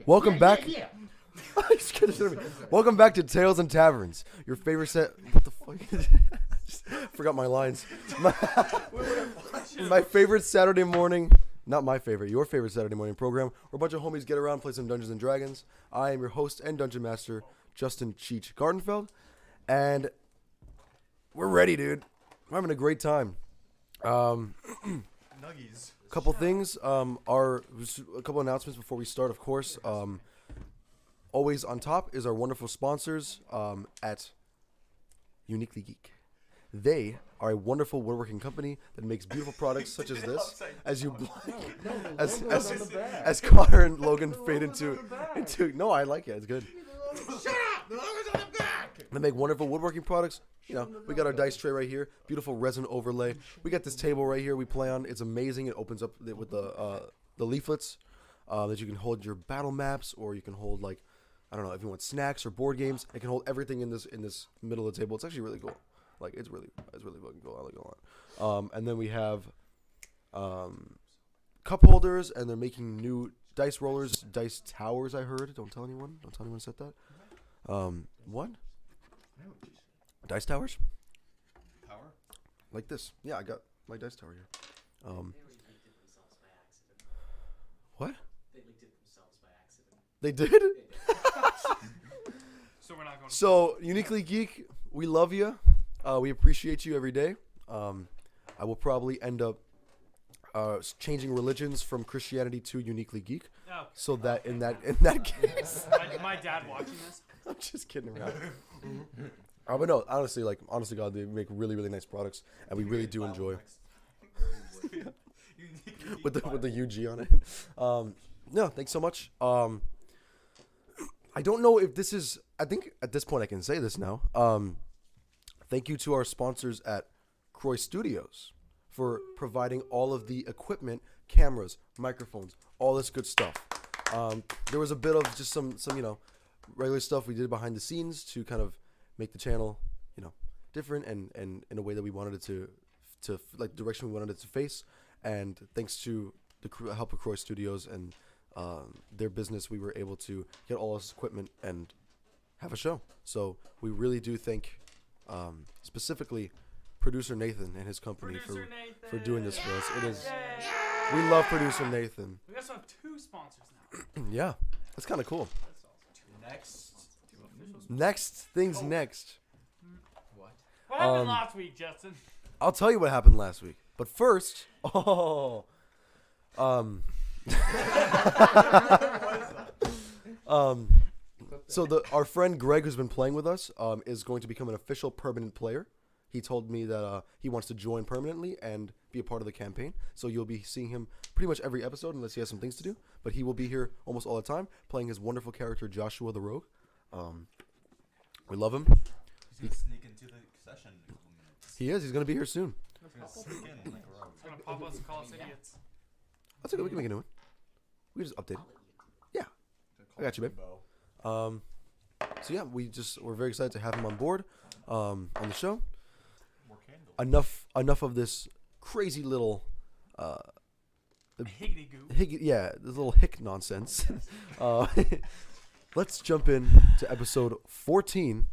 Welcome back. Welcome back to Tales and Taverns. Your favorite set. What the fuck? Just forgot my lines. My favorite Saturday morning. Not my favorite. Your favorite Saturday morning program. Where a bunch of homies get around, play some Dungeons and Dragons. I am your host and dungeon master, Justin Cheech Gartenfeld, and we're ready, dude. We're having a great time. Nuggies. Couple things. A couple announcements before we start. Of course. Always on top is our wonderful sponsors at Uniquely Geek. They are a wonderful woodworking company that makes beautiful products such as this. As you as Connor and Logan fade into. No, I like it. It's good. Shut up! The logo's on the back! They make wonderful woodworking products. You know, we got our dice tray right here. Beautiful resin overlay. We got this table right here we play on. It's amazing. It opens up with the leaflets that you can hold your battle maps, or you can hold, like, I don't know, if you want snacks or board games. It can hold everything in this middle of the table. It's actually really cool. Like, it's really fucking cool. I like it a lot. And then we have cup holders, and they're making new dice rollers, dice towers. I heard. Don't tell anyone. Don't tell anyone I said that. What? Dice towers? Tower? Like this. Yeah, I got my dice tower here. What? They leaked it themselves by accident. They did? So we're not going to... So, Uniquely Geek, we love you. We appreciate you every day. I will probably end up changing religions from Christianity to Uniquely Geek. Oh. So that in that case... my dad watching this? I'm just kidding around. But no, honestly, God, they make really, really nice products, and we really do enjoy. with the UG on it. No, thanks so much. I don't know if this is. I think at this point I can say this now. Thank you to our sponsors at Croy Studios for providing all of the equipment, cameras, microphones, all this good stuff. There was a bit of just some regular stuff we did behind the scenes to kind of make the channel, different and in a way that we wanted it to like direction we wanted it to face. And thanks to the help of Croy Studios and their business, we were able to get all this equipment and have a show. So we really do thank specifically producer Nathan and his company for doing this for us. It is. We love producer Nathan. We also have 2 sponsors now. Yeah, that's kind of cool. That's awesome. Next. What happened last week, Justin? I'll tell you what happened last week. But first, so our friend Greg, who's been playing with us, is going to become an official permanent player. He told me that he wants to join permanently and be a part of the campaign. So you'll be seeing him pretty much every episode unless he has some things to do. But he will be here almost all the time, playing his wonderful character Joshua the Rogue. We love him. He's going to sneak into the session in a couple minutes. He is. He's going to be here soon. He's going to sneak in like a rogue. He's going to pop us and call us idiots. That's okay. We can make a new one. We just update it. Yeah. I got you, babe. So yeah, we're very excited to have him on board on the show. Enough of this crazy little Higgity goo. This little hick nonsense. Let's jump in to episode 14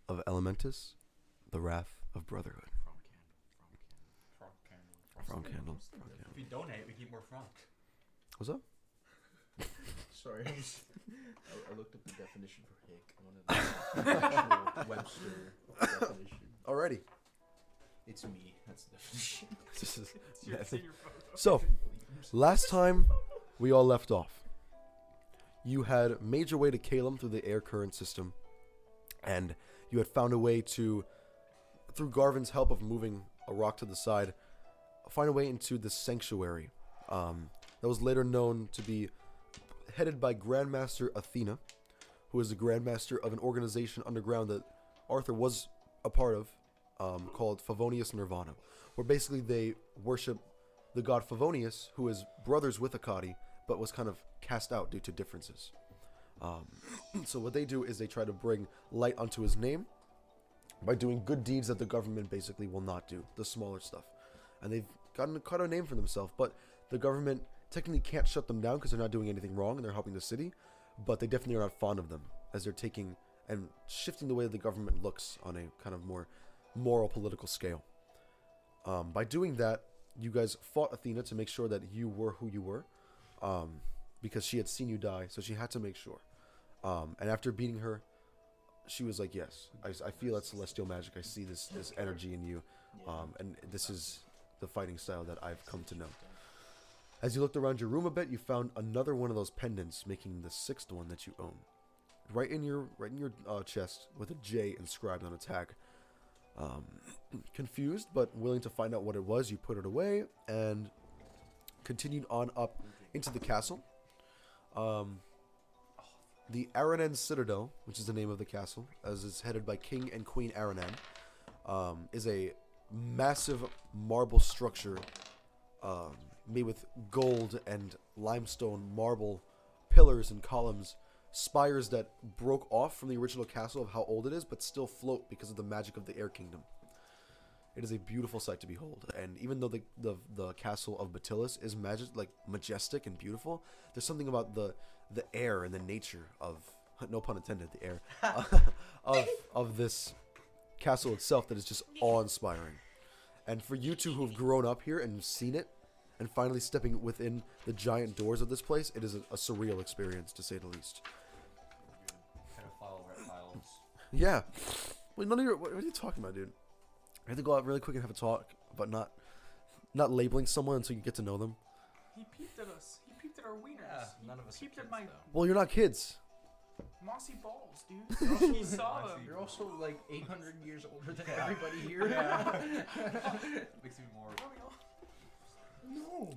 of Elementus, The Wrath of Brotherhood. Frog candle. If you donate, we keep more frog. What's up? Sorry, I looked up the definition for hick. I wanted the actual Webster definition. Alrighty. It's me. That's the definition. It's your photo. So, last time we all left off, you had made your way to Calum through the air current system, and you had found a way to, through Garvin's help of moving a rock to the side, find a way into the sanctuary that was later known to be headed by Grandmaster Athena, who is the Grandmaster of an organization underground that Arthur was a part of, called Favonius Nirvana, where basically they worship the god Favonius, who is brothers with Akkadi, but was kind of cast out due to differences. So what they do is they try to bring light onto his name by doing good deeds that the government basically will not do, the smaller stuff. And they've gotten quite a name for themselves, but The government technically can't shut them down because they're not doing anything wrong and they're helping the city, but they definitely are not fond of them as they're taking and shifting the way the government looks on a kind of more moral political scale. By doing that, you guys fought Athena to make sure that you were who you were, because she had seen you die, so she had to make sure. And after beating her, she was like, yes, I feel that celestial magic. I see this energy in you, and this is the fighting style that I've come to know. As you looked around your room a bit, you found another one of those pendants, making the 6th one that you own. Right in your chest with a J inscribed on a tag. Confused but willing to find out what it was, you put it away and continued on up into the castle. The Aranan Citadel, which is the name of the castle, as it's headed by King and Queen Aranan, is a massive marble structure made with gold and limestone marble pillars and columns, spires that broke off from the original castle of how old it is, but still float because of the magic of the Air Kingdom. It is a beautiful sight to behold, and even though the castle of Batilis is majestic and beautiful, there's something about the air and the nature of, no pun intended, the air of this castle itself that is just awe-inspiring. And for you two who've grown up here and seen it, and finally stepping within the giant doors of this place, it is a surreal experience, to say the least. Pedophile reptiles. Yeah. Wait, none of your, what are you talking about, dude? I have to go out really quick and have a talk about not labeling someone until you get to know them. He peeped at us. He peeped at our wieners. Yeah, He none of us are peeped kids, at my though. Well, you're not kids. mossy balls, dude. He saw them. You're also like 800 years older than everybody here. Makes me more. No.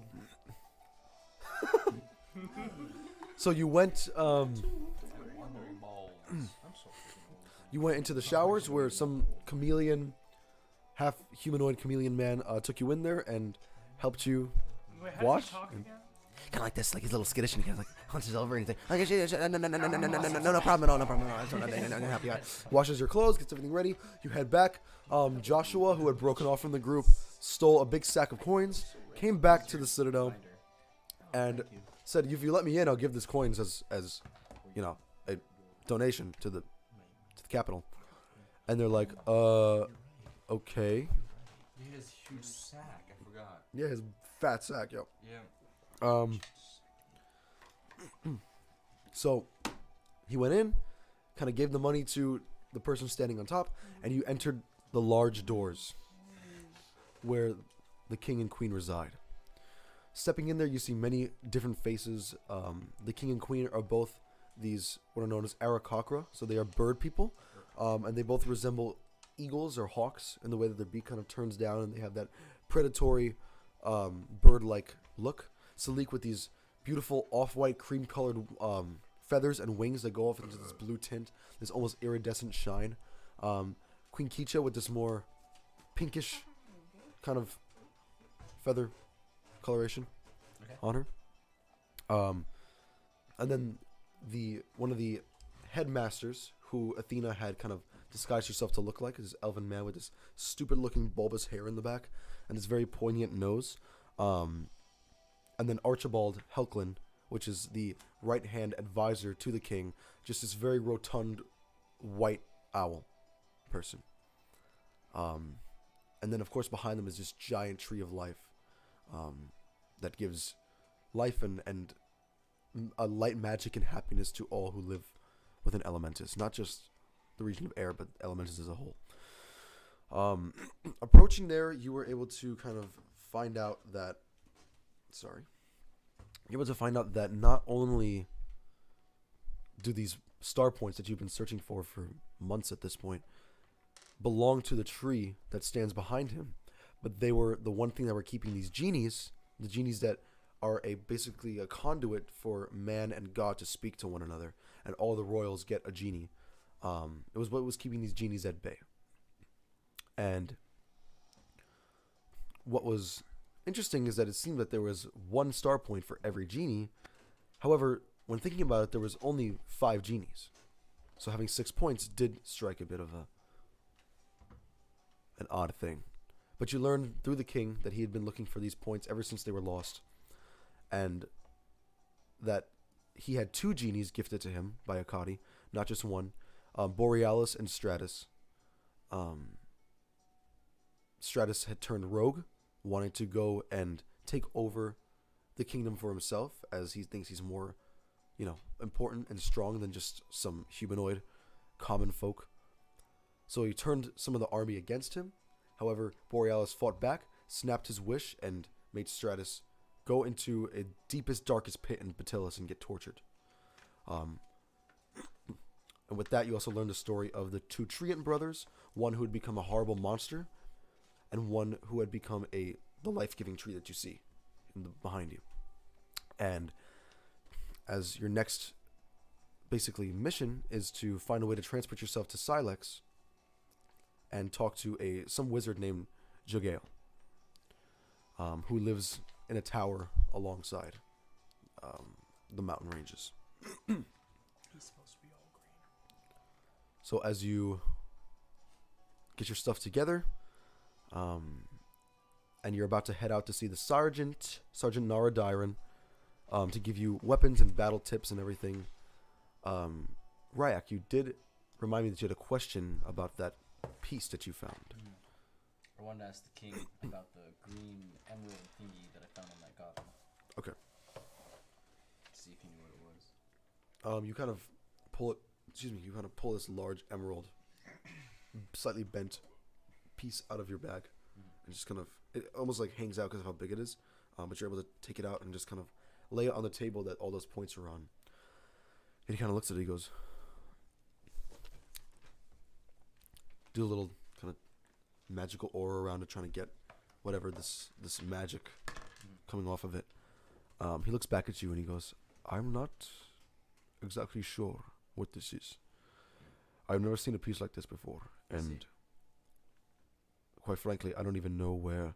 So you went Wandering balls. I'm so you went into the showers where some half humanoid chameleon man took you in there and helped you. Wait, how Wash did you talk and- again? Kind of like this, like he's a little skittish, and he kind of like hunches over and he's like, no problem at all, I can help you out. Washes your clothes, gets everything ready. You head back. Joshua, who had broken off from the group, stole a big sack of coins, came back to the Citadel, and said, if you let me in, I'll give this coins as you know, a donation to the capital. And they're like, okay. He has huge sack. I forgot. Yeah, his fat sack, yo. Yeah. So he went in, kind of gave the money to the person standing on top, and you entered the large doors where the king and queen reside. Stepping in there, you see many different faces. The king and queen are both these what are known as Arakocra, so they are bird people, and they both resemble eagles or hawks in the way that their beak kind of turns down, and they have that predatory bird-like look. Salik with these beautiful off-white cream-colored feathers and wings that go off into this blue tint, this almost iridescent shine. Queen Kicha with this more pinkish kind of feather coloration on her. And then one of the headmasters who Athena had kind of disguised herself to look like is this elven man with this stupid-looking bulbous hair in the back and this very poignant nose. And then Archibald Helklin, which is the right-hand advisor to the king, just this very rotund white owl person. And then, of course, behind them is this giant tree of life that gives life and a light magic and happiness to all who live within Elementus. Not just the region of air, but Elementus as a whole. Approaching there, you were able to kind of find out that... Sorry. You're able to find out that not only do these star points that you've been searching for months at this point belong to the tree that stands behind him, but they were the one thing that were keeping these genies, the genies that are basically a conduit for man and God to speak to one another, and all the royals get a genie. It was what was keeping these genies at bay. And what was interesting is that it seemed that there was one star point for every genie. However, when thinking about it, there was only 5 genies. So having 6 points did strike a bit of an odd thing. But you learned through the king that he had been looking for these points ever since they were lost. and that he had 2 genies gifted to him by Akkadi, not just one, Borealis and Stratus. Stratus had turned rogue, wanting to go and take over the kingdom for himself, as he thinks he's more, important and strong than just some humanoid common folk. So he turned some of the army against him. However, Borealis fought back, snapped his wish, and made Stratus go into a deepest, darkest pit in Batilis and get tortured. And with that, you also learn the story of the 2 Treant brothers, one who had become a horrible monster, and one who had become the life-giving tree that you see behind you. And as your next, basically, mission is to find a way to transport yourself to Silex and talk to some wizard named Jogale, who lives in a tower alongside the mountain ranges. He's supposed to be all green. So as you get your stuff together, and you're about to head out to see the Sergeant Nara Dyron, to give you weapons and battle tips and everything. Ryak, you did remind me that you had a question about that piece that you found. I wanted to ask the king about the green emerald thingy that I found on that goblin. Okay. See if he knew what it was. You kind of pull it. You kind of pull this large emerald, slightly bent piece out of your bag, and just kind of, it almost like hangs out because of how big it is. But you're able to take it out and just kind of lay it on the table that all those points are on. And he kind of looks at it. He goes, do a little kind of magical aura around it, trying to get whatever this magic coming off of it. He looks back at you and he goes, I'm not exactly sure what this is. I've never seen a piece like this before, and quite frankly, I don't even know where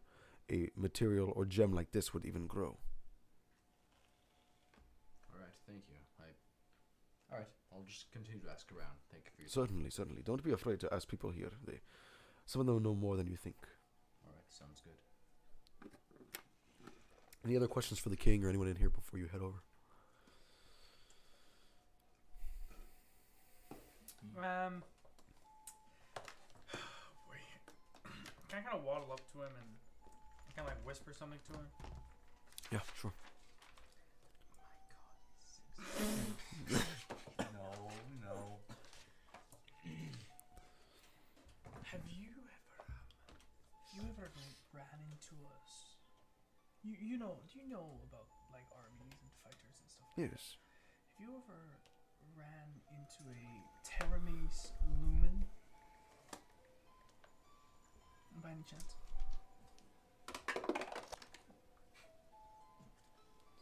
a material or gem like this would even grow. Alright, thank you. Alright, I'll just continue to ask around. Thank you for your Certainly. Don't be afraid to ask people here. Some of them know more than you think. Alright, sounds good. Any other questions for the king or anyone in here before you head over? Can I kind of waddle up to him and kind of like whisper something to him? Yeah, sure. No. Have you ever ran into us? Do you know about like armies and fighters and stuff? Yes. Have you ever ran into a Terramese lumen? By any chance?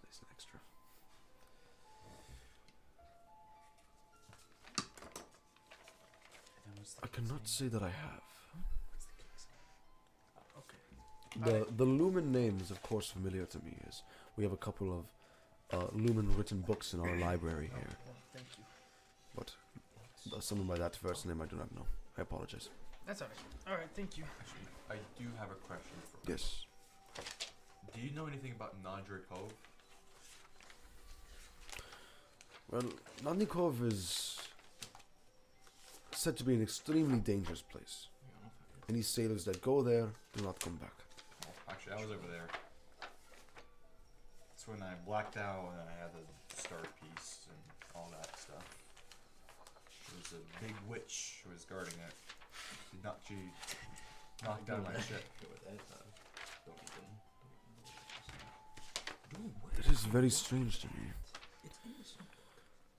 Place an extra. I cannot say that I have. Okay. The lumen name is of course familiar to me, as we have a couple of lumen written books in our library here. Well, thank you. But someone by that first name I do not know. I apologize. That's alright. Alright, thank you. Actually, I do have a question for you. Yes. Do you know anything about Nandre Cove? Well, Nandikov is said to be an extremely dangerous place. Any sailors that go there do not come back. Well, actually, I was over there. That's when I blacked out and I had the star piece and all that stuff. There was a big witch who was guarding it. She knocked down my ship. It is very strange to me.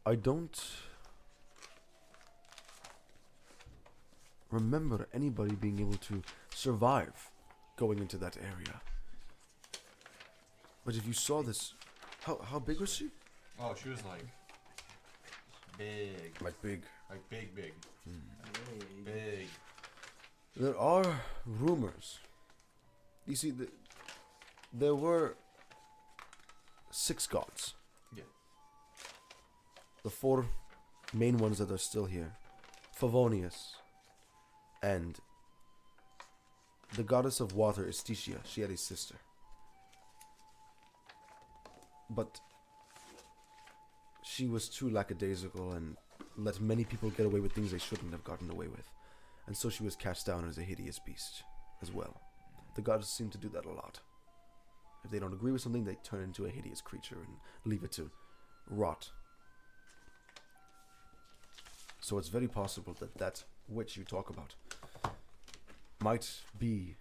I don't remember anybody being able to survive going into that area. But if you saw this, how big was she? Oh, she was like big. Like big. Like big. Big. There are rumors. You see, there were 6 gods. Yeah. The 4 main ones that are still here. Favonius. And the goddess of water, Estitia. She had a sister. but she was too lackadaisical and let many people get away with things they shouldn't have gotten away with. And so she was cast down as a hideous beast as well. The gods seem to do that a lot. If they don't agree with something, they turn into a hideous creature and leave it to rot. So it's very possible that that witch you talk about might be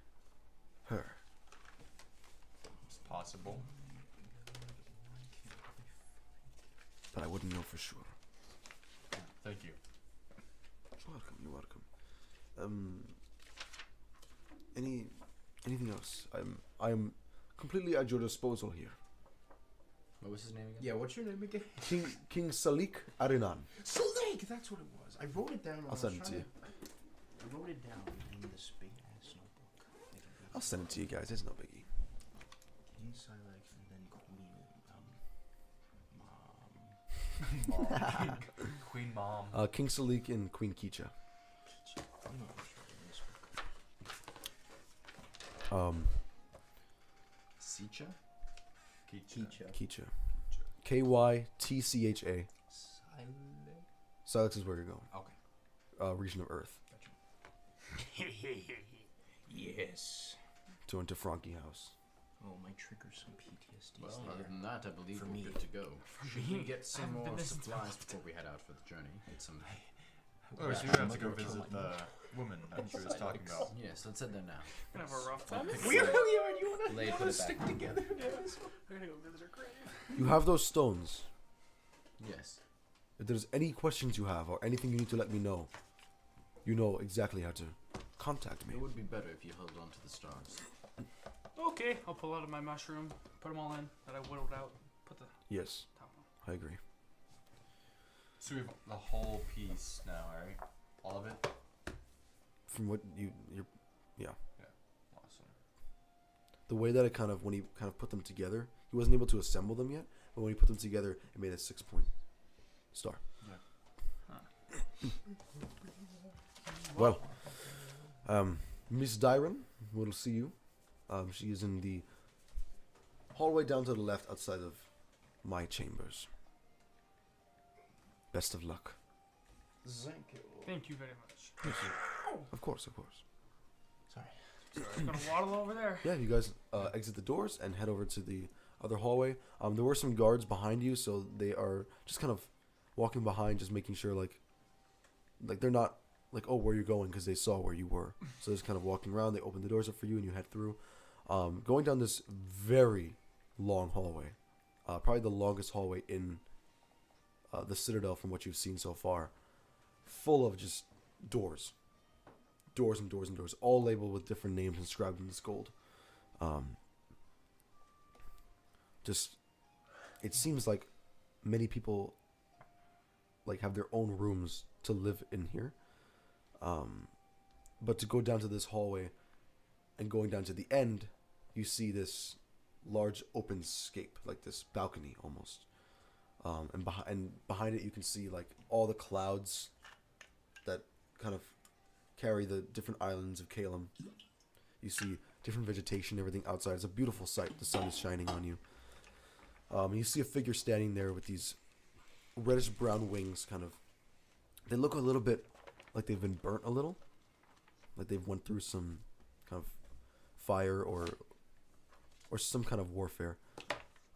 her. It's possible. But I wouldn't know for sure. Thank you. You're welcome, you're welcome. Anything else? I am completely at your disposal here. What was his name again? Yeah, what's your name again? King Salik Arinan. Salik! That's what it was. I wrote it down. I'll send it to you. I wrote it down in this big ass notebook. I'll send it to you guys. It's no biggie. King Salik and then Queen Mom. Queen Mom. King Salik and Queen Kicha. You know what's right in this book. Sicha? Kicha. Kicha. Kytcha. Silek. Silex is where you're going. Okay. Region of Earth. Yes. To enter Frankie House. Oh, my trigger's some PTSD. Well, other than that, I believe For we're me. good to go. Should we get I some haven't been more there since supplies before we head out for the journey? Get some. Oh, so you have to go visit the woman that she was talking about. Yes, let's head there now. We're gonna have a rough time. We really are. You Lay, wanna put it stick back. together? We're gonna go visit her grave. You have those stones. Yes. If there's any questions you have or anything you need to let me know, you know exactly how to contact me. It would be better if you held on to the stars. Okay, I'll pull out of my mushroom, put them all in that I whittled out, put the Yes, top on. I agree. So we have the whole piece now, right? All of it? From what you're, Awesome. the way that it kind of, when he kind of put them together, he wasn't able to assemble them yet, but when he put them together, it made a 6-point star. Well, Miss Dyron, we'll see you. She is in the hallway down to the left outside of my chambers. Best of luck. Thank you. Thank you very much. Of course, of course. Sorry. I'm gonna waddle over there. Yeah, you guys exit the doors and head over to the other hallway. There were some guards behind you, so they are just kind of walking behind, just making sure, like they're not like, oh, where you going, because they saw where you were. So they're just kind of walking around. They open the doors up for you, and you head through. Going down this very long hallway, probably the longest hallway in the Citadel from what you've seen so far, full of just doors. Doors and doors and doors, all labeled with different names inscribed in this gold. Just, it seems like many people like have their own rooms to live in here. But to go down to this hallway and going down to the end, you see this large open scape, like this balcony almost. And behind it you can see like all the clouds that kind of carry the different islands of Calum. You see different vegetation, everything outside. It's a beautiful sight. The sun is shining on you. You see a figure standing there with these reddish brown wings, kind of. They look a little bit like they've been burnt a little, like they've went through some kind of fire or some kind of warfare.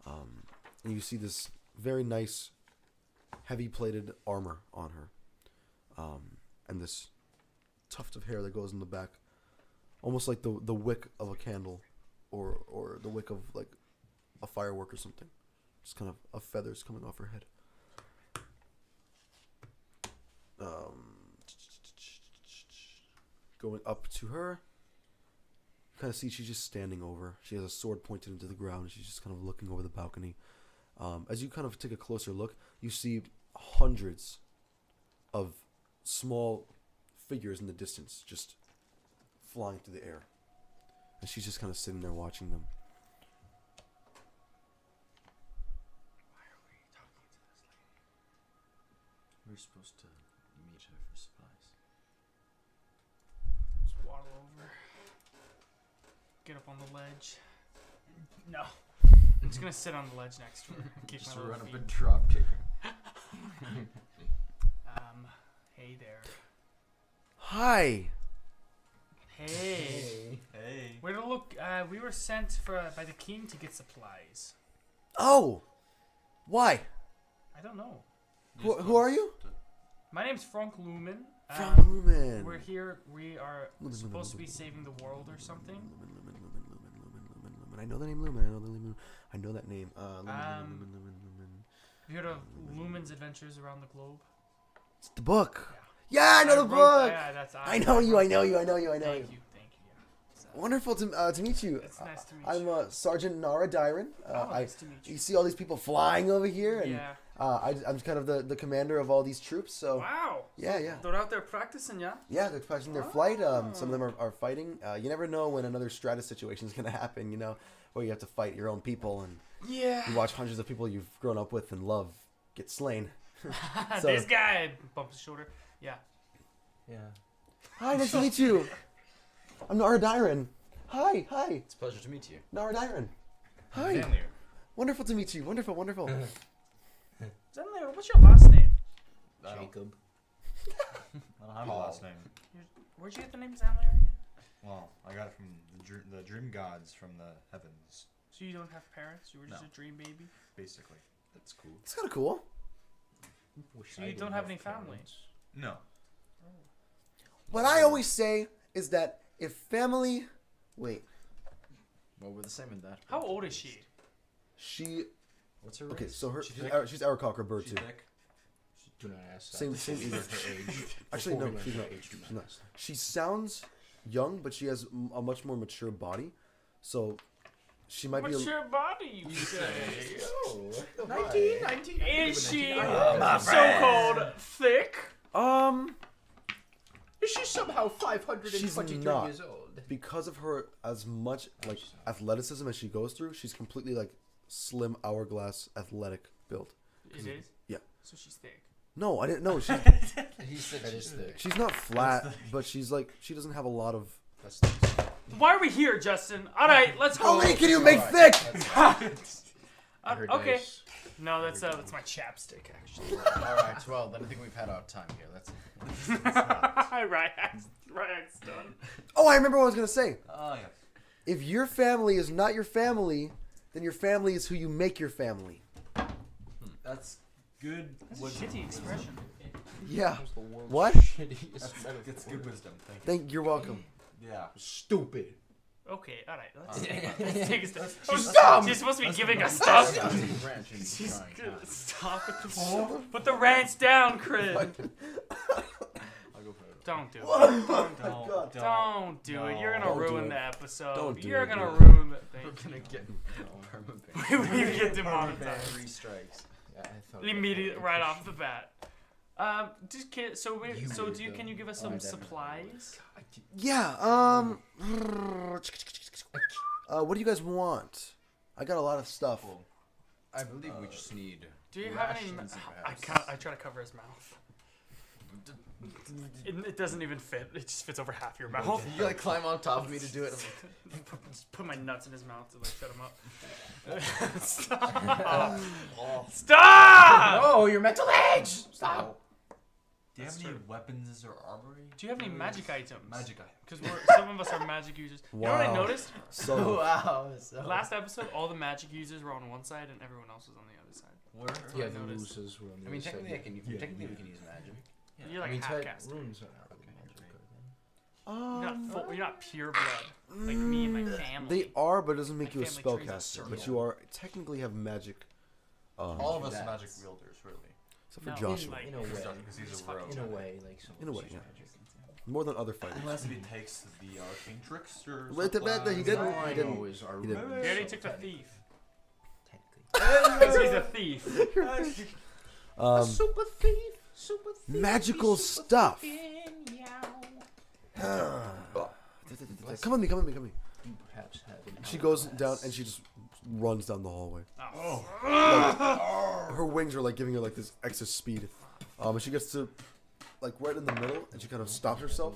And you see this very nice, heavy-plated armor on her, and this tuft of hair that goes in the back, almost like the wick of a candle, or the wick of like a firework or something. Just kind of feathers coming off her head. Going up to her, you kind of see she's just standing over. She has a sword pointed into the ground. She's just kind of looking over the balcony. As you kind of take a closer look, you see hundreds of small figures in the distance just flying through the air. And she's just kind of sitting there watching them. Why are we talking to this lady? We're supposed to meet her for supplies. Just waddle over. Get up on the ledge. No. just gonna sit on the ledge next to her. And keep Just my run little up feet. and drop kick her. Hey there. Hi. Hey. Hey. We're to look. We were sent by the king to get supplies. Oh. Why? I don't know. Who are you? My name's Frank Lumen. Frank Lumen. We're here. We are supposed to be saving the world or something. Lumen. I know the name Lumen. I know that name. Lumen. Have you heard of Lumen's Adventures Around the Globe? It's the book. Yeah, I know the book. Yeah, that's I know you. Thank you. Yeah. Yeah. So, Wonderful to meet you. it's nice to meet I'm you. Sergeant Nara Dyron. Nice to meet you. You see all these people flying over here, and Yeah. I'm kind of the commander of all these troops. So Wow. yeah. They're out there practicing, yeah. Yeah, they're practicing their flight. Some of them are fighting. You never know when another Stratus situation is going to happen, where you have to fight your own people and Yeah. you watch hundreds of people you've grown up with and love get slain. So- This guy bumps his shoulder. Yeah. Yeah. Hi, nice to meet you. I'm Nara Dyron. Hi. It's a pleasure to meet you. Nara Dyron. Hi. Zenlier. Wonderful to meet you. Wonderful. Zenlayer, what's your last name? I don't Jacob. have a last name. Where'd you get the name Zenlayer again? Well, I got it from the dream gods from the heavens, So you don't have parents? You were just No. a dream baby? basically. That's cool. It's kind of cool. Wish So I you didn't don't have any family? parents. No. What I always say is that if family... Wait. Well, we're the same in that. How old is she? She... What's her Okay, race? so She's she's Aracocker bird She's too. thick. Do not ask that. Same Her either. age. Actually, Before no, we learn she's her not. age, do She's not. ask that. She sounds young, but she has a much more mature body. So she might be. What's your body, you say? Oh, 19. Is she my so-called thick? Is she somehow 523 She's not. years old? Because of her as much like athleticism as she goes through, she's completely like slim hourglass athletic build. It is? Yeah. So she's thick. No, I didn't know. He said That is thick. She's not flat, but she's like she doesn't have a lot of. That's thick. Why are we here, Justin? All right, let's How go. many can you make thick? Okay. No, that's my chapstick, actually. Alright, well, then I think we've had our time here. That's Ryak's done. Oh, I remember what I was gonna say. Oh yeah. If your family is not your family, then your family is who you make your family. That's good. That's a wisdom. shitty expression. Yeah. That was the world's What? shittiest That's metaphor. good wisdom. Thank you. You're welcome. Yeah. Stupid. Okay, all right. Let's take a step. She's supposed to be giving us Stop. stuff. Ranch and She's trying good. not. Stop with the Put the rants down, Chris. I'll go for it. Don't do it. Don't. Don't do it. You're gonna Don't do ruin it. the episode. Don't do You're it, gonna dude. ruin the thing. We're gonna get perma We get demonetized 3 strikes. Yeah, I thought immediately right off the bat. You So would, do you? Can you give us Oh, some that is- supplies? Yeah. What do you guys want? I got a lot of stuff. Well, I believe we just need. Do you have any? rations, I perhaps. I try to cover his mouth. It doesn't even fit. It just fits over half your mouth. You like climb on top of me to do it. Just put my nuts in his mouth to like shut him up. Stop! Stop! Oh, your mental age! Stop! do you have any weapons or armory? Do you have any magic items? Magic items. Because some of us are magic users. You know what I Wow. noticed? So Wow. So. Last episode, all the magic users were on one side and everyone else was on the other side. Where? Yeah, I the noticed. losers were on the I mean, other side. technically, technically we can use magic. You're like I mean, half te- caster. runes are not really magic. You're not pure blood like me and my family. they are, but it doesn't make My you a family tree's a spellcaster. circle. But you are technically have magic. All of us That's- are magic wielders, really. Except for No, Joshua. like- In a way. Because he's He's a rogue. In a way, like some In a way, use yeah. magic. More than other fighters. Unless he takes the arcane tricks or Wait, something. he didn't. All I He didn't. know is our He didn't. runes He already are took the thief. technically. Because he's a thief. Super thief. Super thief. Magical super stuff. thief. Come with me. You perhaps have an She goes down hourglass. and she just runs down the hallway. Oh. Her wings are like giving her like this extra speed. And she gets to like right in the middle and she kind of stops herself.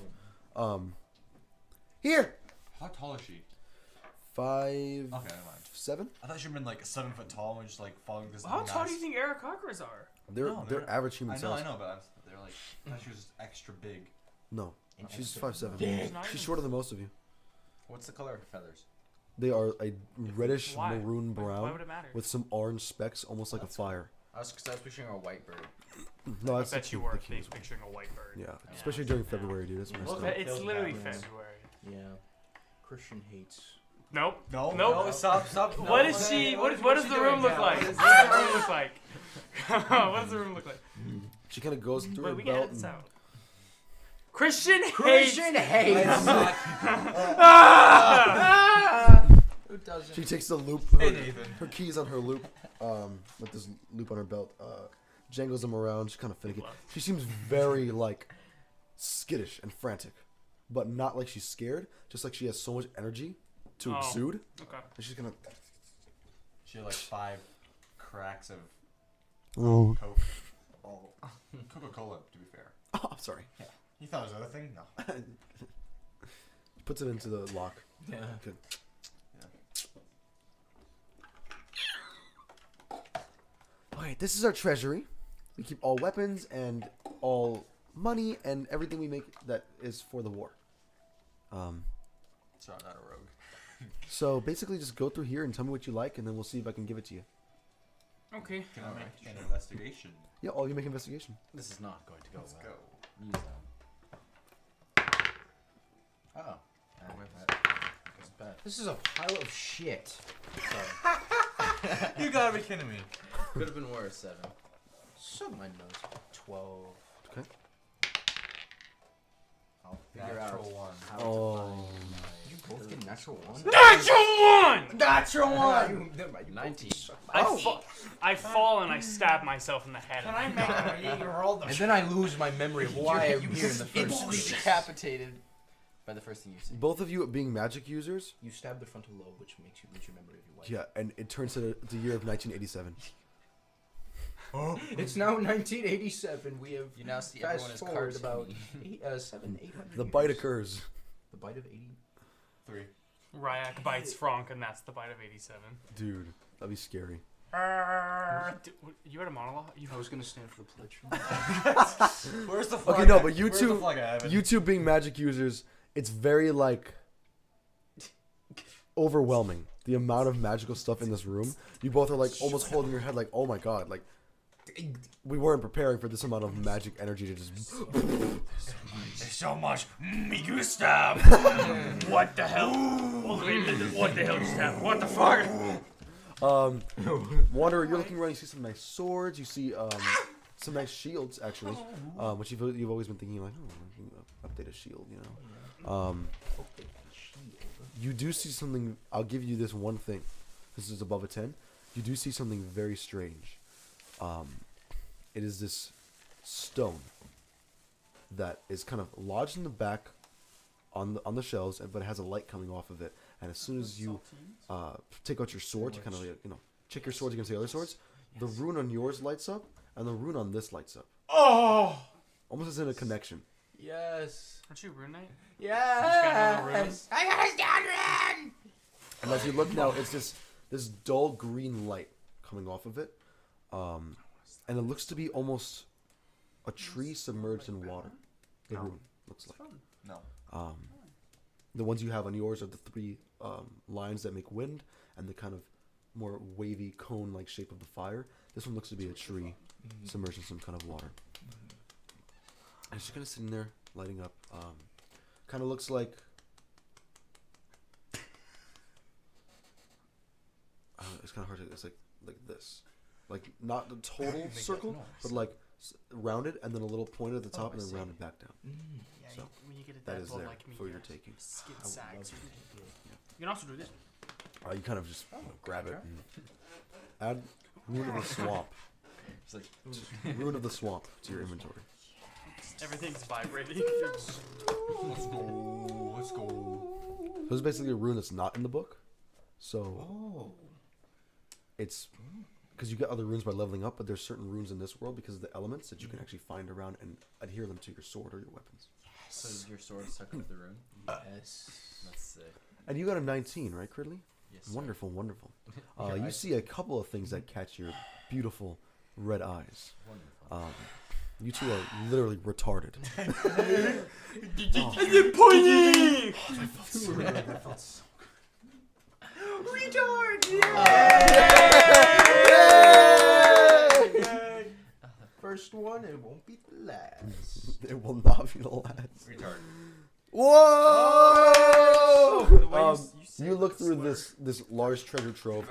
Here, How tall is she? 5'7". Okay, never mind. I thought she'd been like 7 foot tall and just like falling this. How tall do you think Aarakocras are? They're average human size. I know, but they're like. I thought she was extra big. No, she's 5'7". She's shorter than most of you. What's the color of feathers? They are a reddish Why? maroon Why brown would it matter? with some orange specks, almost like a fire. I was picturing a white bird. No, I that's bet you the were king's one. picturing a white bird. Yeah, especially during February, dude. That's messed Well, up. it's literally Tales February. Yeah. Christian hates. Nope. No, Nope. no, stop. What is she? What does the room look like? What does the room look like? What does the room look like? She kind of goes through her Wait, we can belt. edit this And, out. Christian hates. hates. Who doesn't? she takes the loop. Hey, Nathan. Her keys on her loop. With this loop on her belt. Jangles them around. She's kind of finicky. She seems very like skittish and frantic, but not like she's scared. Just like she has so much energy to Oh. exude. Okay. And she's gonna. She had like 5 cracks of Oh. Coke. Oh, Coca-Cola, to be fair. Oh, sorry. Yeah. You thought it was the other thing? No. Puts it into the lock. Yeah. Good. Okay, this is our treasury. We keep all weapons and all money and everything we make that is for the war. Sorry, not a rogue. So basically, just go through here and tell me what you like, and then we'll see if I can give it to you. Okay. Can I make an investigation? Yeah, all you make investigation. This is not going to go Let's well. go. Use them. Oh. That's bad. This is a pile of shit. Sorry. You gotta be kidding me. Could have been worse, 7. Shut my nose. 12. Okay. I'll figure Natural out one. how to Oh. find You both get natural one. Natural one. Natural one. 19. I fall and I stab myself in the head. Can I make you roll the And then I lose my memory of why I'm here in the first place. Decapitated by the first thing you see. Both of you being magic users, You stab the frontal lobe, which makes you lose your memory of your wife. yeah, and it turns to the year of 1987. It's now 1987. We have You now see everyone fast as forward about cartoony. 800 The bite years. occurs. The bite of 80. 3. Ryak bites Frank, and that's the bite of 87. Dude, that'd be scary. You had a monologue? I was gonna stand for the pledge. Where's the flag? Okay, no, but you Where's the two, flag at, Evan? you two being magic users, it's very like overwhelming. The amount of magical stuff in this room. You both are like almost holding your head like, oh my god, like we weren't preparing for this amount of magic energy to just. There's so much. Me gusta. What the hell? What the hell just happened? What the fuck? Wanderer, you're looking around. You see some nice swords. You see some nice shields, actually, which you've always been thinking like, oh, update a shield, you know. You do see something. I'll give you this one thing. This is above a 10. You do see something very strange. It is this stone that is kind of lodged in the back on the shelves, but it has a light coming off of it. And as soon as you take out your sword to kind of check your swords against the other swords, the rune on yours lights up, and the rune on this lights up. Oh. Almost as in a connection. Yes. Aren't you a rune knight? Yes. I got a stone rune. And as you look now, it's this dull green light coming off of it. And it looks to be almost a tree submerged in water. The rune looks like. No. The ones you have on yours are the 3 lines that make wind and the kind of more wavy cone-like shape of the fire. This one looks to be a tree submerged in some kind of water. And it's just kind of sitting there, lighting up. Kind of looks like... it's kind of hard to... It's like this. Like, not the total circle, but like rounded, and then a little point at the top, and then rounded back down. Yeah, So, when you get a That dead is blood there like me, for your taking. skin sags. You can also do this. You kind of just grab it and add Rune of the Swamp. It's like, Rune of the Swamp to your inventory. Everything's vibrating. Let's go. Let's go. So it's basically a rune that's not in the book. So Oh. it's because you get other runes by leveling up, but there's certain runes in this world because of the elements that you can actually find around and adhere them to your sword or your weapons. so your sword stuck with the rune? Yes. That's sick. And you got a 19, right, Cridley? Yes. Sir. Wonderful, wonderful. Your You eyes- see a couple of things that catch your beautiful red eyes. Wonderful. You two are literally retarded. First one, it won't be the last. It will not be the last. Retard. Whoa! The way you say You look the through slur. this large treasure trove.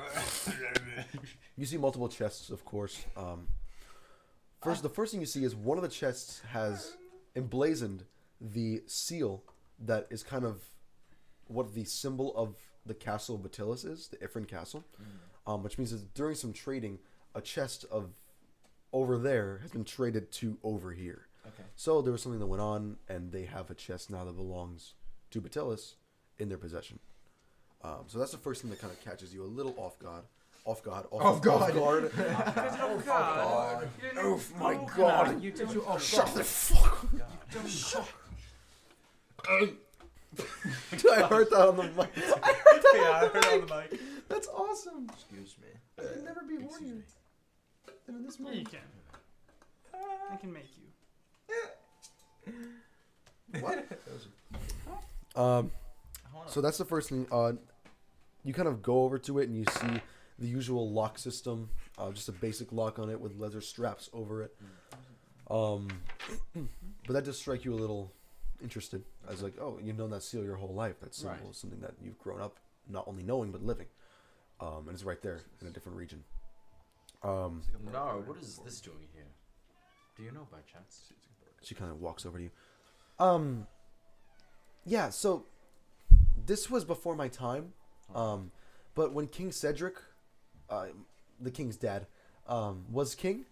You see multiple chests, of course. The first thing you see is one of the chests has emblazoned the seal that is kind of what the symbol of the castle of Batilis is, the Ifrin castle. Which means that during some trading, a chest of over there has been traded to over here. Okay. So there was something that went on, and they have a chest now that belongs to Batilis in their possession. So that's the first thing that kind of catches you a little off guard. Off guard. Oh God! Oh my Oh, God! You took you off. Shut the fuck up! I heard that on the mic. Yeah, I heard on the mic. That's awesome. Excuse me. You'll never be hornier than this Yeah, you can. I can make you. What? I wanna- So that's the first thing. You kind of go over to it and you see the usual lock system, just a basic lock on it with leather straps over it. But that does strike you a little interested. I was like, oh, you've known that seal your whole life. That symbol is something that you've grown up not only knowing but living. And it's right there in a different region. Nara, what is this doing here? Do you know by chance? She kind of walks over to you. Yeah, so this was before my time. But when King Cedric, the king's dad, was king,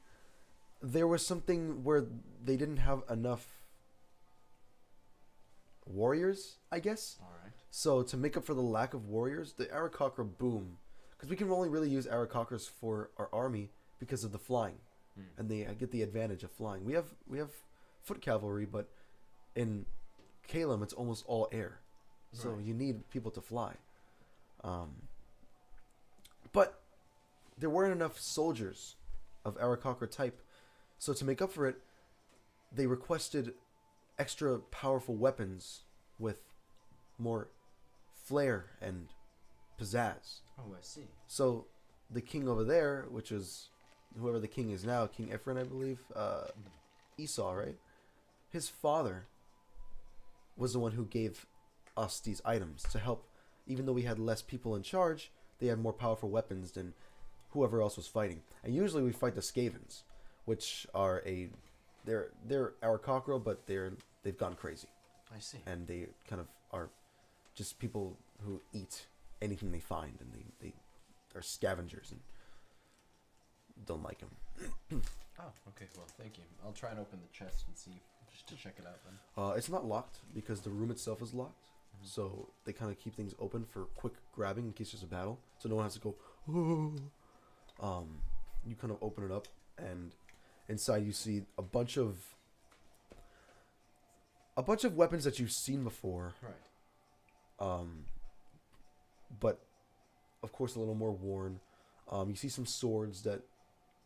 there was something where they didn't have enough warriors, I guess. All right. So to make up for the lack of warriors, the Arakocra boom, because we can only really use Arakocras for our army because of the flying, and they get the advantage of flying. We have foot cavalry, but in Kalem it's almost all air, so Right. you need people to fly. But there weren't enough soldiers of Arakocra type, so to make up for it, they requested extra powerful weapons with more flair and pizzazz. Oh, I see. So the king over there, which is whoever the king is now, King Ephraim, I believe, Esau, right? His father was the one who gave us these items to help. Even though we had less people in charge, they had more powerful weapons than whoever else was fighting. And usually we fight the Skavens, which are they're Arakocra, but they've gone crazy, I see. and they kind of are just people who eat anything they find, and they are scavengers and don't like them. Oh, okay. Well, thank you. I'll try and open the chest and see, just to check it out then. It's not locked because the room itself is locked. So they kind of keep things open for quick grabbing in case there's a battle. So no one has to go, oh. You kind of open it up, and inside you see a bunch of weapons that you've seen before. Right. But of course a little more worn. You see some swords that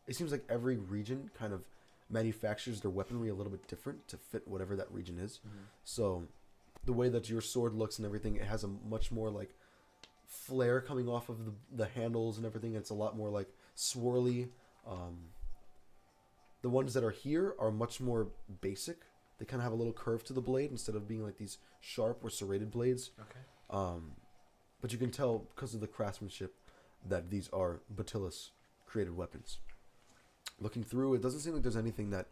it seems like every region kind of manufactures their weaponry a little bit different to fit whatever that region is. So the way that your sword looks and everything, it has a much more like flare coming off of the handles and everything. It's a lot more like swirly. The ones that are here are much more basic. They kind of have a little curve to the blade instead of being like these sharp or serrated blades. Okay. But you can tell because of the craftsmanship that these are Batilis created weapons. Looking through, it doesn't seem like there's anything that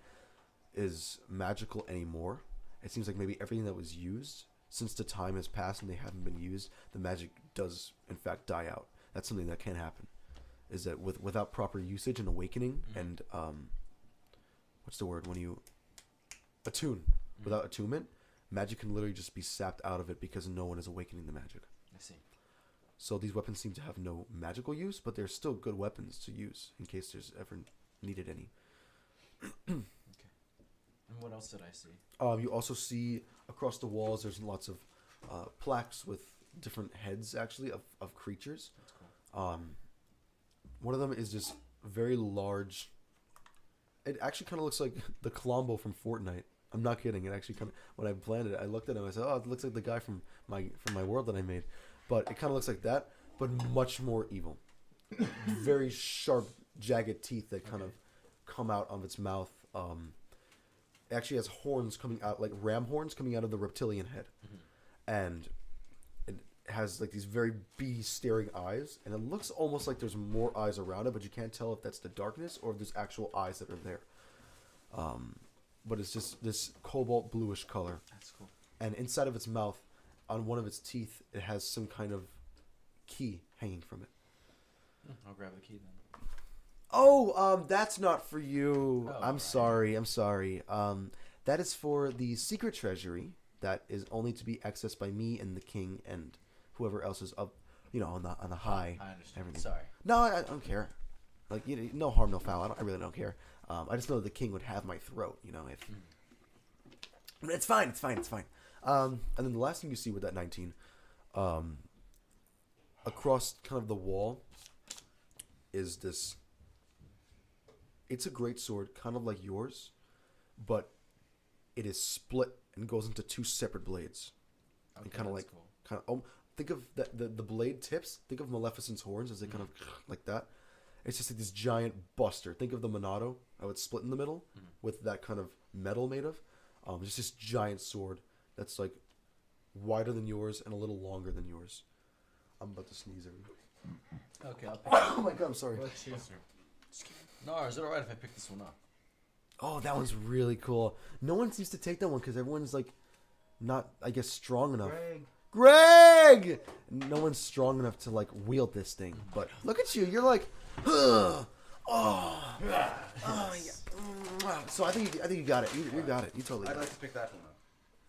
is magical anymore. It seems like maybe everything that was used, since the time has passed and they haven't been used, the magic does in fact die out. That's something that can happen. Is that without proper usage and awakening and what's the word when you attune? Without attunement, magic can literally just be sapped out of it because no one is awakening the magic. I see. So these weapons seem to have no magical use, but they're still good weapons to use in case there's ever needed any. And what else did I see? You also see across the walls there's lots of plaques with different heads actually of creatures. That's cool. One of them is just very large. It actually kind of looks like the Colombo from Fortnite. I'm not kidding. It actually kind of, when I planned it, I looked at him. I said, "Oh, it looks like the guy from my world that I made." But it kind of looks like that, but much more evil. Very sharp, jagged teeth that kind of come out of its mouth. It actually has horns coming out, like ram horns coming out of the reptilian head, and it has like these very beady staring eyes, and it looks almost like there's more eyes around it, but you can't tell if that's the darkness or if there's actual eyes that are there. But it's just this cobalt bluish color. That's cool. And inside of its mouth, on one of its teeth, it has some kind of key hanging from it. I'll grab the key then. Oh, that's not for you. Oh, I'm right. sorry. That is for the secret treasury that is only to be accessed by me and the king and whoever else is up, on the high. I understand. Everything. Sorry. No, I don't care. Like, no harm, no foul. I really don't care. I just know the king would have my throat. If it's fine. And then the last thing you see with that 19, across kind of the wall, is this. It's a great sword, kind of like yours, but it is split and goes into two separate blades. Okay, And kind of that's like, cool. think of the blade tips. Think of Maleficent's horns as they kind of like that. It's just like this giant buster. Think of the Monado. How it's split in the middle with that kind of metal made of. It's this giant sword that's like wider than yours and a little longer than yours. I'm about to sneeze. Okay, I'll pick Oh my god, I'm sorry. Bless you. No, is it alright if I pick this one up? Oh, that one's really cool. No one seems to take that one because everyone's like not, I guess, strong enough. Greg! No one's strong enough to like wield this thing. But look at you. You're like, ugh. Yeah. So I think you got it. You got it. You totally I'd got like it. to pick that one up.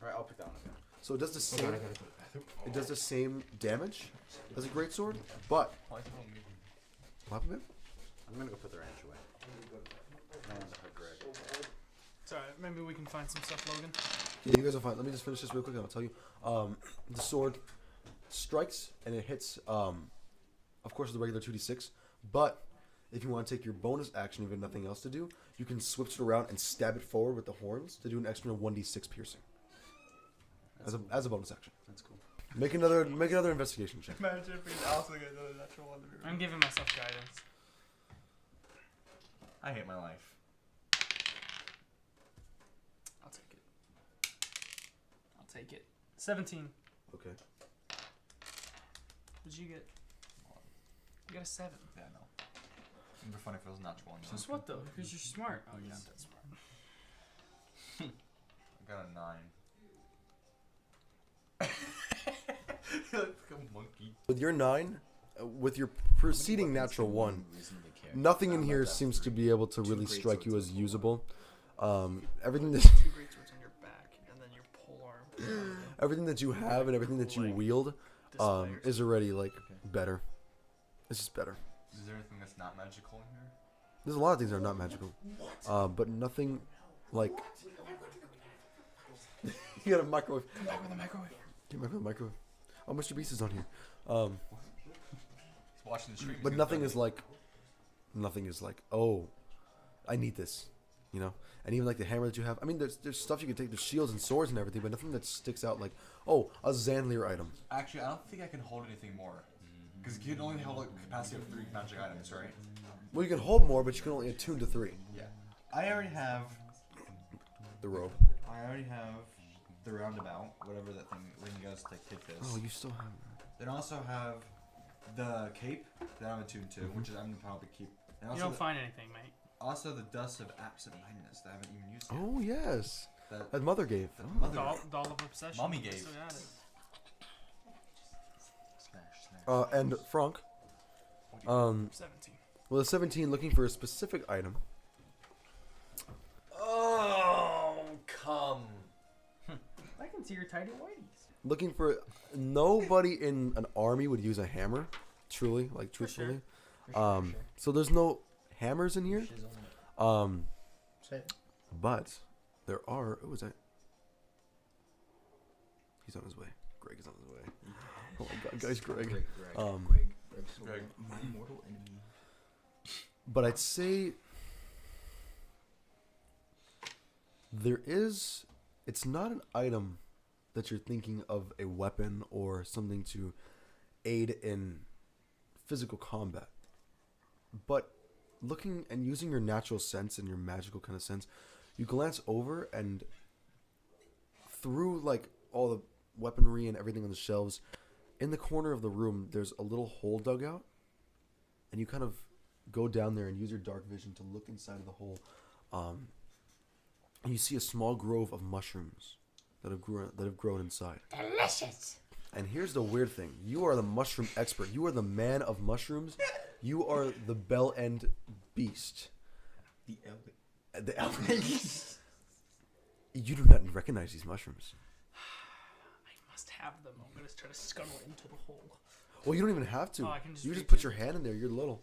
All right, I'll pick that one up. So it does the same. It does the same damage as a greatsword, but what happened, man? I'm gonna go put the ranch away. I want to hurt Greg. Sorry, maybe we can find some stuff, Logan. Yeah, you guys are fine. Let me just finish this real quick and I'll tell you. The sword strikes and it hits, of course, the regular 2d6. But if you want to take your bonus action, if you have nothing else to do, you can switch it around and stab it forward with the horns to do an extra 1d6 piercing. As a bonus action. That's cool. Make another investigation check. Imagine if we also get another natural one. I'm giving myself guidance. I hate my life. I'll take it. 17. Okay. What did you get? You got a 7. Yeah, no. It'd be funny if it was a natural one. Just what though? Because you're smart. Oh, you're not that smart. I got a 9. You look like a monkey. With your 9, with your preceding natural 1, Reasonably care. nothing in I'm here not that seems to free. be able to Two really great strike you swords as in the usable. Everything that 2 greatswords on your back, and then your polearm. everything that you have and everything that you wield is already like better. It's just better. Is there anything that's not magical in here? There's a lot of things that are not magical, but nothing like. You got a microwave. Come back with a microwave. Get back with a microwave. Oh, Mr. Beast is on here. He's watching the stream. he's But gonna nothing tell is me. like, oh, I need this, And even like the hammer that you have. I mean, there's stuff you can take, there's shields and swords and everything, but nothing that sticks out like, oh, a Zanlier item. Actually, I don't think I can hold anything more. Because you can only hold a capacity of 3 magic items, right? Well, you can hold more, but you can only attune to 3. Yeah. I already have The robe. the roundabout, whatever that thing when you guys take hit this. Oh, you still have that. Then I also have the cape that I'm attuned to, which is I'm gonna probably keep. And You also, don't find anything, mate. also the dust of absent-mindedness that I haven't even used yet. Oh, yes. That That mother gave. that Oh. mother. Doll of obsession. Mommy gave. Still got it. Smash. And Frank, 17. well, the 17 looking for a specific item. Oh, come. I can see your tidy whities. Looking for nobody in an army would use a hammer, truly, like For sure. truthfully. For sure. So there's no hammers in here. Shizzle. Say it. But there are. Who is that? He's on his way. Greg is on his way. Oh my god, guys, Greg. Greg. Greg. Greg Silva, Greg. my mortal enemy. But I'd say it's not an item that you're thinking of a weapon or something to aid in physical combat. But looking and using your natural sense and your magical kind of sense, you glance over and through like all the weaponry and everything on the shelves, in the corner of the room, there's a little hole dug out, and you kind of go down there and use your dark vision to look inside of the hole, and you see a small grove of mushrooms that have grown inside. Delicious. And here's the weird thing: you are the mushroom expert. You are the man of mushrooms. You are the bell end beast. The L. You do not recognize these mushrooms. I must have them. I'm gonna try to scuttle into the hole. Well, you don't even have to. Oh, I can just You just reach put in. your hand in there. You're little.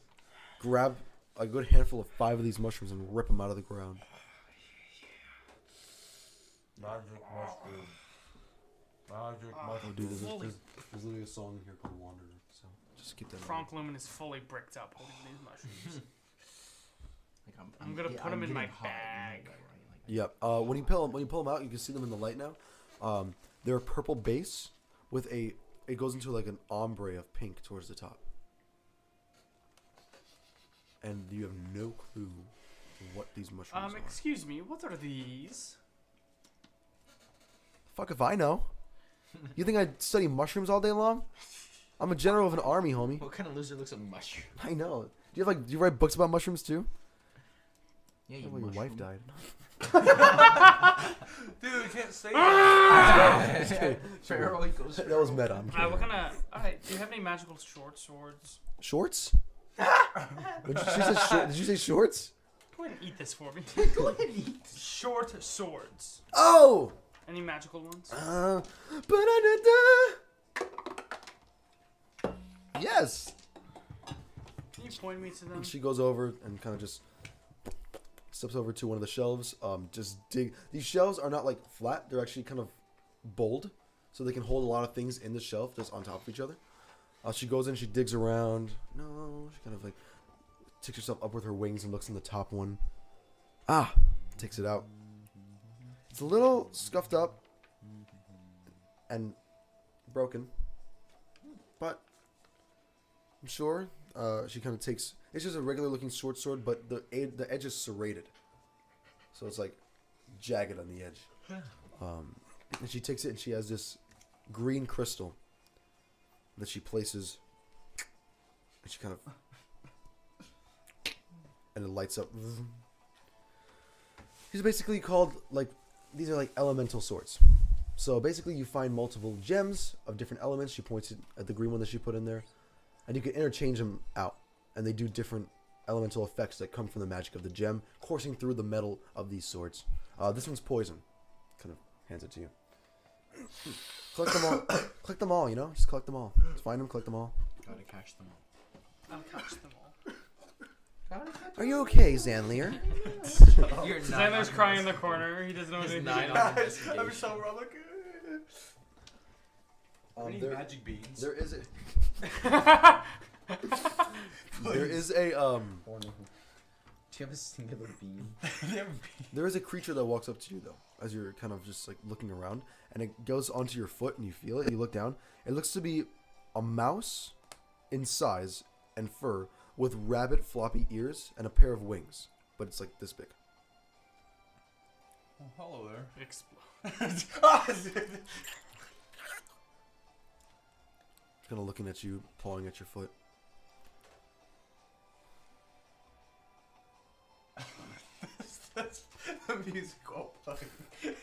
Grab a good handful of 5 of these mushrooms and rip them out of the ground. Magic mushroom. Magic Oh, mushroom. dude, Holy- there's literally a song in here called Wanderer. So just keep that in mind. Frank Lumen is fully bricked up holding these mushrooms. Like I'm gonna put 'em in my getting hot, you know bag. that, right? Like, Yep. When you pull them out, you can see them in the light now. They're a purple base with it goes into like an ombre of pink towards the top. And you have no clue what these mushrooms are. Excuse me, what are these? Fuck if I know. You think I study mushrooms all day long? I'm a general of an army, homie. what kind of lizard looks like a mushroom? I know. Do you write books about mushrooms too? Yeah, Well, your wife died. Dude, you can't say that. Pharaoh goes. That was meta. I'm What kidding. kind of? Alright, do you have any magical short swords? Shorts? Did you say shorts? Go ahead and eat this for me. Go ahead and eat. Short swords. Oh! Any magical ones? Yes. Can you point me to them? And she goes over and kind of just steps over to one of the shelves. Just dig. These shelves are not like flat; they're actually kind of bold, so they can hold a lot of things in the shelf just on top of each other. She goes in, she digs around. No, she kind of like takes herself up with her wings and looks in the top one. Takes it out. It's a little scuffed up and broken, but I'm sure she kind of takes. It's just a regular looking short sword, but the edge is serrated, so it's like jagged on the edge. And she takes it and she has this green crystal that she places, and she kind of, and it lights up. These are basically called these are like elemental swords. So basically, you find multiple gems of different elements. She points at the green one that she put in there, and you can interchange them out, and they do different elemental effects that come from the magic of the gem coursing through the metal of these swords. This one's poison. Kind of hands it to you. Collect them all. Collect them all. You know, just collect them all. Just find them, collect them all. Gotta catch them all. I'll catch them all. Are you okay, Zanlier? You're Xander's crying in the corner. He doesn't know what He's to 9 do. on investigation. I'm so wrong. Any There, magic beans? there is a Do you have a singular bean? there is a creature that walks up to you though, as you're kind of just like looking around, and it goes onto your foot, and you feel it. And you look down. It looks to be a mouse in size and fur, with rabbit floppy ears and a pair of wings, but it's like this big. Oh, hello there. Explode. It's kind of looking at you, pawing at your foot. That's the music all playing.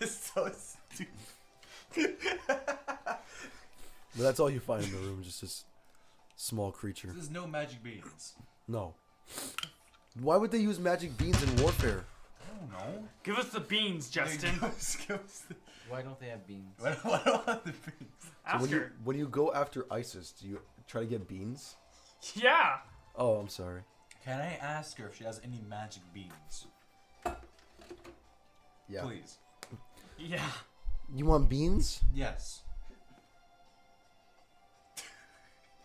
It's so stupid. But that's all you find in the room, just this small creature. There's no magic beans. No. Why would they use magic beans in warfare? I don't know. Give us the beans, Justin. Why don't they have beans? What do I want the beans? So Ask her. when you go after ISIS, do you try to get beans? Yeah. Oh, I'm sorry. Can I ask her if she has any magic beans? Yeah. Please. Yeah. You want beans? Yes.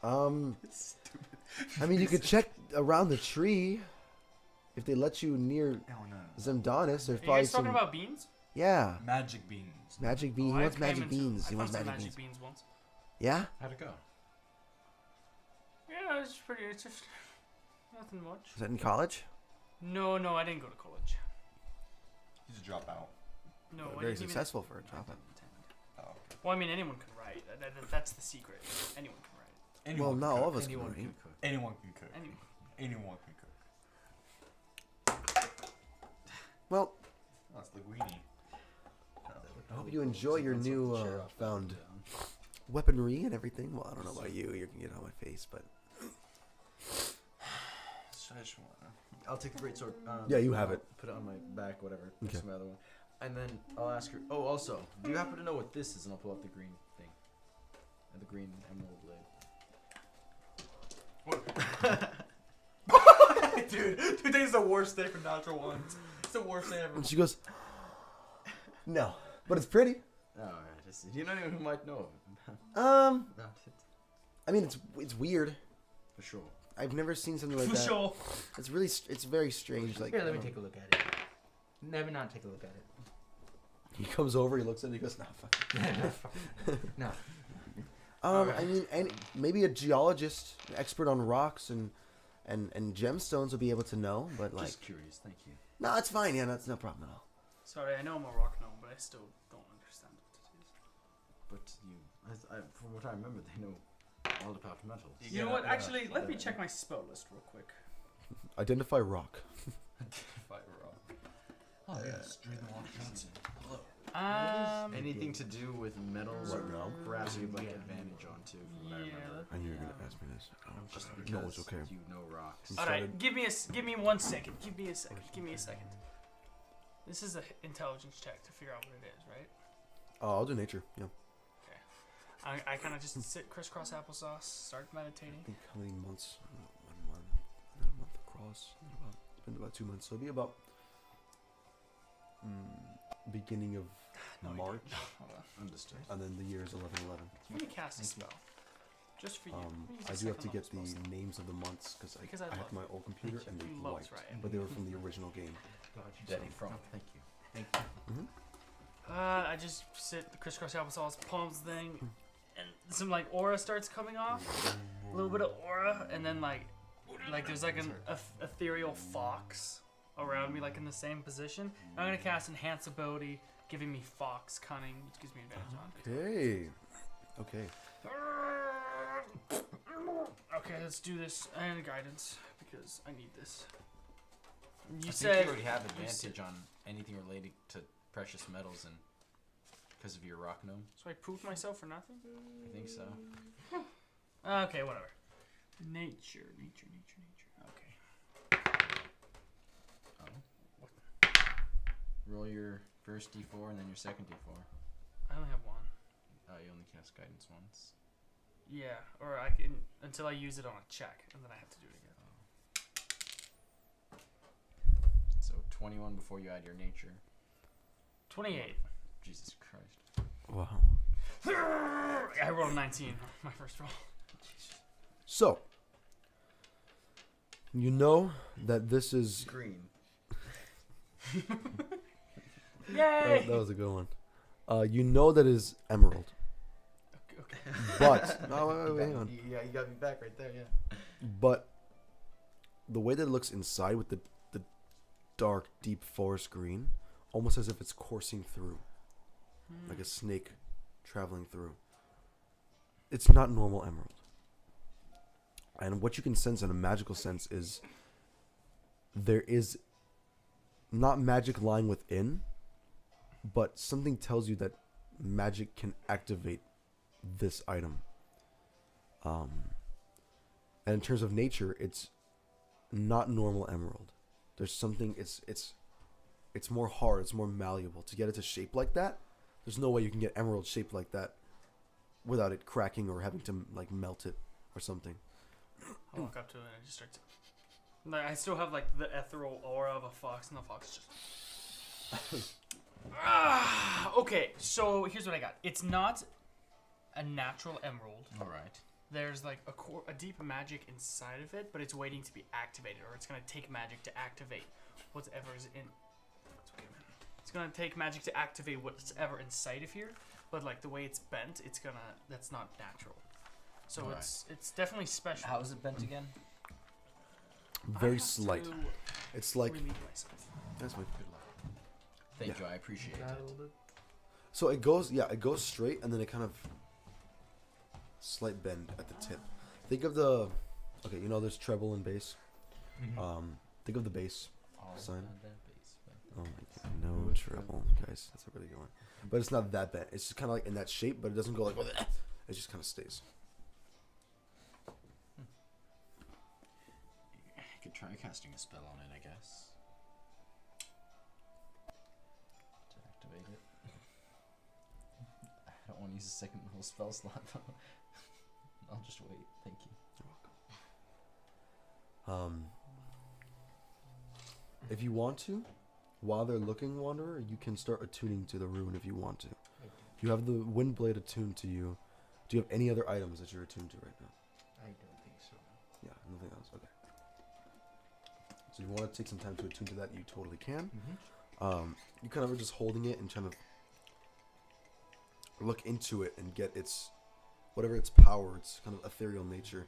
I mean, you could check around the tree. If they let you near No. Zemdonis, there's Are you probably guys talking some. about beans? Yeah, Magic beans. magic beans. Oh, He I wants came magic into- beans. I He wants found some magic beans. once. Yeah. How'd it go? Yeah, it's pretty. It's just nothing much. Is that in college? No, I didn't go to college. He's a dropout. No, I Very didn't even- successful for a dropout. Oh, okay. Well, I mean, anyone can write. That's the secret. Anyone can write. Anyone Well, can not all cook. of us can Anyone read. can cook. Anyone can cook. Anyone. Anyone can cook. Well, That's Linguini. I hope you enjoy your new found Down. weaponry and everything. Well, I don't know about you. You can get on my face, but I'll take the greatsword. Yeah, you have I'll it. Put it on my back, whatever. Okay. That's my other one. And then I'll ask her. Oh, also, do you happen to know what this is? And I'll pull out the green thing. And the green emerald blade. Dude, this is the worst day for natural ones. It's the worst day ever. and she goes, "No, but it's pretty." Oh, alright. Do you know anyone who might know Um, about it? I mean, it's weird. For sure. I've never seen something like For that. sure. It's really, it's very strange. Like, Here, let me take a look at it. Never not take a look at it. he comes over, he looks at it, he goes, "Nah, fuck." No. I mean, and maybe a geologist, an expert on rocks and gemstones will be able to know. But like, Just curious. Thank you. no, it's fine. Yeah, that's no problem at all. Sorry, I know I'm a rock gnome, but I still don't understand what it is. But you, from what I remember, they know all about metals. You know what? Actually, let me check my spell list real quick. Identify rock. Fire rock. Oh, yes. Dragon Walk Johnson. Hello. Anything to do with metals What, or no? perhaps you'd like advantage on too, from what I Yeah. remember. I knew you were gonna ask me this. Just No, because it's okay. you know rocks. He All right, started- give me 1 second. Give me a second. Give me a second. This is an intelligence check to figure out what it is, right? Oh, I'll do nature. Yeah. I kind of just sit crisscross applesauce, start meditating. I think how many months? 1 month, and then a month across. It's been about 2 months. So it'll be about beginning of No, you March, don't. Hold on. Understood. and then the year is 11/11. Let me cast a spell. Just for you. Let me use I a do have to second get level the spell slot. names of the months because Because I I have love my you. old computer and they You love wiped, Ryan. but they were from the original game. Daddy from. Thank you. I just sit the crisscross applesauce, palms thing, and some like aura starts coming off. A little bit of aura, and then like there's like an ethereal fox around me, like in the same position. I'm gonna cast enhance ability, giving me fox cunning, which gives me advantage on. Okay. Okay, let's do this and guidance because I need this. You I think said you already have you said- advantage on anything related to precious metals and because of your rock gnome. so I pooped myself for nothing. I think so. Okay, whatever. Nature. Okay. Oh. Roll your first d4 and then your second d4. I only have one. You only cast guidance once. Yeah, or I can until I use it on a check, and then I have to do it again. So 21 before you add your nature. 28. Jesus Christ. Wow. I rolled 19. My first roll. So, you know that this is. Green. Yay! That was a good one. You know that is emerald. Okay. But. No, wait, hang on. Yeah, you got me back right there, yeah. But the way that it looks inside with the dark, deep forest green, almost as if it's coursing through, like a snake traveling through. It's not normal emerald. And what you can sense in a magical sense is there is not magic lying within, but something tells you that magic can activate this item. And in terms of nature, it's not normal emerald. There's something. It's more hard. It's more malleable. To get it to shape like that, there's no way you can get emerald shaped like that without it cracking or having to like melt it or something. I walk up to it and I just start to. Like, I still have like the ethereal aura of a fox, and the fox just. Okay, so here's what I got. It's not a natural emerald. All right. there's like a deep magic inside of it, but it's waiting to be activated, or it's gonna take magic to activate whatever's in. It's gonna take magic to activate whatever inside of here, but like the way it's bent, that's not natural. So Right. it's definitely special. How is it bent again? I Very have slight. to It's like relieve myself. that's fine. Good luck. Thank you, I appreciate it. So it goes straight, and then it kind of slight bend at the tip. Think of the there's treble and bass. Think of the bass. Oh, Sign. not that base, but Oh my god, no treble, guys. That's a really good one. But it's not that bent. It's just kind of like in that shape, but it doesn't go like. It just kind of stays. I could try casting a spell on it, I guess. To activate it. I don't want to use a second little spell slot though. I'll just wait. Thank you. If you want to, while they're looking, Wanderer, you can start attuning to the rune if you want to. You have the wind blade attuned to you. Do you have any other items that you're attuned to right now? I don't think so. Yeah, nothing else. Okay. So you want to take some time to attune to that, you totally can. You kind of are just holding it and trying to look into it and get its whatever its power, its kind of ethereal nature,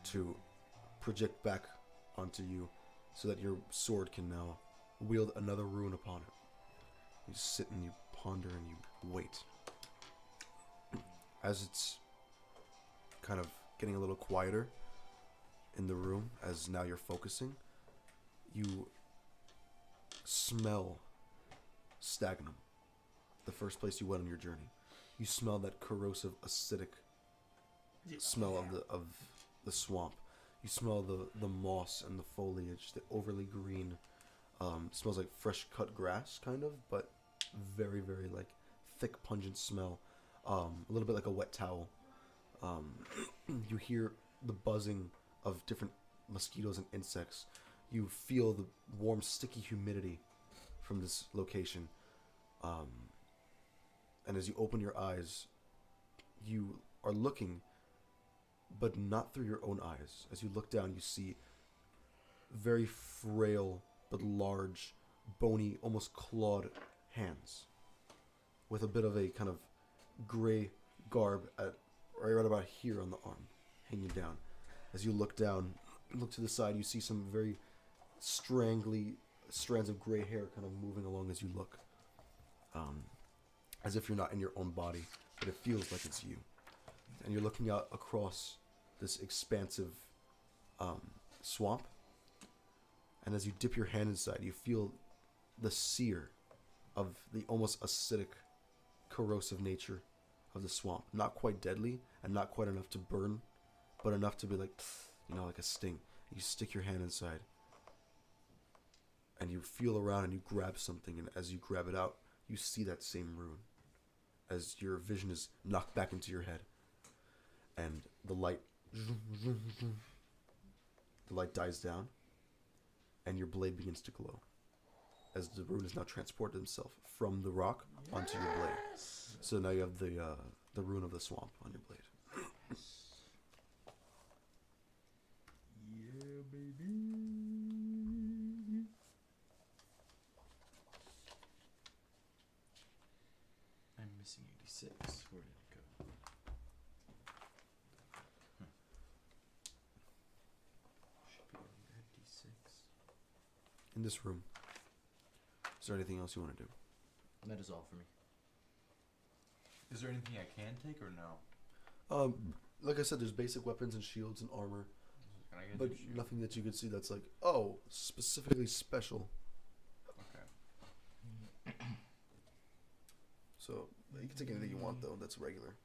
to project back onto you, so that your sword can now wield another rune upon it. You sit and you ponder and you wait. As it's kind of getting a little quieter in the room, as now you're focusing, you smell stagnum. The first place you went on your journey. You smell that corrosive, acidic smell of the swamp. You smell the moss and the foliage, the overly green. Smells like fresh cut grass, kind of, but very, very like thick, pungent smell. A little bit like a wet towel. You hear the buzzing of different mosquitoes and insects. You feel the warm, sticky humidity from this location. And as you open your eyes, you are looking, but not through your own eyes. As you look down, you see very frail but large, bony, almost clawed hands with a bit of a kind of gray garb at right about here on the arm, hanging down. As you look down, look to the side, you see some very strangly strands of gray hair kind of moving along as you look, as if you're not in your own body, but it feels like it's you. And you're looking out across this expansive swamp, and as you dip your hand inside, you feel the sear of the almost acidic, corrosive nature of the swamp. Not quite deadly, and not quite enough to burn, but enough to be like, like a sting. You stick your hand inside, and you feel around, and you grab something, and as you grab it out, you see that same rune, as your vision is knocked back into your head, and the light dies down, and your blade begins to glow, as the rune has now transported himself from the rock onto your blade. So now you have the rune of the swamp on your blade. Yeah, baby. I'm missing 86. Where did it go? Should be over here, D6. In this room, is there anything else you want to do? That is all for me. Is there anything I can take or no? Like I said, there's basic weapons and shields and armor, Can I get but the shield? nothing that you could see that's like, oh, specifically special. Okay. So you can take anything you want though. That's regular.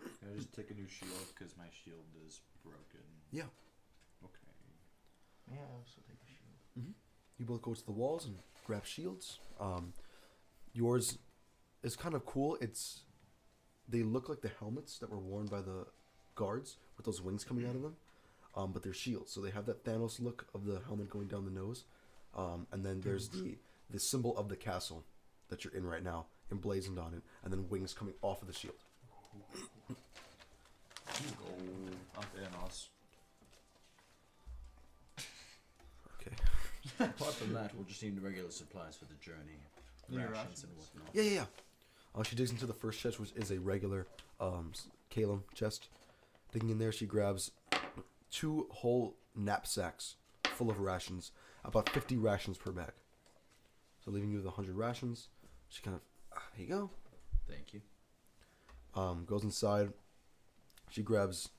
Can I just take a new shield because my shield is broken? Yeah. Okay. Yeah, I also take a shield. You both go to the walls and grab shields. Yours is kind of cool. They look like the helmets that were worn by the guards with those wings coming out of them, but they're shields. So they have that Thanos look of the helmet going down the nose, and then there's the symbol of the castle that you're in right now, emblazoned on it, and then wings coming off of the shield. Anos. Okay. Apart from that, we'll just need regular supplies for the journey. Need Rations and rations? whatnot. Yeah. She digs into the first chest, which is a regular Calum chest. Digging in there, she grabs 2 whole knapsacks full of rations, about 50 rations per bag. So leaving you with 100 rations. She kind of, here you go. Thank you. Goes inside. She grabs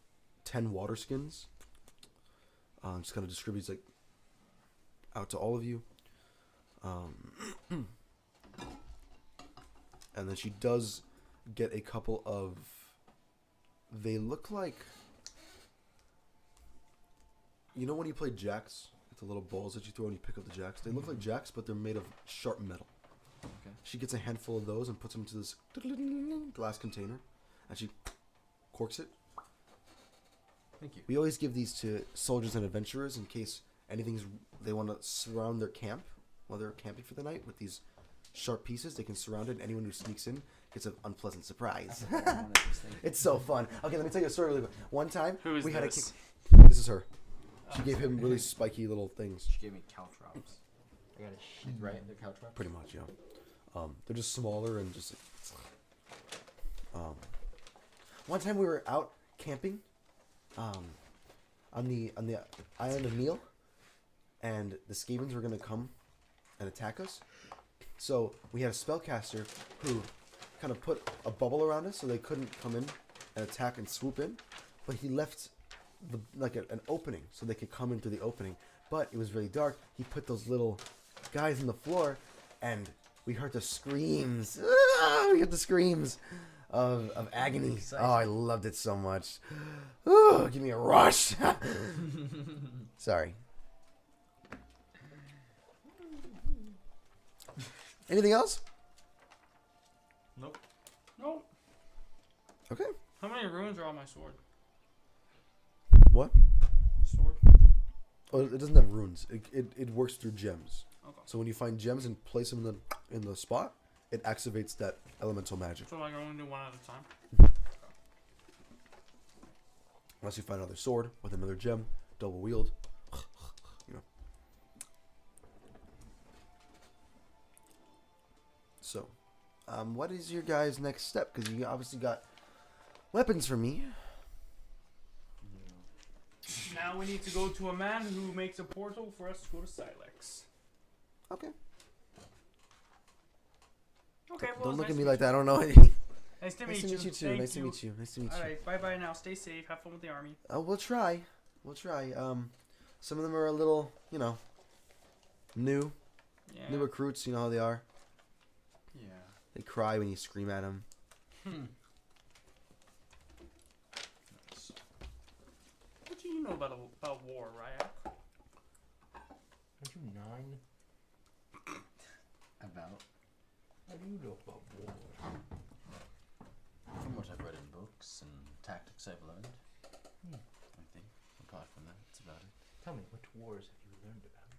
10 water skins. Just kind of distributes like out to all of you. And then she does get a couple of. They look like. You know when you play jacks, the little balls that you throw and you pick up the jacks. They look like jacks, but they're made of sharp metal. Okay. She gets a handful of those and puts them into this glass container, and she corks it. Thank you. We always give these to soldiers and adventurers in case they want to surround their camp while they're camping for the night with these sharp pieces. They can surround it, and anyone who sneaks in gets an unpleasant surprise. It's so fun. Okay, let me tell you a story really quick. One time, Who is we had this? This is her. She gave him really spiky little things. She gave me caltrops. I got a sheet. Right, they're caltrops? Pretty much, yeah. They're just smaller and just. One time we were out camping, on the island of Neil, and the Skavens were gonna come and attack us. So we had a spellcaster who kind of put a bubble around us so they couldn't come in and attack and swoop in, but he left an opening so they could come in through the opening. But it was really dark. He put those little guys on the floor, and we heard the screams. We heard the screams of agony. Oh, I loved it so much. Ooh, give me a rush. Sorry. Anything else? Nope. Nope. Okay. How many runes are on my sword? What? The sword? Oh, it doesn't have runes. It works through gems. Okay. So when you find gems and place them in the spot, it activates that elemental magic. So like I only do one at a time? Unless you find another sword with another gem, double wield. You know. So, what is your guys' next step? Because you obviously got weapons for me. Now we need to go to a man who makes a portal for us to go to Silex. Okay. Okay, well, Don't look nice at me to like meet that. I don't know. you. Nice to meet Nice to meet you too. Thank Nice to meet you. Nice to meet you. Alright, bye bye now. Stay safe. Have fun with the army. We'll try. We'll try. Some of them are a little, new Yeah. recruits. You know how they are. Yeah. They cry when you scream at them. Nice. What do you know about war, Ryak? Aren't you 9? About. How do you know about war? From what I've read in books and tactics I've learned. Hmm. I think. Apart from that, that's about it. Tell me, what wars have you learned about?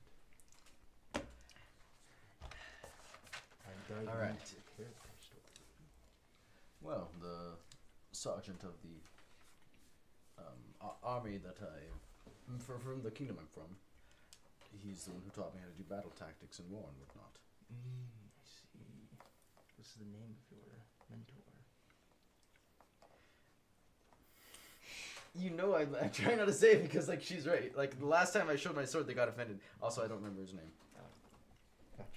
I'm All right. your character story. Well, the sergeant of the army that from the kingdom I'm from, he's the one who taught me how to do battle tactics and war and whatnot. I see. What's the name of your mentor? You know, I try not to say it because, like, she's right. Like, the last time I showed my sword, they got offended. Also, I don't remember his name. Gotcha.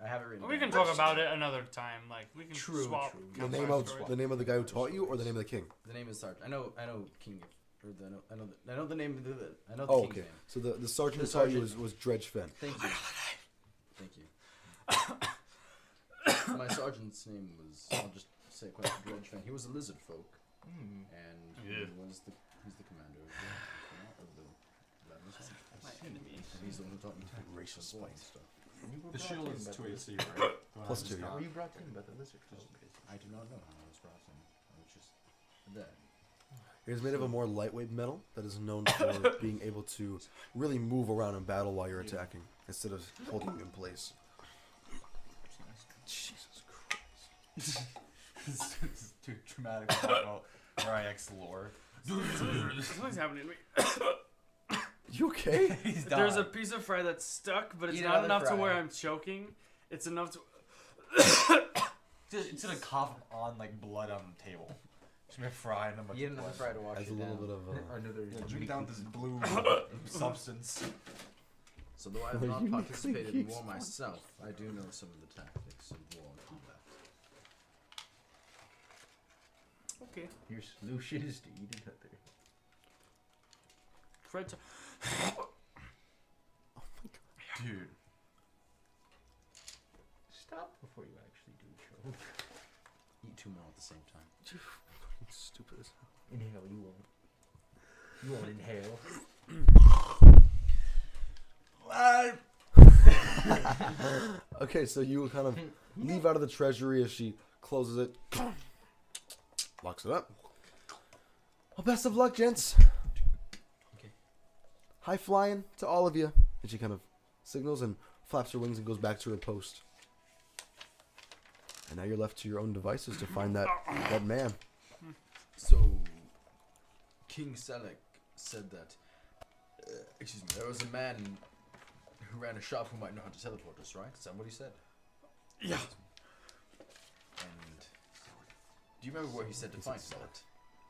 I have it written We down. can talk about it another time. Like we can True, swap. true. The campfire name of stories. the name of the guy who taught you, or the name of the king. The name is Sergeant. I know King. Or I know the name. I know the Oh, king's okay. name. So the sergeant The who taught you sergeant- was Dredge Fen. Thank you. Thank you. My sergeant's name was. I'll just say quite Dredge Fan. He was a lizard folk, and Yeah. he's the commander of the Elementus. My enemy. And he's the one who taught me Racial war and spice. stuff. You were The brought shield in is by the 2 lizard- AC, right? The one Plus I 2, just yeah. got? Were you brought in by the lizard folk? I do not know how I was brought in. I was just there. It is made of a more lightweight metal that is known for being able to really move around in battle while you're attacking instead of holding you in place. Jesus Christ. It's too traumatic to talk about Ryak's lore. Something's happening to me. You okay? He's There's a dying. piece of fry that's stuck, but it's Eat not another enough to fry. where I'm choking. It's enough to. It's gonna cough on like blood on the table. Just gonna fry and a bunch Eat of another blood. fry to wash As it a little down. bit of Another Yeah, drink down this blue substance. So though I have Well, not you participated think in war he's fine. myself, I do know some of the tactics of war combat. Okay. Your solution is to eat another. Fred. Dude. Stop before you actually do choke. Eat two more at the same time. Stupid as hell. Inhale, you won't. You won't inhale. Okay, so you kind of leave out of the treasury as she closes it, locks it up. Well, best of luck, gents. Okay. High flying to all of you. And she kind of signals and flaps her wings and goes back to her post. And now you're left to your own devices to find that man. So, King Selec said that, excuse me, there was a man who ran a shop who might know how to teleport us, right? Is that what he said? Yeah. And do you remember where he said to find that?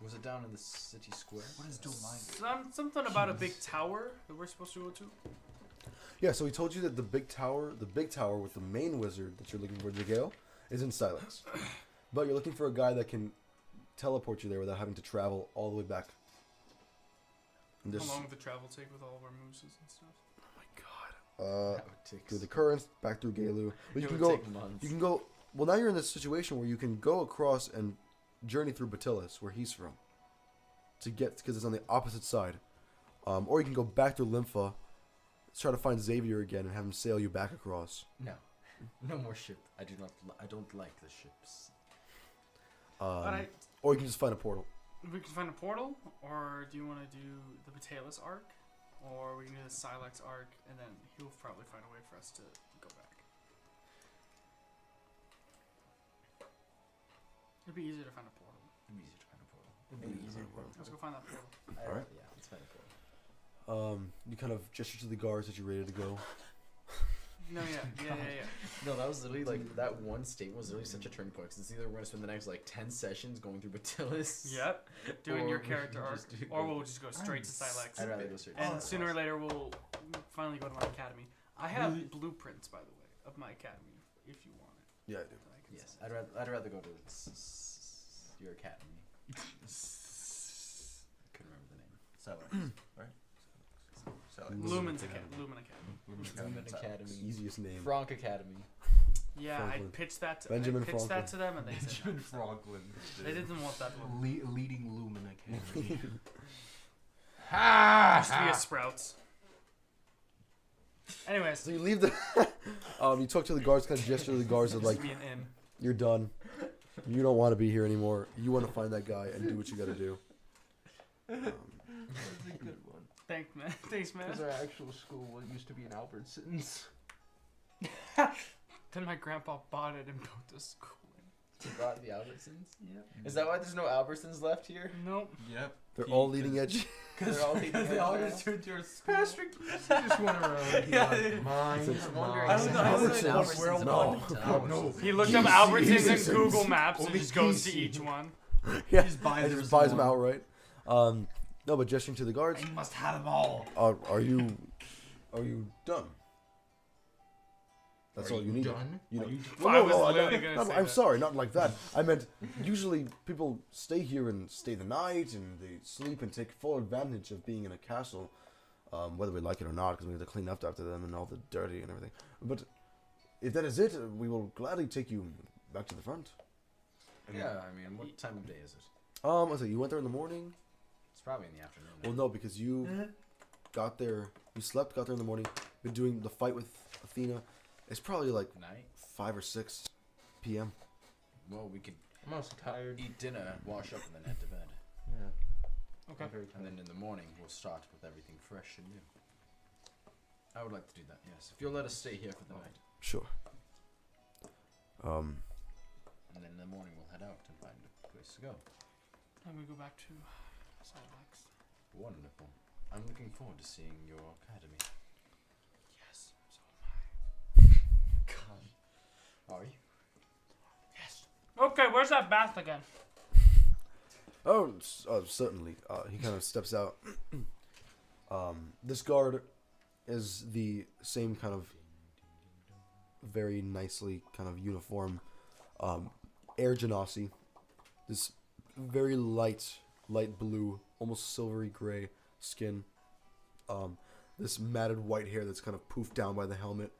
Was it down in the city square? What is doing mine? Something about a big tower that we're supposed to go to. Yeah, so he told you that the big tower with the main wizard that you're looking for, Jigale, is in Silex. But you're looking for a guy that can teleport you there without having to travel all the way back. And How just, long would the travel take with all of our moves and stuff? oh my god. That would take Through the currents, back through Galu. But you it can would go. take months. You can go. Well, now you're in this situation where you can go across and journey through Batilis, where he's from, to get because it's on the opposite side. Or you can go back through Lympha, try to find Xavier again, and have him sail you back across. No. No more ship. I do not. I don't like the ships. Alright, Or you can just find a portal. we can find a portal, or do you want to do the Batalis arc, or we can do the Silex arc, and then he'll probably find a way for us to go back. It'd be easier to find a portal. It'd be easier to find a portal. It'd be easier. Let's go find that portal. Alright. Yeah, let's find a portal. You kind of gesture to the guards that you're ready to go. No, yeah. No, that was literally like that one statement was literally such a turning point. Cause it's either we're gonna spend the next like 10 sessions going through Batilis. Yep. Doing Or your we character can arc, just do- or we'll just go straight to Silex. I'd rather go straight. And to sooner or Silex. later we'll finally go to my academy. I have blueprints, by the way, of my academy if you want it. Yeah, I do. that I can Yes, send. I'd rather go to your academy. Couldn't remember the name. Silex, right? Silex. Lumen's Academy. Lumen Academy. Lumen Academy. Easiest name. Frank Academy. Yeah, Franklin. I pitched that to Benjamin I pitched that Franklin. to them, and they said no. Benjamin Franklin. They didn't want that one. Leading Lumen Academy. Used to be a Sprouts. Anyways, So you leave the. You talk to the guards, kind of gesture to the guards that used like to be an inn. you're done. You don't want to be here anymore. You want to find that guy and do what you got to do. That's a good one. Thanks, man. Thanks, man. Because our actual school used to be in Albertsons. Then my grandpa bought it and built a school. You brought the Albertsons? Yep. Is that why there's no Albertsons left here? Nope. Yep. They're all leading edge. They're all leading Because they edge all now? just turned to your school. Pastor, you just went around. Yeah, Mine. It's I'm wondering. I don't know, I don't know. Albertsons World no. abundant to Oh, no. Albertsons. He looked up Albertsons in Jesus. Google Maps and Only just goes to PC. each one. Yeah, Just buys and her just buys them some. outright. No, but gesturing to the guards. You must have them all. Are you done? That's Are all you you need. done? You know. Are you- I was literally no, gonna no, say I'm that. sorry, not like that. I meant usually people stay here and stay the night and they sleep and take full advantage of being in a castle, whether we like it or not, because we have to clean up after them and all the dirty and everything. But if that is it, we will gladly take you back to the front. Yeah, I mean, what time of day is it? Let's see. You went there in the morning. It's probably in the afternoon. Well, no, because you got there. You slept, got there in the morning. Been doing the fight with Athena. It's probably like Night? 5 or 6 p.m. Well, we could I'm also tired. eat dinner, wash up, and then head to bed. Yeah. Okay. I'm very And tired. then in the morning, we'll start with everything fresh and new. I would like to do that, yes. If you'll let us stay here for the night. Sure. And then in the morning, we'll head out and find a place to go. I'm gonna go back to Yes, Alex. Wonderful. I'm looking forward to seeing your academy. Yes, so am God. Are you? I. Yes. Okay, where's that bath again? Oh, certainly. He kind of steps out. This guard is the same kind of very nicely kind of uniform Air Genasi. This very light blue, almost silvery gray skin. This matted white hair that's kind of poofed down by the helmet.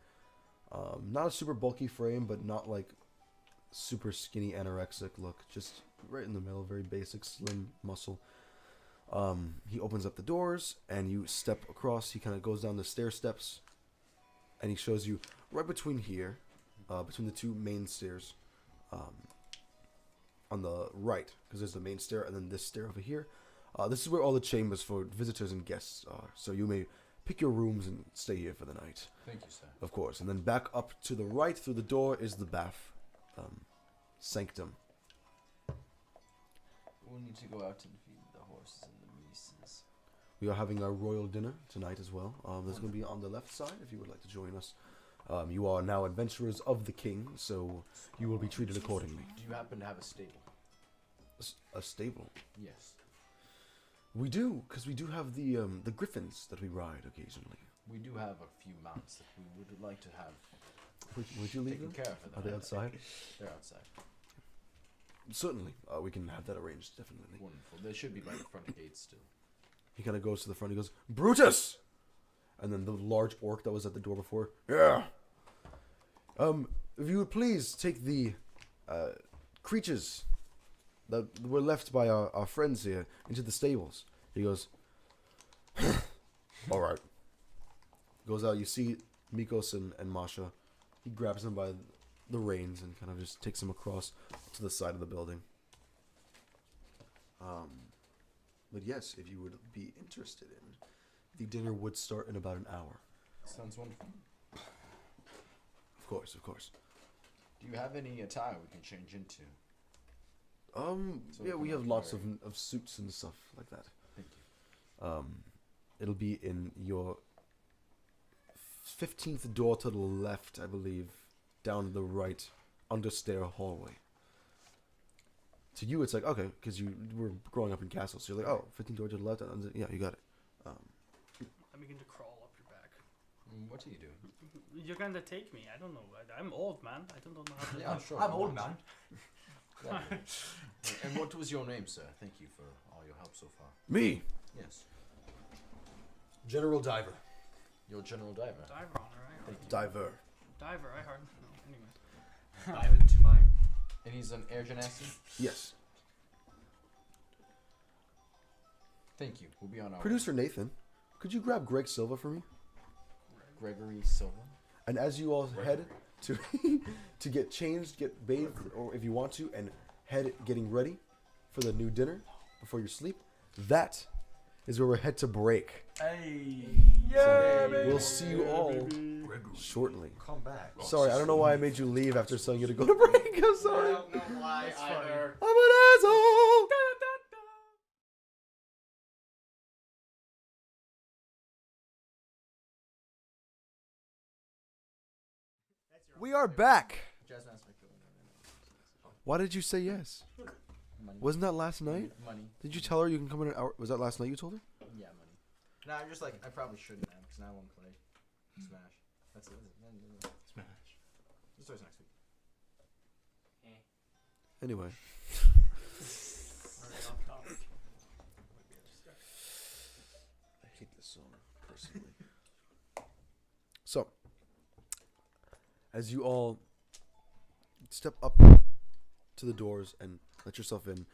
Not a super bulky frame, but not like super skinny anorexic look. Just right in the middle, very basic, slim muscle. He opens up the doors, and you step across. He kind of goes down the stair steps, and he shows you right between here, between the two main stairs, on the right, because there's the main stair, and then this stair over here. This is where all the chambers for visitors and guests are, so you may pick your rooms and stay here for the night. Thank you, sir. Of course. And then back up to the right through the door is the bath sanctum. We'll need to go out and feed the horses and the beasts. We are having our royal dinner tonight as well. That's going to be on the left side if you would like to join us. You are now adventurers of the king, so you will be treated accordingly. Do you happen to have a stable? A stable? Yes. We do, because we do have the griffins that we ride occasionally. We do have a few mounts that we would like to have Would you leave taken them? care of for them. Are they outside? They're outside. Certainly. We can have that arranged, definitely. Wonderful. They should be by the front gate still. He kind of goes to the front. He goes, Brutus! And then the large orc that was at the door before. Yeah. If you would please take the creatures that were left by our friends here into the stables. He goes, all right. Goes out. You see Mikos and Masha. He grabs them by the reins and kind of just takes them across to the side of the building. But yes, if you would be interested in, the dinner would start in about an hour. Sounds wonderful. Of course, of course. Do you have any attire we can change into? So Yeah, we kind have of lots wearing- of suits and stuff like that. Thank you. It'll be in your 15th door to the left, I believe, down the right, understair hallway. To you, it's like, okay, because you were growing up in castles, so you're like, oh, 15th door to the left, yeah, you got it. I begin to crawl up your back. What are you doing? You're gonna take me. I don't know. I'm old, man. I don't know how to. Yeah, sure. I'm old, man. Gladly. And what was your name, sir? Thank you for all your help so far. Me, Yes. General Diver. Your general diver. Diver on her, I heard. Thank you. Diver. Diver, I heard. No, anyway. Dive into mine. And he's an air genasi? Yes. Thank you. We'll be on our Producer Nathan, could you grab Greg Silva for me? way. Gregory Silva. And as you all head to to get changed, get bathed, or if you want to, and head getting ready for the new dinner before your sleep, that is where we're head to break. Hey. So baby. we'll see you all Gregory, shortly. come back. Sorry, I don't know why I made you leave after telling you to go to break. I'm sorry. know why That's funny. I'm an asshole. We are back. Why did you say yes? Money. Wasn't that last night? Money. Did you tell her you can come in an hour? Was that last night you told her? Yeah, money. No, I'm just like, I probably shouldn't have, because now I won't play Smash. That's it. Smash. It starts next week. Anyway. I hate this song, personally. So, as you all step up to the doors and let yourself in,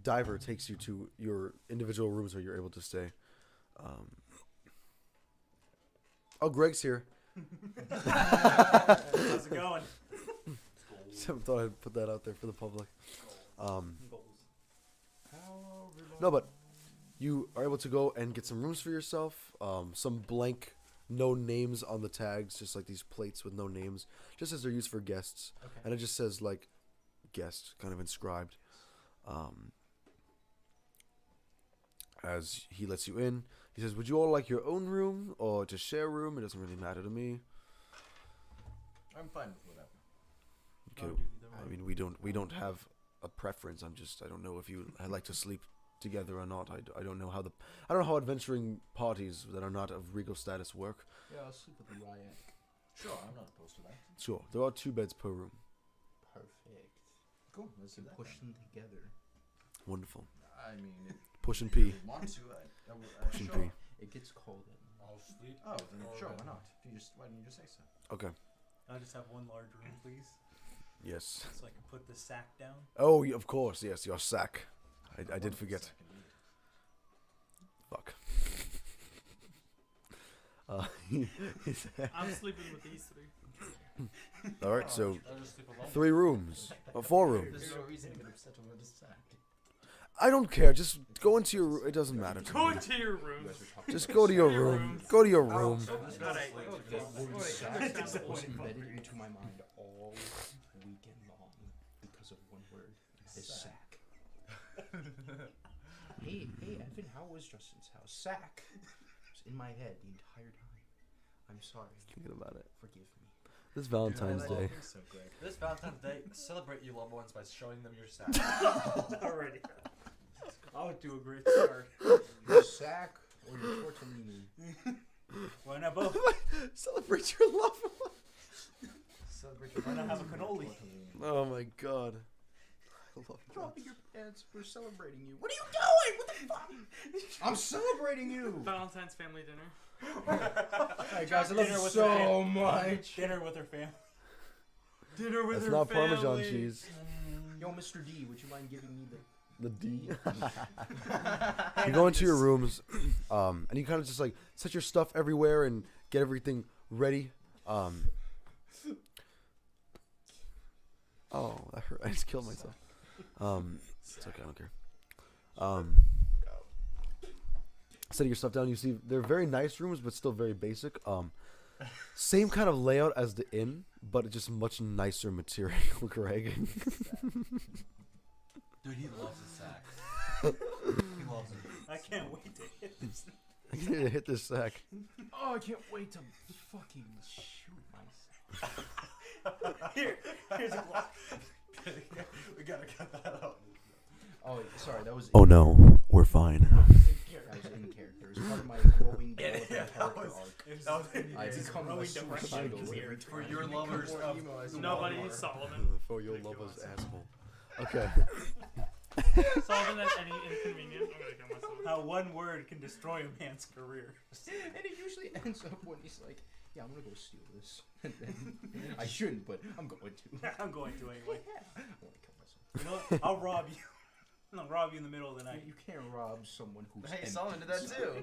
Diver takes you to your individual rooms where you're able to stay. Oh, Greg's here. How's it going? So I thought I'd put that out there for the public. No, but you are able to go and get some rooms for yourself. Some blank, no names on the tags, just like these plates with no names, just as they're used for guests. Okay. And it just says like guest kind of inscribed. As he lets you in, he says, "Would you all like your own room or to share a room? It doesn't really matter to me." I'm fine with whatever. Okay. I mean, we don't have a preference. I don't know if you like to sleep together or not. I don't know how adventuring parties that are not of regal status work. Yeah, I'll sleep with the Ryak. Sure, I'm not opposed to that. Sure, there are 2 beds per room. Perfect. Cool, let's do that. Push them together. Wonderful. I mean, if Push and you pee. want to, Push and sure. pee. It gets cold at night. I'll sleep. Oh, then or, sure, why not? Why didn't you just say so? Okay. I'll just have one large room, please, Yes. so I can put the sack down. Oh, of course. Yes, your sack. I did forget. Second indeed. Fuck. I'm sleeping with these 3. All right, so I'll just sleep alone. 3 rooms, 4 rooms. There's no reason to get upset over the sack. I don't care. Just go into your room. It doesn't matter to Go me. into your room. Just go to your room. Go to your room. Alright. The word sack was embedded into my mind all weekend long because of one word. This sack. Hey, Evan, how was Justin's house? Sack. It was in my head the entire time. I'm sorry. Forget about it. Forgive me. This Valentine's Day. So great. This Valentine's Day, celebrate your loved ones by showing them your sack. Already. I'll do a great start. Your sack or your tortellini? Why not both? Celebrate your love. Celebrate your. Why not have a cannoli? Oh my god. I love Dropping your pants. We're celebrating you. What are you doing? What the fuck? I'm celebrating you. Valentine's family dinner. Alright, guys, I love you Dinner with so the much. Dinner with her family. Dinner with That's her not family. Parmesan cheese. Yo, Mr. D, would you mind giving me the The D. You go into your rooms, and you kind of just like set your stuff everywhere and get everything ready. Oh, that hurt. I just killed myself. It's okay. I don't care. Setting your stuff down, you see they're very nice rooms, but still very basic. Same kind of layout as the inn, but just much nicer material, Greg. Dude, he loves the sack. He loves it. I can't wait to hit this. I need to hit this sack. Oh, I can't wait to fucking shoot myself. Here's a block. We gotta cut that out. Oh, sorry, that was Oh no, we're fine. that was in character. It's part of my growing developing character arc. I become a suicidal For your lovers of Nobody Walmart. Solomon. For your lover's asshole. Okay. Solomon, that's any inconvenient. I'm gonna kill myself. How one word can destroy a man's career. And it usually ends up when he's like, yeah, I'm gonna go steal this. And then I shouldn't, but I'm going to. I'm going to anyway. I want to kill myself. You know what? I'll rob you. I'll rob you in the middle of the night. You can't rob someone who's Hey, empty Solomon did that inside. too.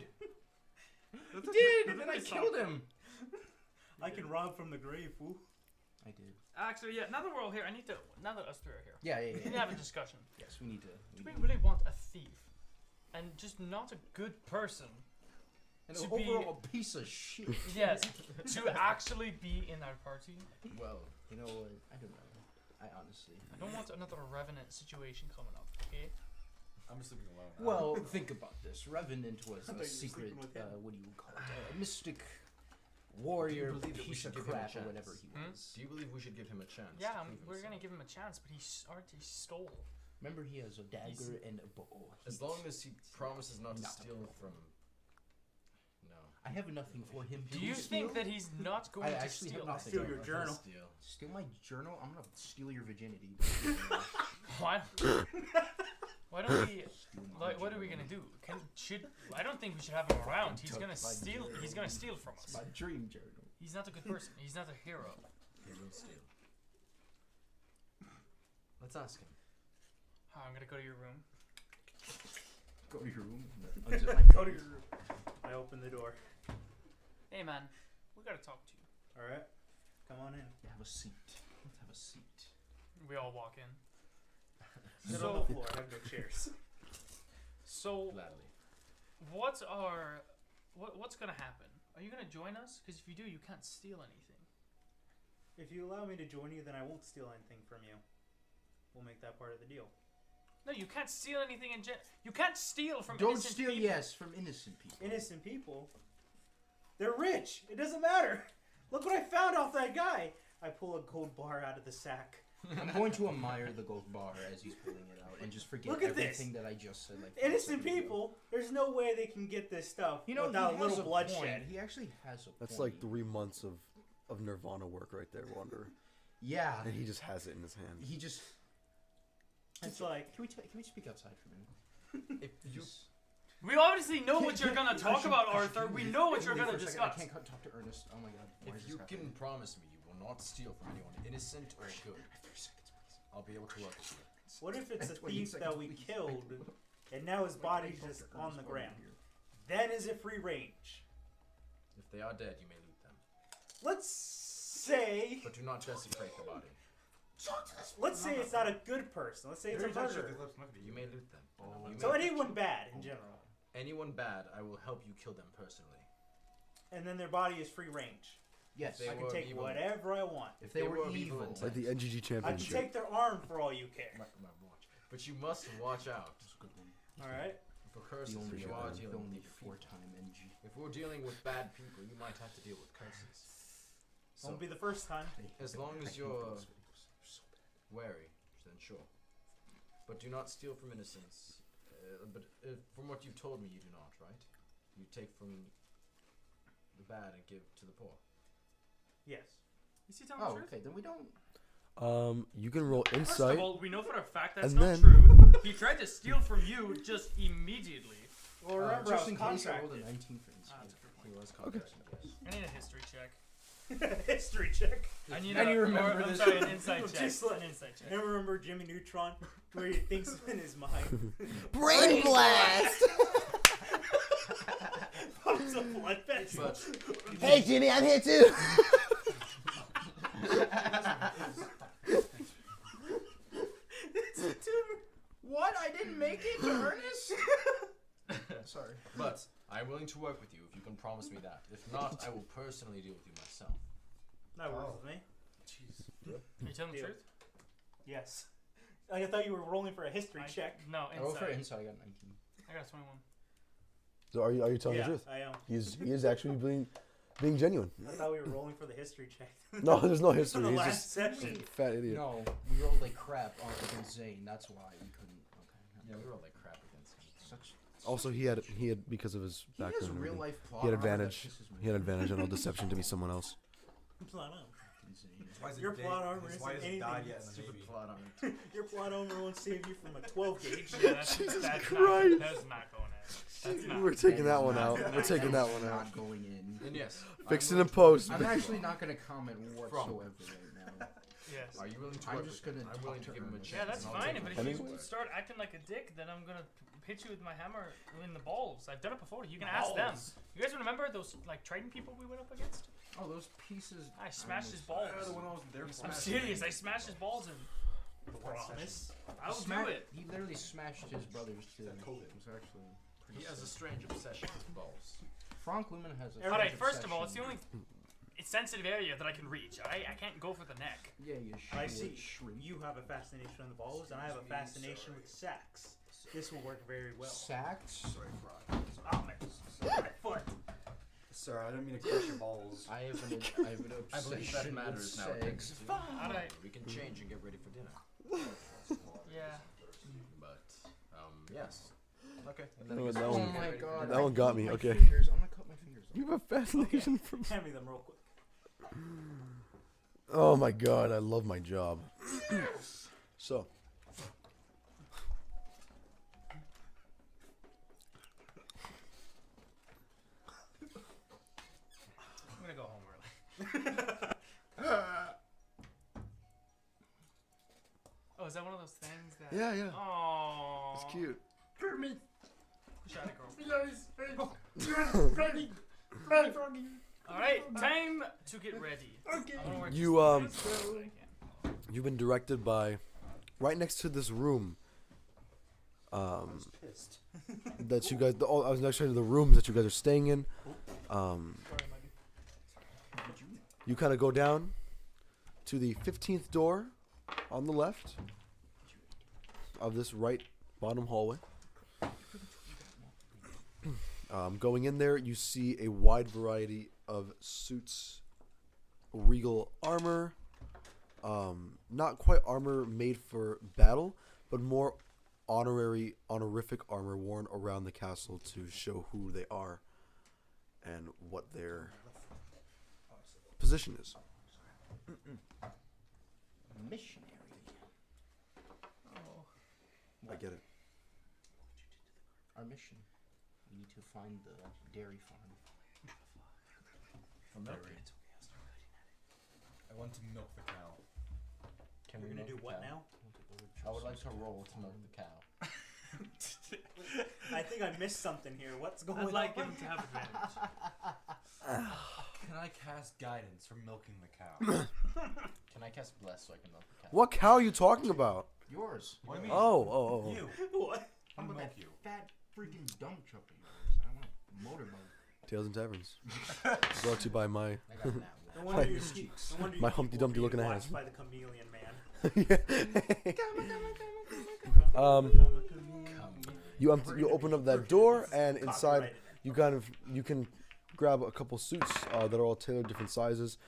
He did, and then I killed him. I can rob from the grave, fool. I did. Actually, yeah. Now that we're all here, I need to. Now that us 3 are here, Yeah, we need to have a discussion. Yes, we need to. Do we really want a thief, and just not a good person? And to overall a piece of shit. Yes, to actually be in our party. Well, you know what? I don't know. I honestly. I don't want another revenant situation coming up. Okay. I'm sleeping alone. Well, think about this. Revenant was I thought you a were secret, sleeping with him. what do you call it? A mystic warrior believe that we piece should of give him a crap or chance? whatever he Hmm? was. Do you believe we should give him a chance? Yeah, to prove we're gonna himself? give him a chance, but he already stole. Remember, he has a dagger and a bow. As long as he promises not to Not a steal problem. from. No. I have nothing for him to Do you steal. think that he's not going I to actually steal? have nothing. Steal for your him. journal. Steal. Steal my journal? I'm gonna steal your virginity. Why? Why don't we? Steal my Like, what are we journal. gonna do? I don't think we should have him around. He's Took gonna my steal. journal. He's gonna steal from It's us. my dream journal. He's not a good person. He's not a hero. He will steal. Let's ask him. Oh, I'm gonna go to your room. Go to your room. Unzip my Go to pants. your room. I open the door. Hey man, we gotta talk to you. Alright. Come on in. Yeah, have a seat. Let's have a seat. We all walk in. Sit So- on the floor. I have no chairs. So, Gladly. what's gonna happen? Are you gonna join us? Because if you do, you can't steal anything. If you allow me to join you, then I won't steal anything from you. We'll make that part of the deal. No, you can't steal anything in general. You can't steal from Don't innocent steal, people. yes, from innocent people. Innocent people. They're rich. It doesn't matter. Look what I found off that guy. I pull a gold bar out of the sack. I'm going to admire the gold bar as he's pulling it out and just forget Look at this. everything that I just said. Like Innocent people. There's no way they can get this stuff without a little bloodshed. He actually has a That's point. like 3 months of Nirvana work right there, Wander. Yeah. And he just has it in his hand. He just... It's like... Can we speak outside for a minute? If you We obviously know what you're gonna talk about, Arthur. We know what you're Wait for gonna a second, I discuss. can't talk to Ernest. Oh my god. Why is If this you happening? can promise me you will not steal from anyone, innocent or good, 3 seconds, please. I'll be able to work with you. What if it's a 20 thief that seconds, we please. killed, and now his body's just on the ground? Then is it free range? If they are dead, you may loot them, Let's say... but do not desecrate the body. Let's say it's not a good person. Let's say it's a murderer. You may loot them. You So may- anyone bad in general. anyone bad, I will help you kill them personally. And then their body is free range. Yes. They I can were take evil. whatever I want. If they were evil. intent. Like the NGG I can championship. take their arm for all you care. My watch. But you must watch out Alright? for curses The if only, you are dealing with only evil people. 4-time NG. If we're dealing with bad people, you might have to deal with curses. So, Won't be the first time. as long as you're wary, then sure. But do not steal from innocents. But from what you've told me, you do not, right? You take from the bad and give to the poor. Yes. Is he telling the Oh, truth? okay. Then we don't... You can roll First insight. of all, we know for a fact that's And not then- true. He tried to steal from you just immediately. Well, remember, just I in was case I rolled a contracted. 19 for Ah, insight. that's a good He point. was contracted, yes. I need a history check. History check. I need And a, you remember or, I'm this. sorry, an insight check. Just like- An insight check. Never remember Jimmy Neutron, where he thinks in his mind. Brain blast! Pops a blood vessel. But Hey Jimmy, I'm here too! What? I didn't make it to Ernest? Sorry. But I'm willing to work with you if you can promise me that. If not, I will personally deal with you myself. That works with me. Are you telling the Deal. truth? Yes. I thought you were rolling for a history check. No, I rolled for insight. insight. I got 19. I got a 21. So are you telling Yeah, the truth? I am. He is actually being genuine. I thought we were rolling for the history check. No, there's no For history. the He's last just session. a fat idiot. No, we rolled like crap on against Zane. That's why we couldn't. Okay. Yeah, we rolled like crap against him. Such. Also, he had because of his He has background. and real everything. life plot. He had armor that advantage. pisses me He had off. advantage on all deception to be someone else. Plot armor. Zane. Your plot armor Why isn't hasn't he died anything. yet in the Stupid Navy? plot on it. Your plot armor won't save you from a 12 gauge. Yeah, that's, Jesus that's Christ. Not, that's not going in. That's not. We're taking that is one not- out. We're taking that one out. Not going in. And yes, Fix I'm it in post. I'm actually not going to comment whatsoever right now. Yes. Are you willing to I'm work just with gonna him? I'm willing talk to to give him a Ernest. chance. Yeah, that's and I'll fine. take But him if you anywhere. start acting like a dick, then I'm gonna hit you with my hammer in the balls. I've done it before. You can ask them. You guys remember those like Triton people we went up against? Oh, those pieces. I smashed his balls. Yeah, the one I wasn't there for. I'm serious. I smashed his balls in. Promise. I'll do it. He literally smashed his brothers too. It was actually He pretty has a sick. strange obsession with balls. Frank Lumen has a. All right. strange First of all, it's the obsession. only sensitive area that I can reach. I can't go for the neck. Yeah, you should. I see. You have a fascination with the balls, and I have a fascination with sacks. This will work very well. Sacks. Sorry, Fry. Oh, man. My foot. Sorry, I didn't mean to crush your balls. I have an I believe obsession that matters with nowadays. sex. Alright. We can change and get ready for dinner. Yeah. But yes. Okay. And That I one- guess that we one- can get Oh my ready for god. dinner. That one got cut me, my okay. Fingers. I'm gonna cut my fingers off. You have a fascination from. Hand me them real quick. Oh my god, I love my job. So. I'm gonna go home early. Oh, is that one of those things that? Yeah, yeah. Oh. It's cute. Shot it, girl. All right, time to get ready. I wanna work You, this as fast as I can. You've been directed by, right next to this room. Pissed. That you guys. I was next to the rooms that you guys are staying in. Sorry, Muggy. You kind of go down to the 15th door on the left of this right bottom hallway. Going in there, you see a wide variety of suits, regal armor, not quite armor made for battle, but more honorific armor worn around the castle to show who they are and what their position is. Missionary. I get it. Our mission. We need to find the dairy farm. For milk. I want to milk the cow. Can We're we gonna milk do the what cow? now? I would like to roll to milk the cow. I think I missed something here. What's going on? I'd like him to have advantage. Can I cast guidance for milking the cow? Can I cast bless so I can milk the cow? What cow are you talking about? Yours. What do you mean? Oh. You. What? I'm gonna that milk you. fat freaking dump truck of yours. I want a motorboat. Tales and Taverns. Brought to you by my I got that No one. wonder you keep. No wonder my you keep Humpty Dumpty being looking ass. watched by the chameleon man. You open up that door, and inside you can grab a couple suits that are all tailored different sizes.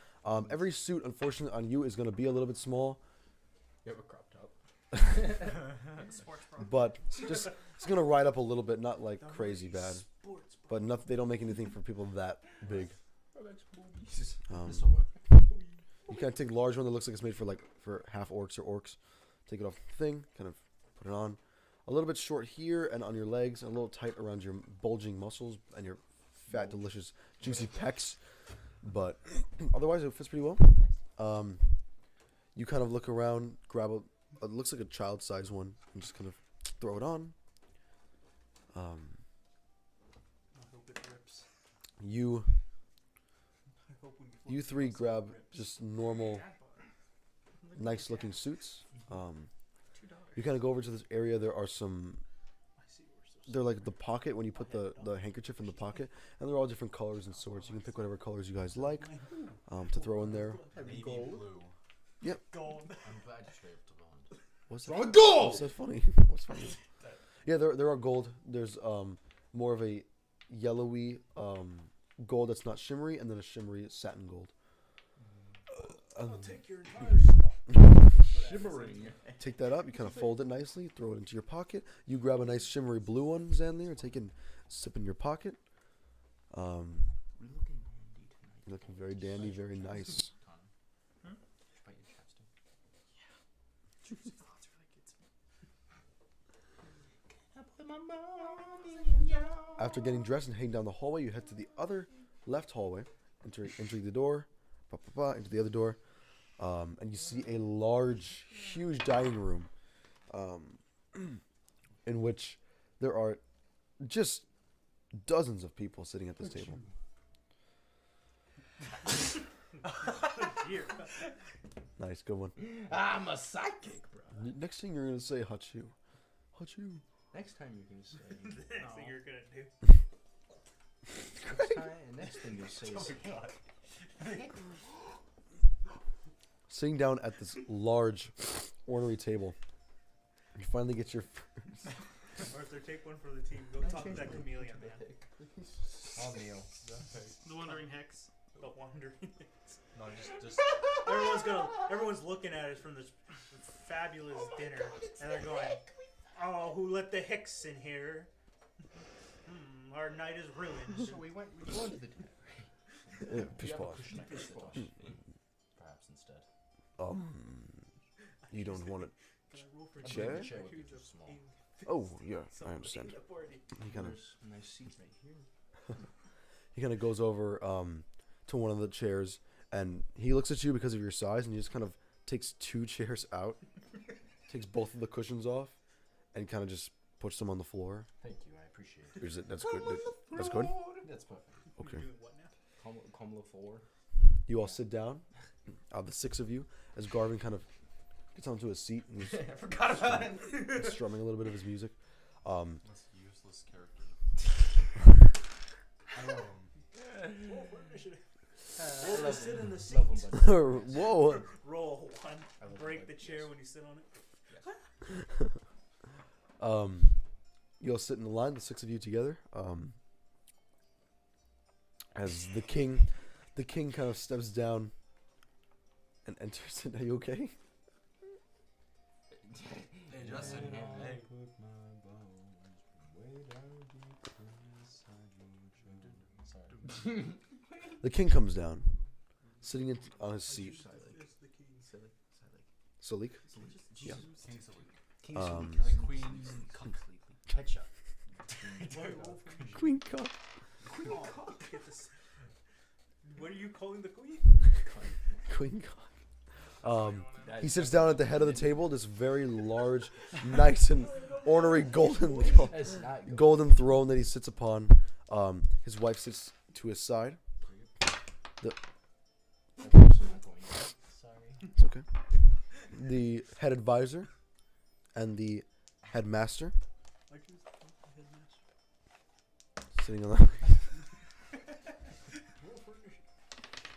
Every suit, unfortunately, on you is going to be a little bit small, You have a crop top. Sports bra. but just it's going to ride up a little bit, not like crazy bad, but they don't make anything for people that big. This'll work. You kind of take a large one that looks like it's made for half orcs or orcs. Take it off the thing, kind of put it on. A little bit short here and on your legs, and a little tight around your bulging muscles and your fat, delicious, juicy pecs. But otherwise, it fits pretty well. You kind of look around, grab it looks like a child-sized one, and just kind of throw it on. I hope it rips. You I hope when you you flip three it, it grab rips. just normal, nice-looking suits. $2. You kind of go over to this area. There are some. I see where They're like the pocket when you put the handkerchief in the pocket, and they're all different colors and sorts. You can pick whatever colors you guys like to throw in there. Navy gold. blue. Gold. I'm glad you stayed up to blonde. What's Throw that? a goal! What's that funny? What's funny? Yeah, there are gold. There's more of a yellowy gold that's not shimmery, and then a shimmery satin gold. I'll take your entire stuff. Shimmering. Take that up. You kind of fold it nicely. Throw it into your pocket. You grab a nice shimmery blue one, Zanley, or take and sip in your pocket. We're looking dandy tonight. You're looking very dandy, very nice. Connor. Should I bite your chapstick? After getting dressed and heading down the hallway, you head to the other left hallway, entering the door, into the other door, and you see a large, huge dining room, in which there are just dozens of people sitting at this table. Dear. Nice, good one. I'm a psychic, bro. Next thing you're gonna say, Hachu. Hachu. Next time you're gonna say. Next thing you're gonna do. Next thing you'll say is. Sitting down at this large, ornery table, you finally get your. Arthur, take one for the team. Go talk to that chameleon man. I'll kneel. The Wandering Hex. The wandering. No, just. Everyone's looking at us from this fabulous dinner, and they're going, "Oh, who let the Hicks in here? Our night is ruined." So we went to the dinner. Yeah, pish posh. Pish posh. Perhaps instead. You don't want it. Can I roll for Chair? damage? Chair would be Huge too small. Oh, yeah, I somebody understand. at a party. He kind of There's a nice seat right here. goes over to one of the chairs, and he looks at you because of your size, and he just kind of takes two chairs out, takes both of the cushions off, and kind of just puts them on the floor. Thank you, I appreciate it. Is it? That's good. That's good. That's perfect. Okay. You're doing what now? Comla 4. You all sit down. The six of you, as Garvin kind of gets onto a seat and he's I forgot about it. strumming a little bit of his music. This useless character. Roll for initiative. Roll to sit in the seat. Love 'em, buddy. Whoa! Roll one. I love Break it the like chair this. when you sit on it. You all sit in the line, the 6 of you together. As the king kind of steps down and enters. Are you okay? Hey, Justin. Hey. The king comes down, sitting on his seat. Salik? Yeah. Queen. Headshot. Queen cock. Get this. What are you calling the queen? Queen cock. He sits down at the head of the table, this very large, nice and ornery golden throne that he sits upon. His wife sits to his side. It's okay. The head advisor and the headmaster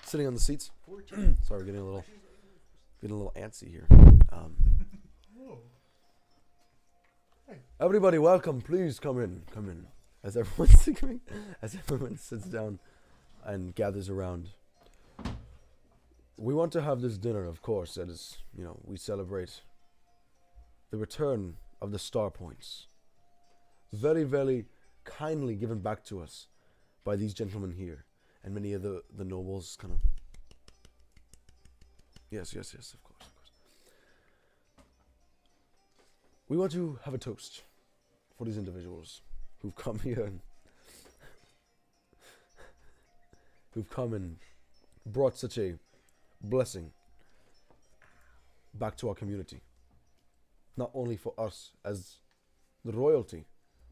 sitting on the seats. Sorry, we're getting a little antsy here. Everybody, welcome. Please come in. As everyone sits down and gathers around. We want to have this dinner, of course, as we celebrate the return of the Star Points. Very, very kindly given back to us by these gentlemen here, and many of the nobles kind of. Yes, of course. We want to have a toast for these individuals who've come here and brought such a blessing back to our community. Not only for us as the royalty,